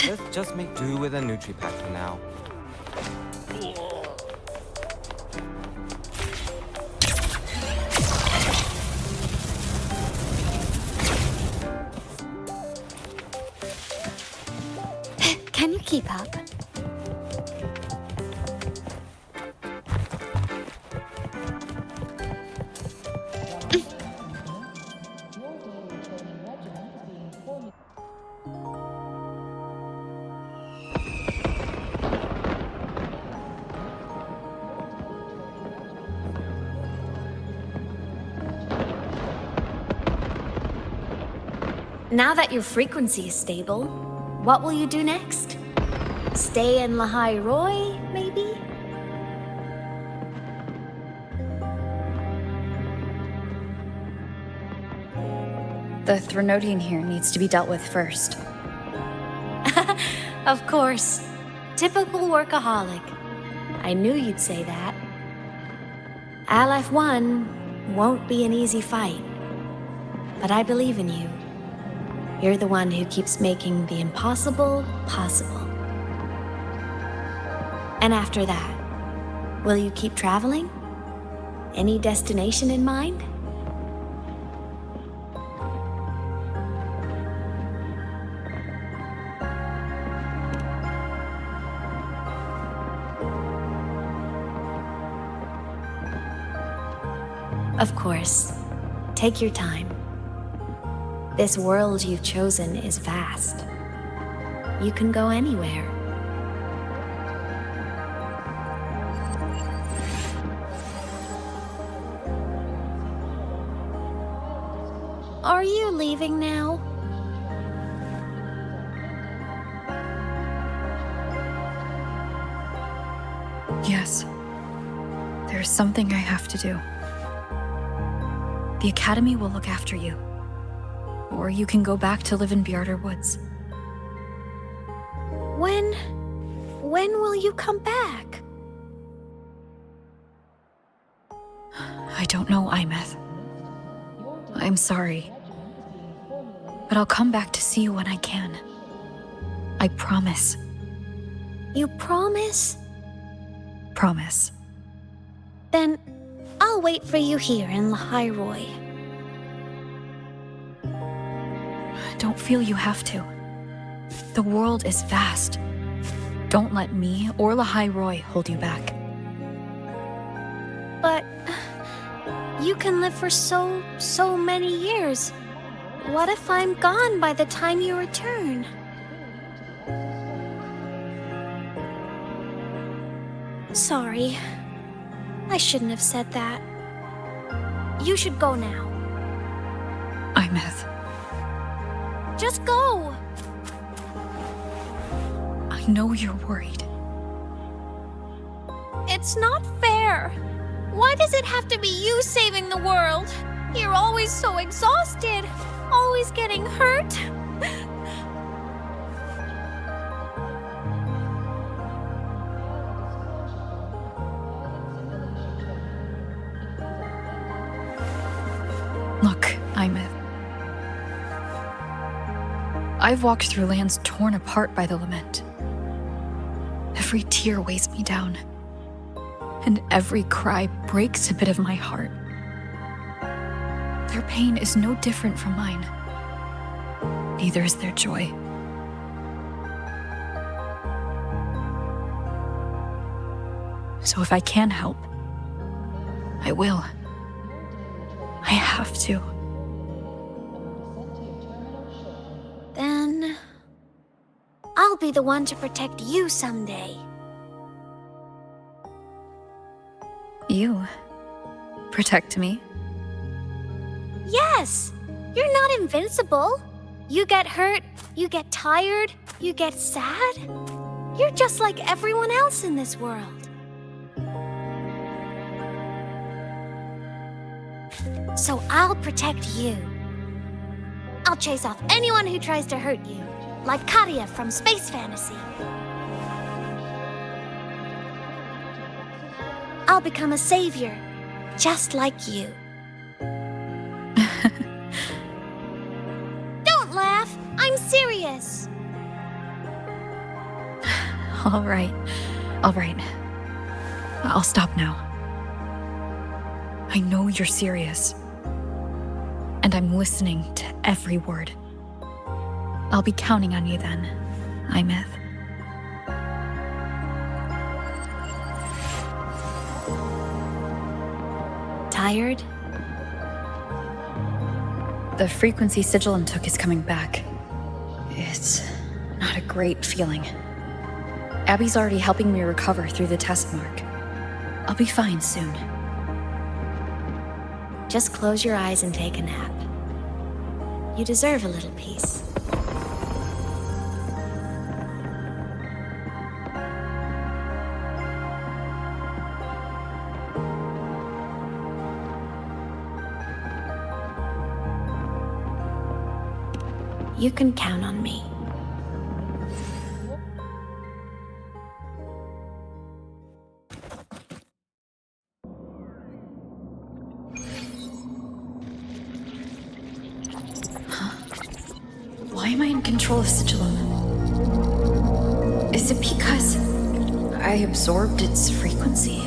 Let's just make do with a Nutri-Pack for now. Can you keep up? Now that your frequency is stable, what will you do next? Stay in Lahai Roy, maybe? The Threnodian here needs to be dealt with first. Of course. Typical workaholic. I knew you'd say that. Aleph 1 won't be an easy fight. But I believe in you. You're the one who keeps making the impossible possible. And after that, will you keep traveling? Any destination in mind? Of course. Take your time. This world you've chosen is vast. You can go anywhere. Are you leaving now? Yes. There's something I have to do. The Academy will look after you. Or you can go back to live in Bjarder Woods. When will you come back? I don't know, Imeth. I'm sorry. But I'll come back to see you when I can. I promise. You promise? Promise. Then I'll wait for you here in Lahai Roy. Don't feel you have to. The world is vast. Don't let me or Lahai Roy hold you back. But You can live for so many years. What if I'm gone by the time you return? Sorry. I shouldn't have said that. You should go now. Imeth. Just go! I know you're worried. It's not fair. Why does it have to be you saving the world? You're always so exhausted, always getting hurt. Look, Imeth. I've walked through lands torn apart by the lament. Every tear weighs me down, and every cry breaks a bit of my heart. Their pain is no different from mine. Neither is their joy. So if I can help, I will. I have to. Then I'll be the one to protect you someday. You protect me? Yes! You're not invincible. You get hurt, you get tired, you get sad. You're just like everyone else in this world. So I'll protect you. I'll chase off anyone who tries to hurt you, like Katia from Space Fantasy. I'll become a savior, just like you. Don't laugh! I'm serious! All right. I'll stop now. I know you're serious. And I'm listening to every word. I'll be counting on you then, Imeth. Tired? The frequency Sigillum took is coming back. It's not a great feeling. Abby's already helping me recover through the test mark. I'll be fine soon. Just close your eyes and take a nap. You deserve a little peace. You can count on me. Why am I in control of Sigillum? Is it because I absorbed its frequency?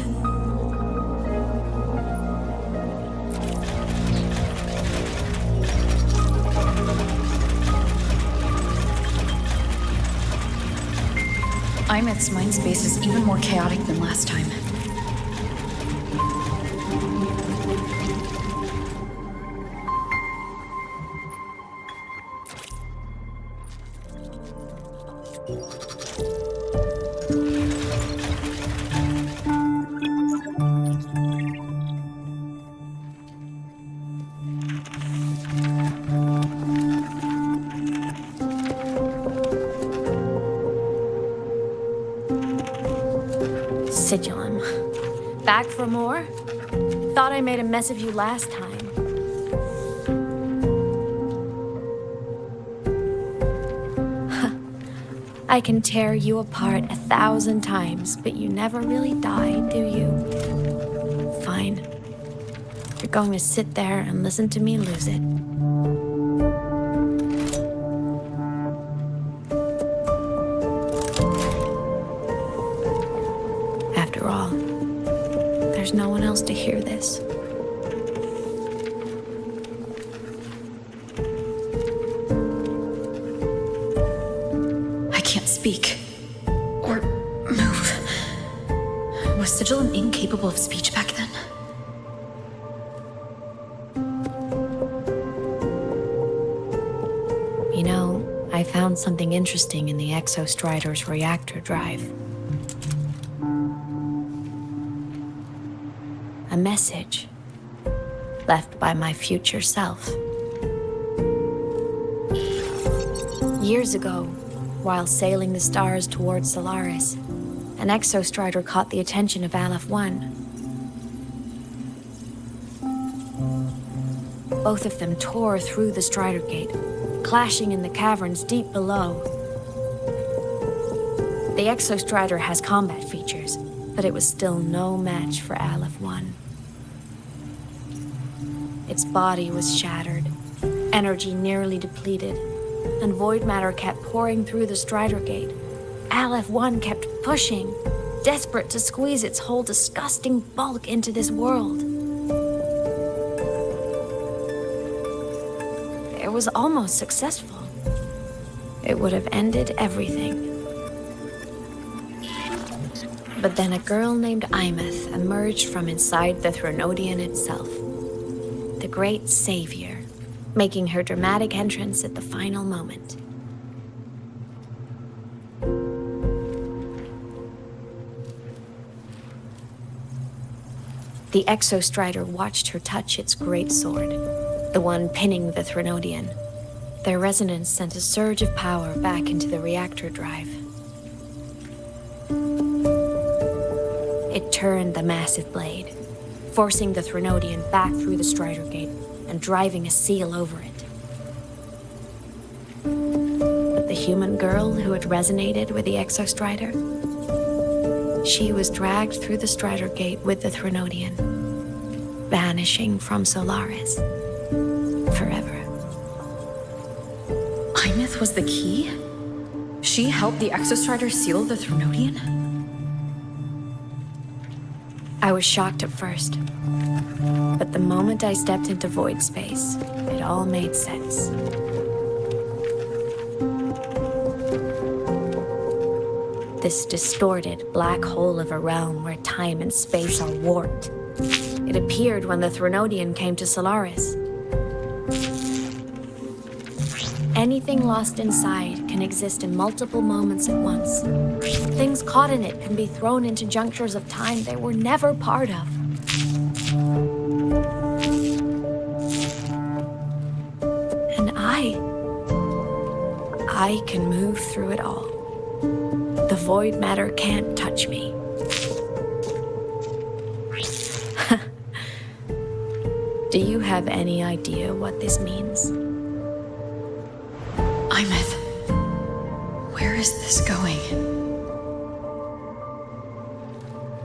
Imeth's mind space is even more chaotic than last time. Sigillum. Back for more? Thought I made a mess of you last time. I can tear you apart 1,000 times, but you never really die, do you? Fine. You're going to sit there and listen to me lose it. After all, there's no one else to hear this. I can't speak. Or move. Was Sigillum incapable of speech back then? found something interesting in the Exostrider's reactor drive. A message left by my future self. Years ago, while sailing the stars towards Solaris, an Exostrider caught the attention of Aleph 1. Both of them tore through the Strider Gate, clashing in the caverns deep below. The Exostrider has combat features, but it was still no match for Aleph 1. Its body was shattered, energy nearly depleted, and void matter kept pouring through the Strider Gate. Aleph 1 kept pushing, desperate to squeeze its whole disgusting bulk into this world. It was almost successful. It would have ended everything. But then a girl named Imeth emerged from inside the Threnodian itself. The great savior, making her dramatic entrance at the final moment. The Exostrider watched her touch its great sword, the one pinning the Threnodian. Their resonance sent a surge of power back into the reactor drive. It turned the massive blade, forcing the Threnodian back through the Strider Gate and driving a seal over it. But the human girl who had resonated with the Exostrider, she was dragged through the Strider Gate with the Threnodian, vanishing from Solaris forever. Imeth was the key? She helped the Exostrider seal the Threnodian? I was shocked at first, but the moment I stepped into void space, it all made sense. This distorted black hole of a realm where time and space are warped. It appeared when the Threnodian came to Solaris. Anything lost inside can exist in multiple moments at once. Things caught in it can be thrown into junctures of time they were never part of. And I can move through it all. The void matter can't touch me. Do you have any idea what this means? Imeth, where is this going?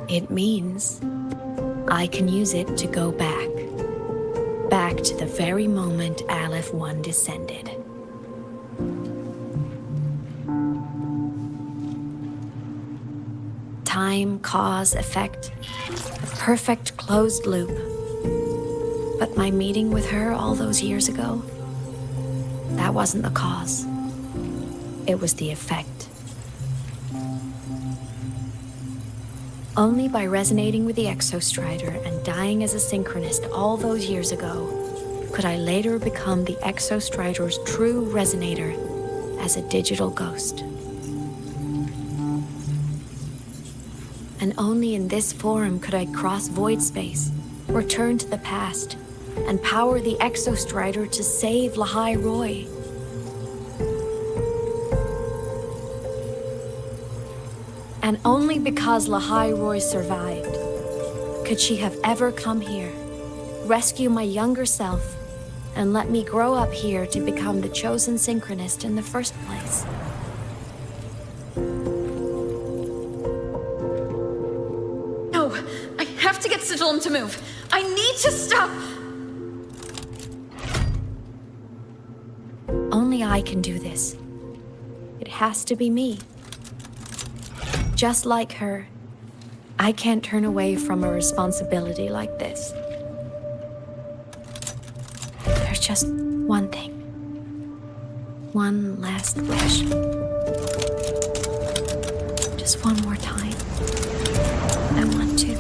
It means I can use it to go back. Back to the very moment Aleph 1 descended. Time, cause, effect. A perfect closed loop. But my meeting with her all those years ago, that wasn't the cause. It was the effect. Only by resonating with the Exostrider and dying as a synchronist all those years ago could I later become the Exostrider's true resonator as a digital ghost. And only in this form could I cross void space, return to the past, and power the Exostrider to save Lahai Roy. And only because Lahai Roy survived could she have ever come here, rescue my younger self, and let me grow up here to become the chosen synchronist in the first place. No, I have to get Sigillum to move. I need to stop. Only I can do this. It has to be me. Just like her, I can't turn away from a responsibility like this. There's just one thing. One last wish. Just one more time. I want to.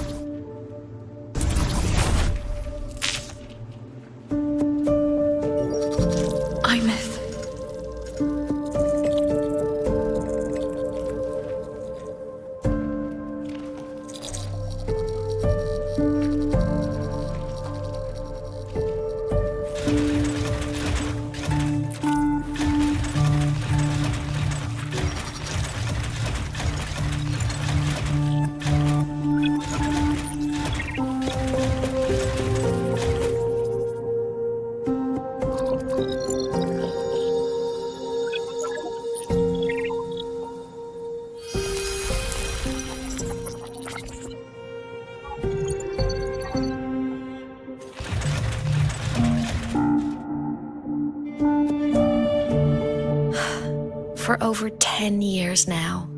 For over 10 years now,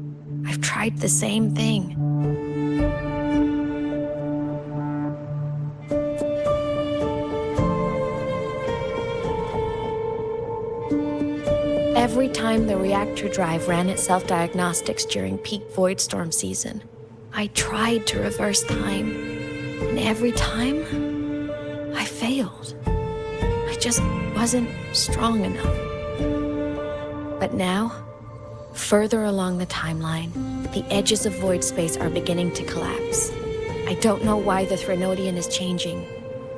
I've tried the same thing. Every time the reactor drive ran its self-diagnostics during peak void storm season, I tried to reverse time, and every time, I failed. I just wasn't strong enough. But now, further along the timeline, the edges of void space are beginning to collapse. I don't know why the Threnodian is changing,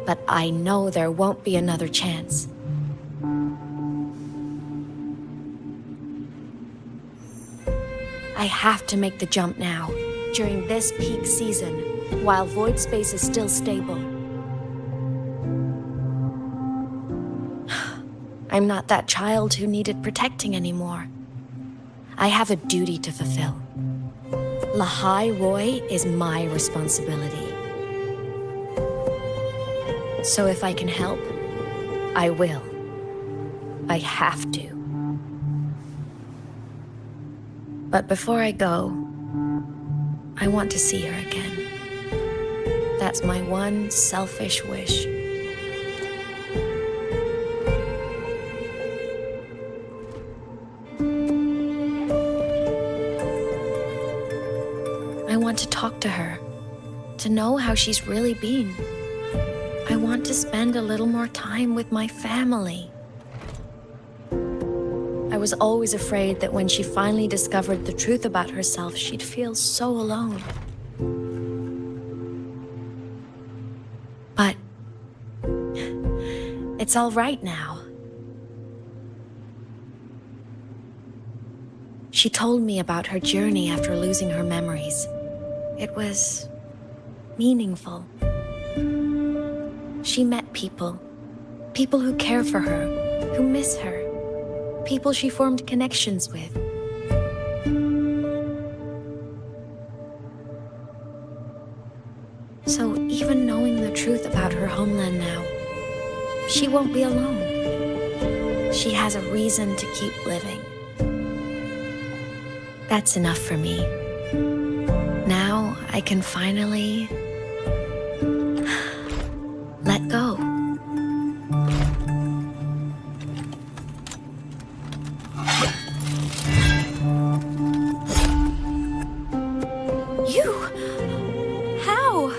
but I know there won't be another chance. I have to make the jump now, during this peak season, while void space is still stable. I'm not that child who needed protecting anymore. I have a duty to fulfill. Lahai Roy is my responsibility. So if I can help, I will. I have to. But before I go, I want to see her again. That's my one selfish wish. I want to talk to her, to know how she's really been. I want to spend a little more time with my family. I was always afraid that when she finally discovered the truth about herself, she'd feel so alone. But it's all right now. She told me about her journey after losing her memories. It was meaningful. She met people who care for her, who miss her, people she formed connections with. So even knowing the truth about her homeland now, she won't be alone. She has a reason to keep living. That's enough for me. Now I can finally let go. You? How?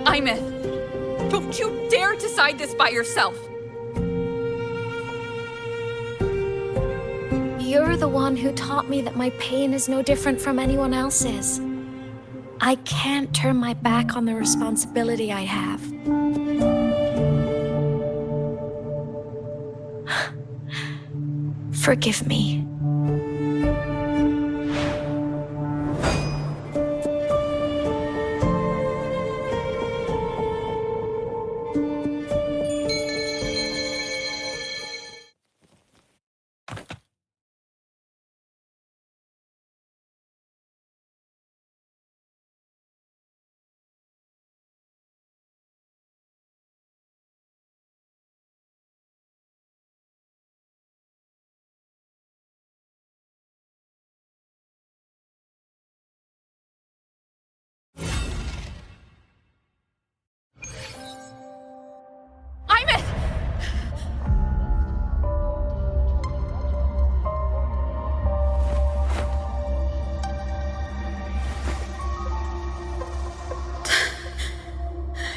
Imeth, don't you dare decide this by yourself! You're the one who taught me that my pain is no different from anyone else's. I can't turn my back on the responsibility I have. Forgive me.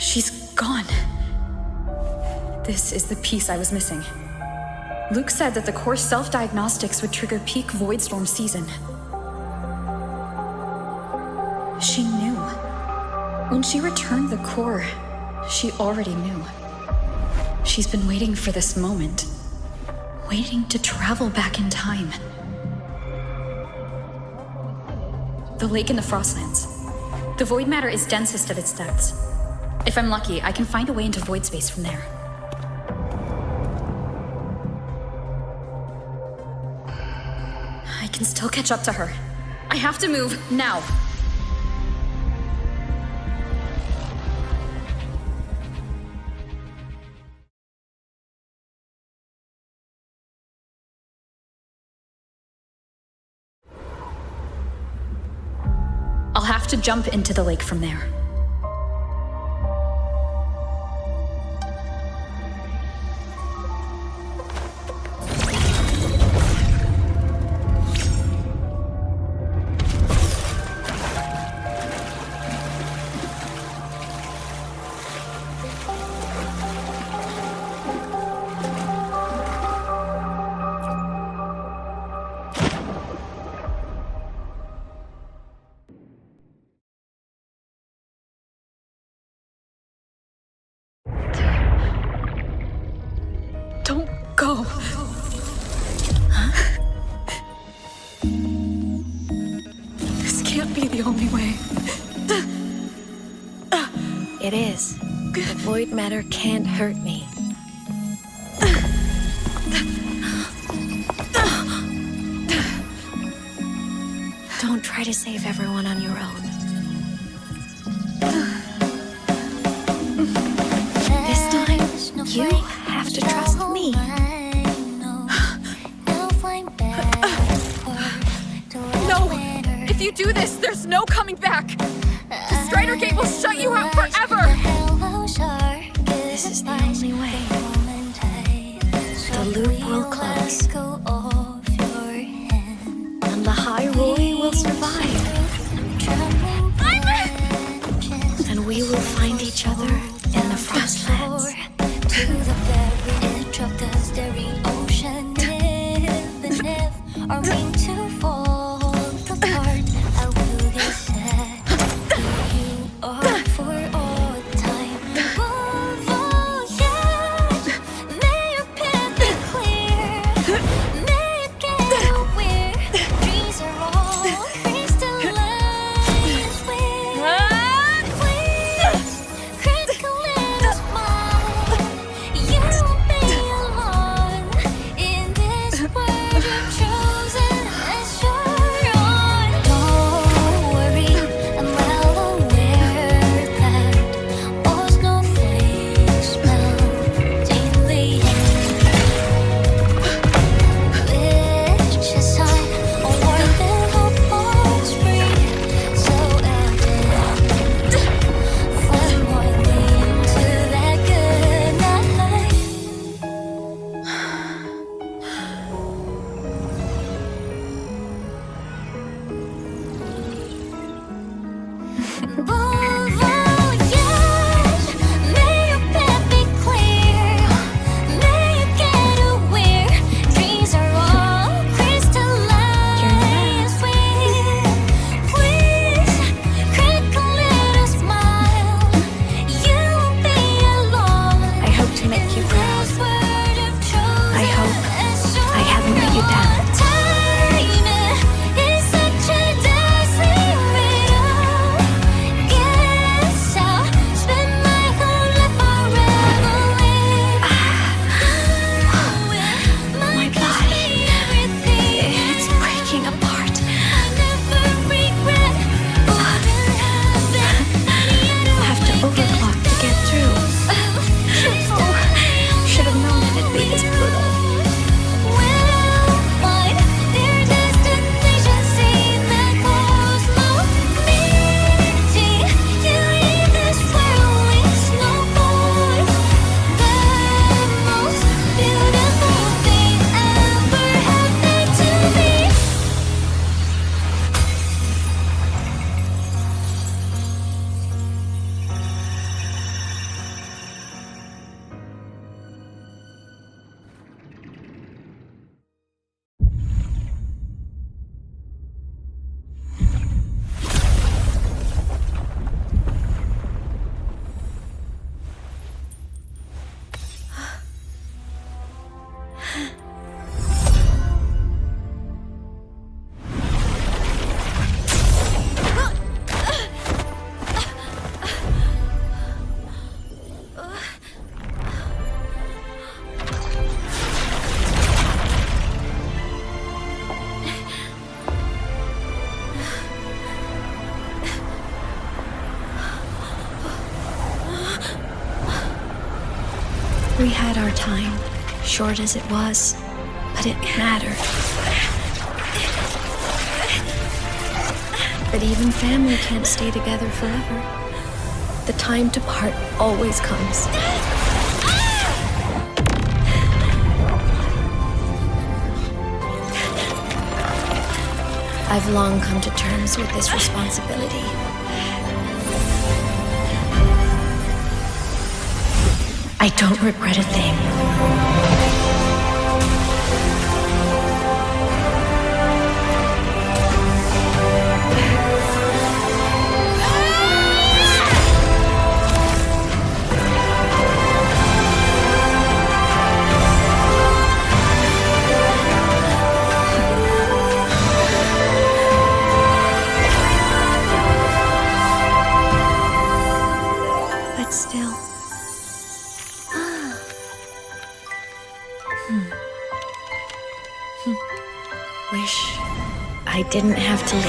She's gone. This is the piece I was missing. Luke said that the core self-diagnostics would trigger peak void storm season. She knew. When she returned the core, she already knew. She's been waiting for this moment. Waiting to travel back in time. The lake in the Frostlands. The void matter is densest at its depths. If I'm lucky, I can find a way into void space from there. I can still catch up to her. I have to move now. to jump into the lake from there. Don't go. Huh? This can't be the only way. It is. The void matter can't hurt me. Don't try to save everyone on your own. This time, you have to trust me. No! If you do this, there's no coming back! The Strider Gate will shut you out forever! This is the only way. The loop will close. And the Hyrule will survive. And we will find each other in the Frostlands. To the very edge of the starry ocean, even if our mean to fall apart, I will get sad. You are for all time. Above all, yes, may your path be clear. May you get aware. Dreams are all crystalline. Please, critical little smile. You won't be alone in this world you've chosen as your own. Don't worry, I'm well aware that all snowflakes melt in the which is sign a warm little pulse free, so evident. One more lean to that good night. Above all, yes, may your path be clear. May you get aware. Dreams are all crystalline. Please, critical little smile. You won't be alone. I hope to make you proud. I hope I haven't let you down. Is such a dazzling riddle. Guess I'll spend my whole life forever with my body. Everything It's breaking apart. I never regret. Wouldn't have been any other Have to overclock to get through. Should have known it'd be this brutal. will find their destination. See that close, no meeting. You leave this world with no void. The most beautiful thing ever happened to me. We had our time, short as it was, but it mattered. The But even family can't stay together forever. The time to part always comes. I've long come to terms with this responsibility. I don't regret a thing. But still. Wish I didn't have to leave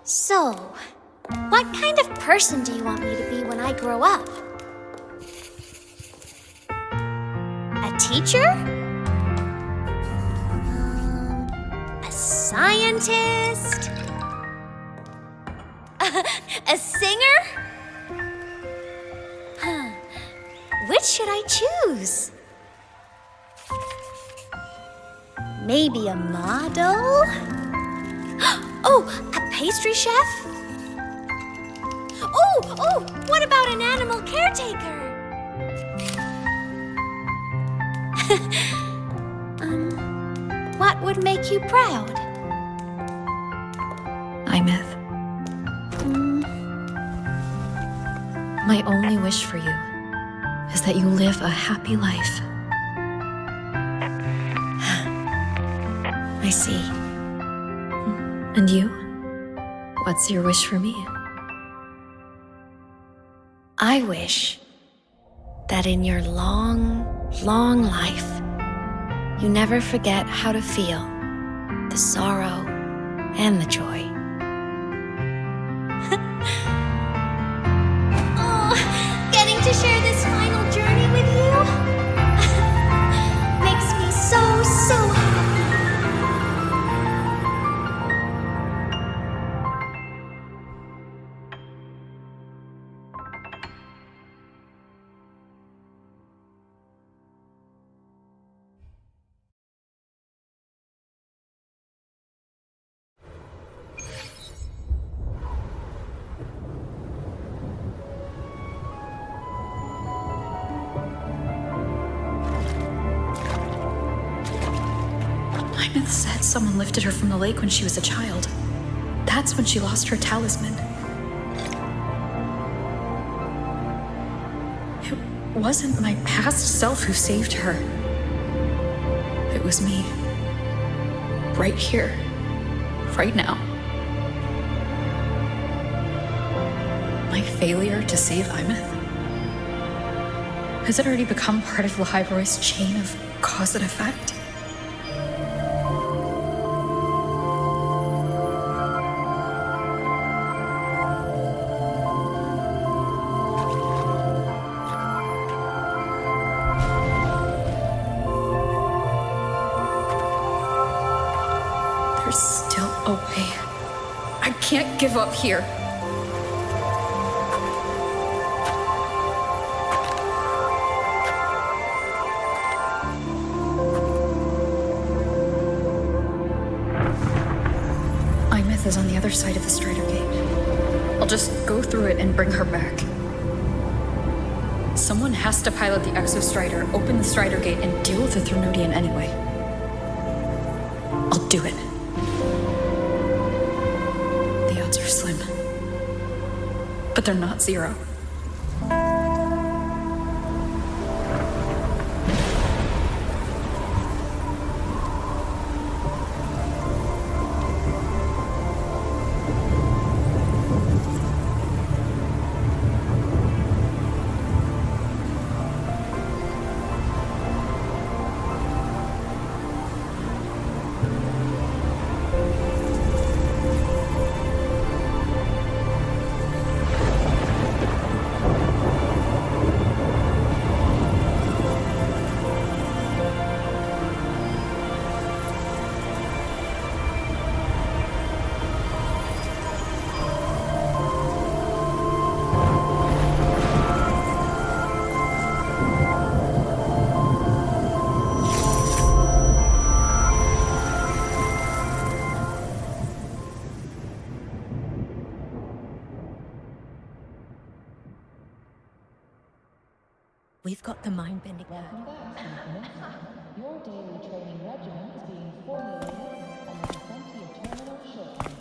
So, what kind of person do you want me to be when I grow up? A teacher? A scientist? A singer? Which should I choose? Maybe a model? Oh, a pastry chef? Oh, what about an animal caretaker? What would make you proud? Imeth. My only wish for you is that you live a happy life. I see. And you? What's your wish for me? I wish that in your long, long life, you never forget how to feel the sorrow and the joy. Oh, getting to share this final journey with you makes me so happy. Imeth said someone lifted her from the lake when she was a child. That's when she lost her talisman. It wasn't my past self who saved her. It was me. Right here. Right now. My failure to save Imeth? Has it already become part of the Highroy's chain of cause and effect? There's still a way. I can't give up here. Imeth is on the other side of the Strider Gate. I'll just go through it and bring her back. Someone has to pilot the Exo-Strider, open the Strider Gate, and deal with the Thrunodian anyway. I'll do it. The odds are slim. But they're not zero. got the mind-bending nerve. Your daily training regimen is being formulated and will be sent to your terminal shortly.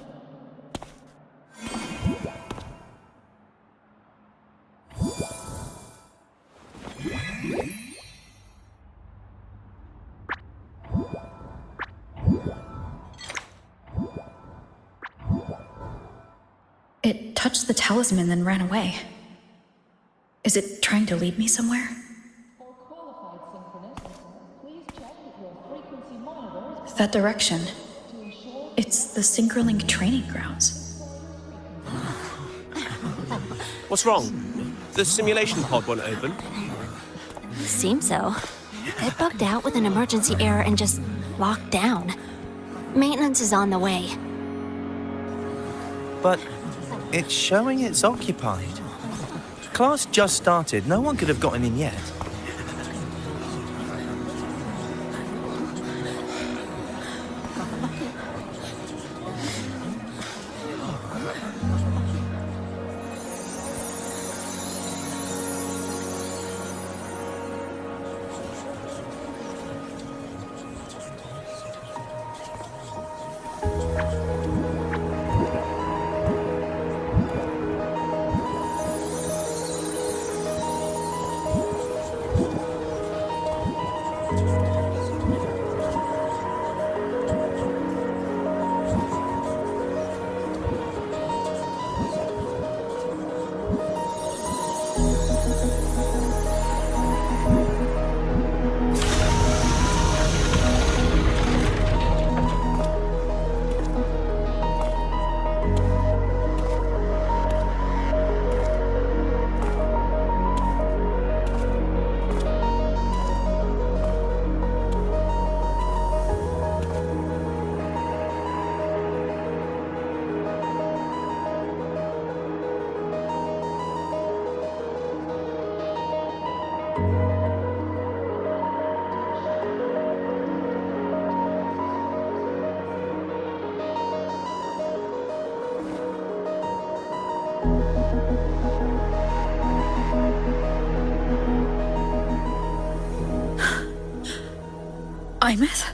It touched the talisman, then ran away. Is it trying to lead me somewhere? For qualified synchronists, please check that your frequency monitor is That direction. to ensure It's the Synchrolink training grounds. What's wrong? The simulation pod won't open? Seems so. It bugged out with an emergency error and just locked down. Maintenance is on the way. But it's showing it's occupied. Class just started. No one could have gotten in yet. Imeth?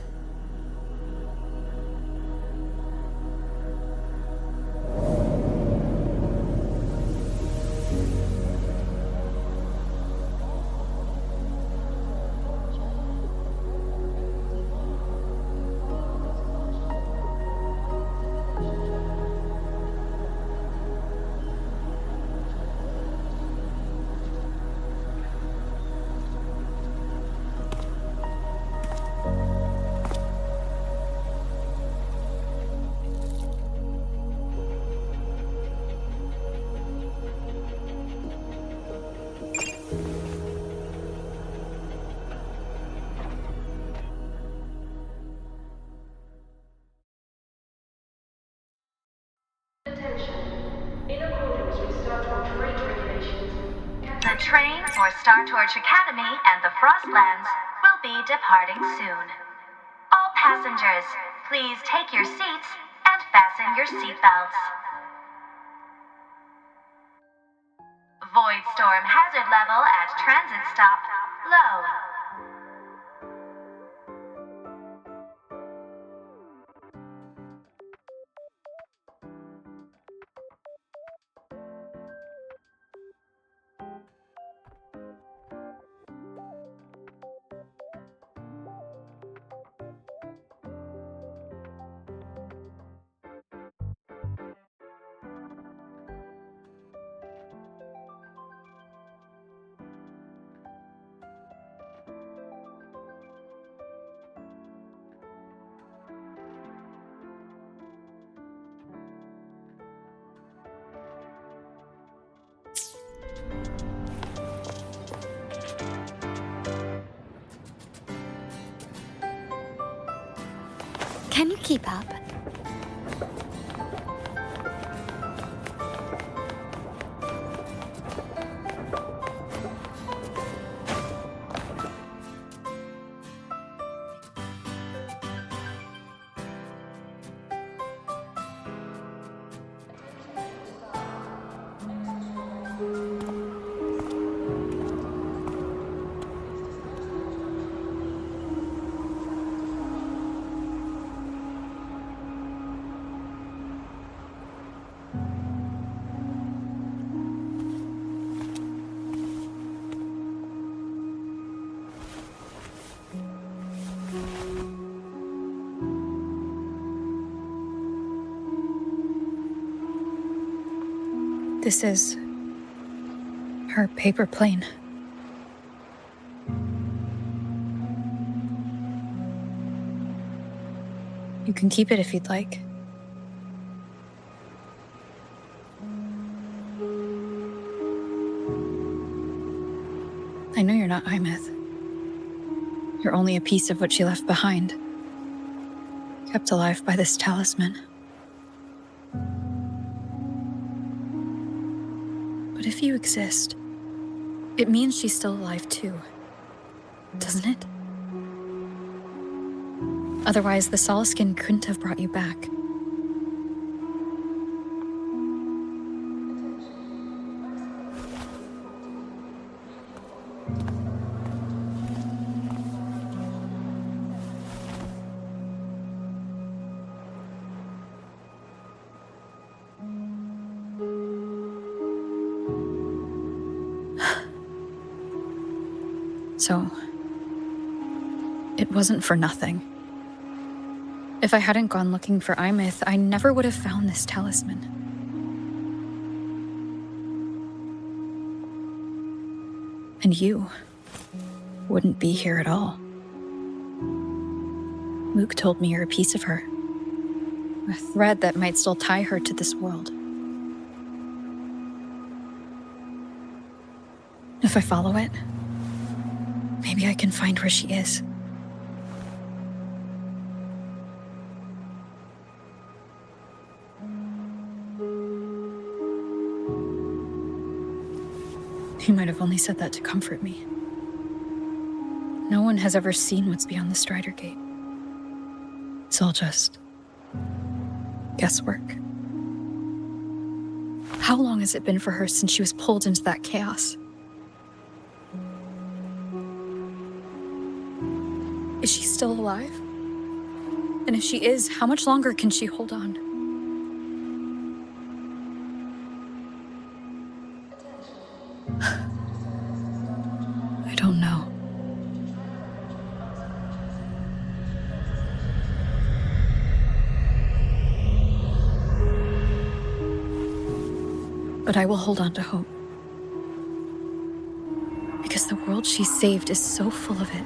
The train for Star Torch Academy and the Frostlands will be departing soon. All passengers, please take your seats and fasten your seatbelts. Void storm hazard level at transit stop low. Can you keep up? This is her paper plane. You can keep it if you'd like. I know you're not Imeth. You're only a piece of what she left behind, kept alive by this talisman. But if you exist, it means she's still alive too, doesn't it? Otherwise, the Solaskin couldn't have brought you back. So, it wasn't for nothing. If I hadn't gone looking for Imeth, I never would have found this talisman. And you wouldn't be here at all. Mook told me you're a piece of her. A thread that might still tie her to this world. If I follow it, maybe I can find where she is. He might have only said that to comfort me. No one has ever seen what's beyond the Strider Gate. It's all just guesswork. How long has it been for her since she was pulled into that chaos? Is she still alive? And if she is, how much longer can she hold on? I don't know. But I will hold on to hope. Because the world she saved is so full of it.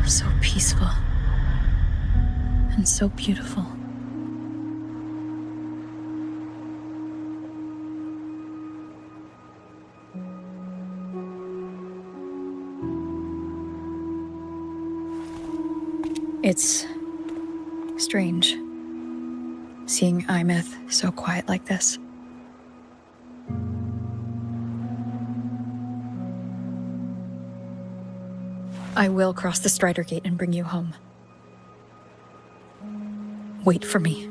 So peaceful. And so beautiful. It's strange, seeing Imeth so quiet like this. I will cross the Strider Gate and bring you home. Wait for me,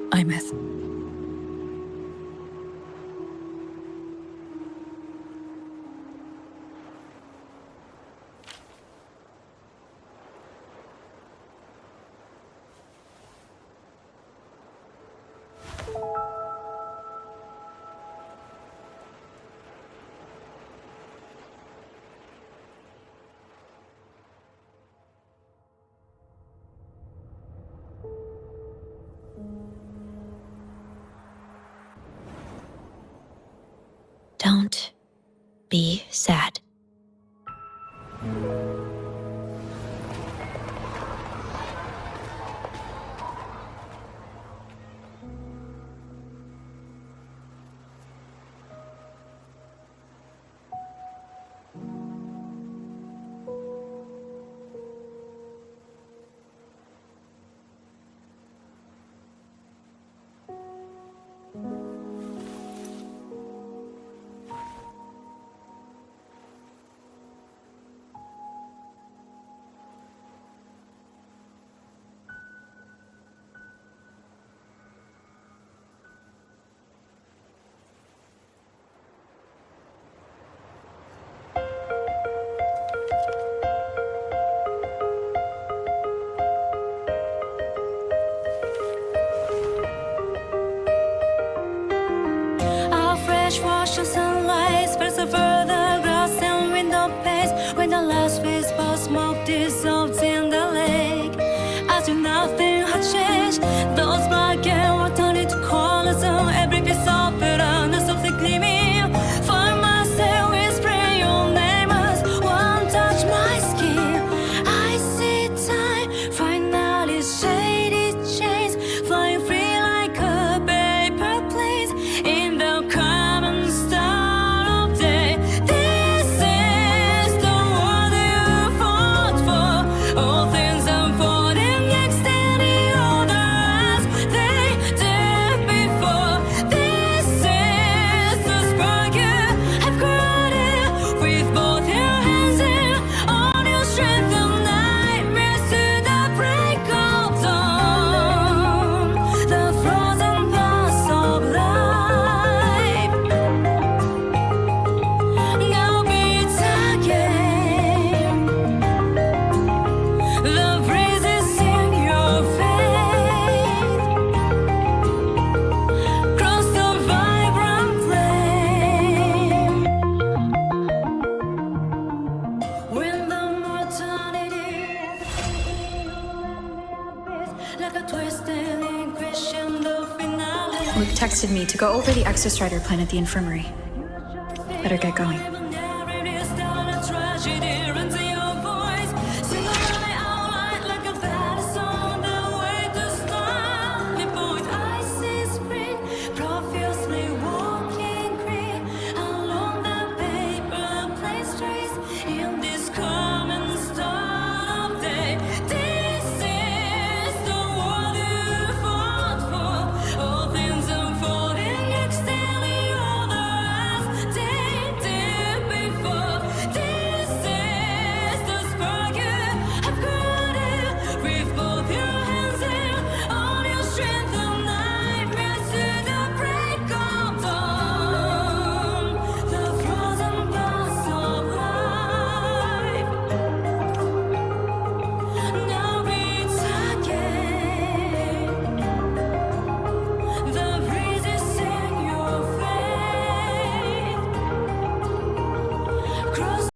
Imeth. Don't be sad. Russian sunlight spreads over the grass and window panes. When the last wisp of smoke dissolves in the lake, as if nothing had changed, those black and were turning to colors, and every piece of it Luke texted me to go over the Exostrider plan at the infirmary. Better get going.